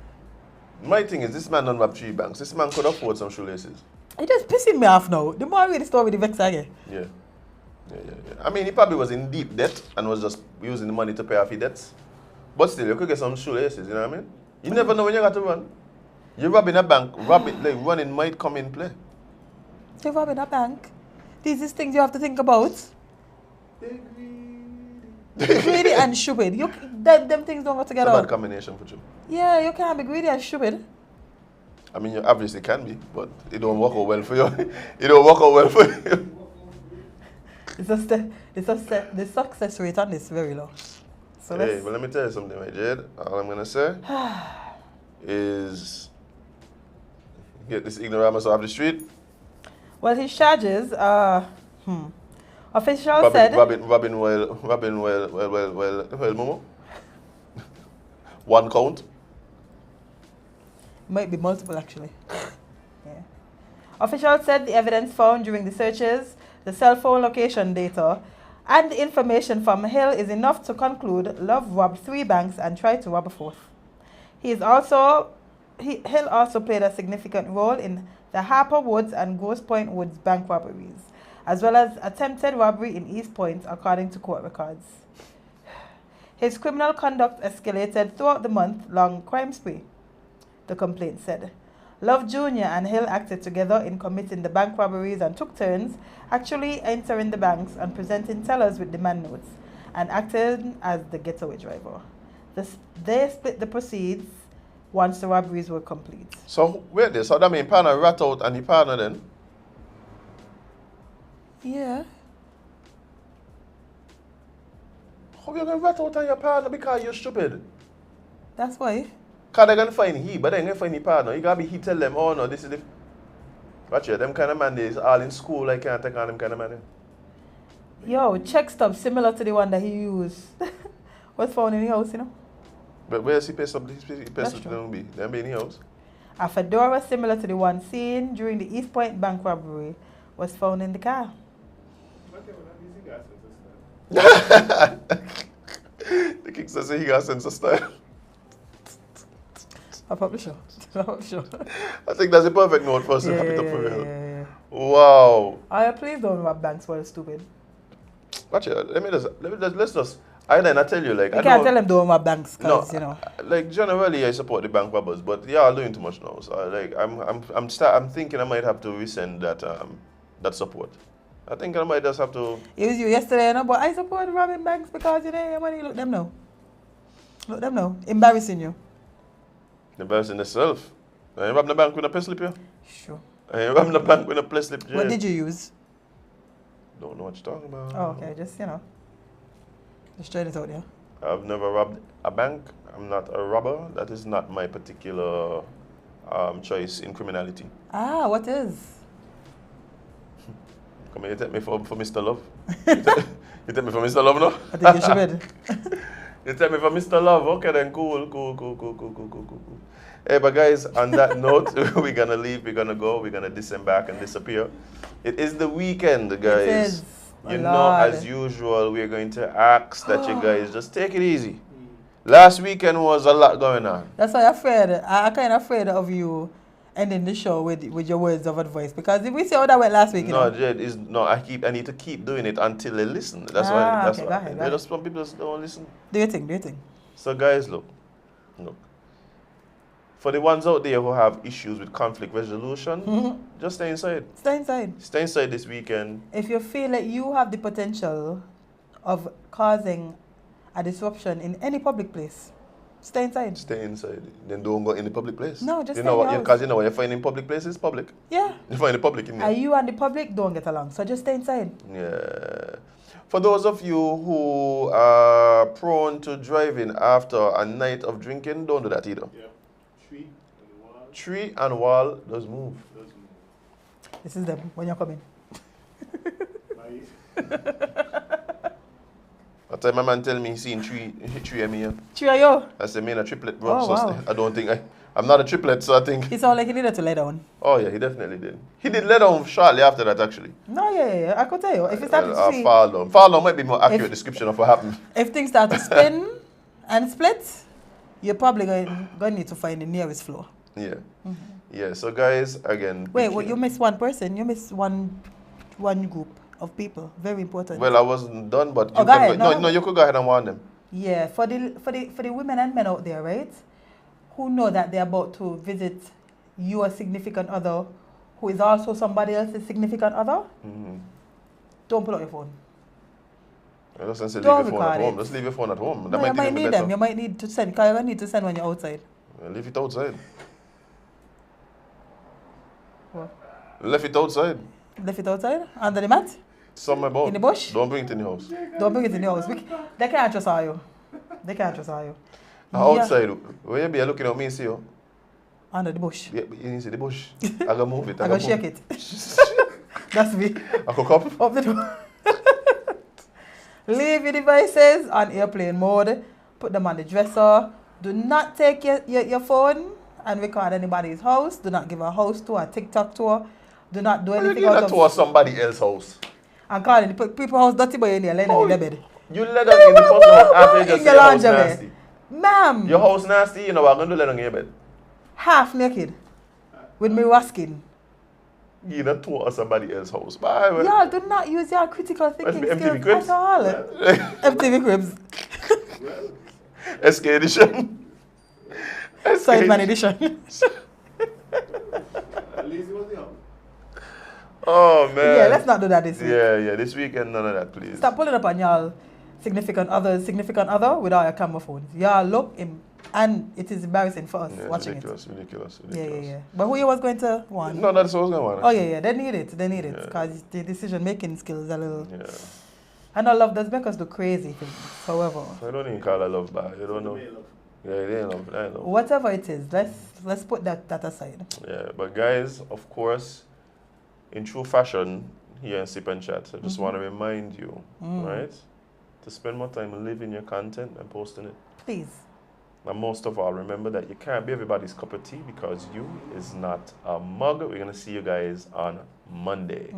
My thing is, this man don't rob 3 banks. This man could afford some shoelaces. He just pissing me off now. The more I read the story, the vex again. Yeah. I mean, he probably was in deep debt and was just using the money to pay off his debts. But still, you could get some shoelaces, you know what I mean? You never know when you got to run. You're robbing a bank, running might come in play. You're robbing a bank. These are things you have to think about. Greedy and stupid. Them things don't go together. It's a bad combination for you. Yeah, you can't be greedy and stupid. I mean, you obviously can be, but it don't work out well for you. It don't work out well for you. The success rate on this is very low. So Hey, but let me tell you something, right, Jade? All I'm gonna say is get this ignoramus off the street. Well, his charges, officials said... Robbing well, Momo. 1 count. Might be multiple, actually. Yeah. Officials said the evidence found during the searches, the cell phone location data, and the information from Hill is enough to conclude Love robbed 3 banks and tried to rob a 4th. Hill also played a significant role in the Harper Woods and Ghost Point Woods bank robberies, as well as attempted robbery in East Point, according to court records. His criminal conduct escalated throughout the month-long crime spree, the complaint said. Love Jr. and Hill acted together in committing the bank robberies and took turns actually entering the banks and presenting tellers with demand notes and acting as the getaway driver. They split the proceeds once the robberies were complete. So, wait there. So that means partner rat out and the partner then? Yeah. How you going to rat out on your partner because you're stupid? That's why. Because they're going to find he, but they're going to find the partner. You got to be he tell them, oh no, this is the... Watch it, them kind of man is all in school, I can't take on them kind of man. Yo, check stub similar to the one that he used was found in the house, you know? But where's he pissed up? He pissed up to be? Them be in the house? A fedora similar to the one seen during the East Point bank robbery was found in the car. The king says he got sense of style. I'm probably sure. I think that's a perfect note for us to wrap it up for real. Yeah. Wow. Please don't rob banks for stupid. Watch it. Let's just. I tell you, like, You can't tell them don't rob banks, no, because, you know. Like, generally, I support the bank robbers, but they are doing too much now. So, like, I'm thinking I might have to rescind that support. I think I might just have to. It was you yesterday, you know, but I support robbing banks because, you know, your money, look them now. Look them now. Embarrassing you. Embarrassing yourself. I ain't robbing the bank with a pay slip here. Sure. I ain't robbing the bank with a pay slip. What did you use? Don't know what you're talking about. Oh, okay, just, you know. Just straight it out, yeah. I've never robbed a bank. I'm not a robber. That is not my particular choice in criminality. Ah, what is? Come here, you take me for Mr. Love. You take me for Mr. Love, no? I think you should. You take me for Mr. Love. Okay, then cool. Hey, but guys, on that note, we're gonna leave. We're gonna go. We're gonna disembark and disappear. It is the weekend, guys. It is. You know, as usual, we're going to ask that you guys just take it easy. Last weekend was a lot going on. That's why I'm afraid. I'm kind of afraid of you ending the show with your words of advice, because if we see how that went last week, No, Jade, I need to keep doing it until they listen. That's why. That's okay, why. go ahead. Just some people just don't listen. Do your thing. So, guys, look. For the ones out there who have issues with conflict resolution, just stay inside. Stay inside. Stay inside this weekend. If you feel like you have the potential of causing a disruption in any public place, stay inside. Stay inside. Then don't go in the public place. No, just you stay know in what? your Because you know what you find in public places, public. Yeah. You find the public in there. And you and the public don't get along, so just stay inside. Yeah. For those of you who are prone to driving after a night of drinking, don't do that either. Yeah. Tree and wall does move. This is them when you're coming. That time my man tell me he seen three of me here. Three of you? I said, me and a triplet, bro. Oh, So wow. I don't think I'm not a triplet, so I think. He sounded like he needed to lay down. Oh yeah, he definitely did. He did let down shortly after that, actually. No, yeah. I could tell you. If it started to see, fall down. Fall down might be more accurate description of what happened. if things start to spin and split, you're probably going to need to find the nearest floor. Yeah. Yeah, so guys, again. Wait, you missed one person. You missed one group of people. Very important. Well, I wasn't done, but you go ahead. no, you could go ahead and warn them. Yeah, for the women and men out there, right, who know that they're about to visit your significant other, who is also somebody else's significant other, don't pull out your phone. I just say leave Don't your phone at record home. it. Just leave your phone at home. No, you might need them. You might need to send, because you're going to need to send when you're outside. Leave it outside. What? Left it outside. Left it outside? Under the mat? Somewhere about. In the bush? Don't bring it in the house. Don't bring it in the house. They can't trust you. They can't trust you. Outside, where you be looking at me, see you? Under the bush. Yeah, you see the bush. I gotta move it. I gotta shake it. That's me. I could up. Up the door. Leave your devices on airplane mode. Put them on the dresser. Do not take your phone and record anybody's house. Do not give a house tour, a TikTok tour. Do not do anything out of... tour somebody else's house. And calling the people's house dirty boy in there, laying in the bed. You let them in the first house after you just say your house nasty. Ma'am. Your house nasty, you know what I'm going to let them in your bed. Half naked. With me wasking. You not tour of somebody else's house. Bye. Y'all do not use your critical thinking MTV skills Cribs. at all. MTV Cribs. SK edition. Sideman edition. Oh man. Yeah, let's not do that this week. Yeah, this weekend none of that, please. Stop pulling up on y'all significant other without your camera phones. Y'all look and it is embarrassing for us watching ridiculous. Yeah. But who you was going to want? No, that's what I was going to want. Oh yeah, they need it. Because the decision making skills are a little. Yeah. I know love does make us do crazy things. However, I don't even call it love bad. You don't know. Yeah, it ain't love. I know. Whatever it is, let's put that aside. Yeah, but guys, of course, in true fashion, here in SipNchat, I just want to remind you, right, to spend more time living your content and posting it. Please. And most of all, remember that you can't be everybody's cup of tea because you is not a mug. We're going to see you guys on Monday.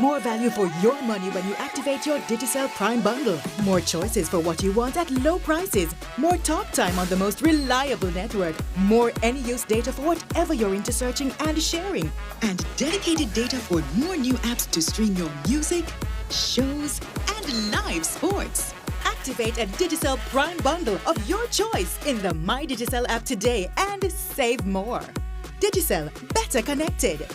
More value for your money when you activate your Digicel Prime bundle. More choices for what you want at low prices. More talk time on the most reliable network. More any-use data for whatever you're into searching and sharing. And dedicated data for more new apps to stream your music, shows, and live sports. Activate a Digicel Prime bundle of your choice in the My Digicel app today and save more. Digicel, better connected.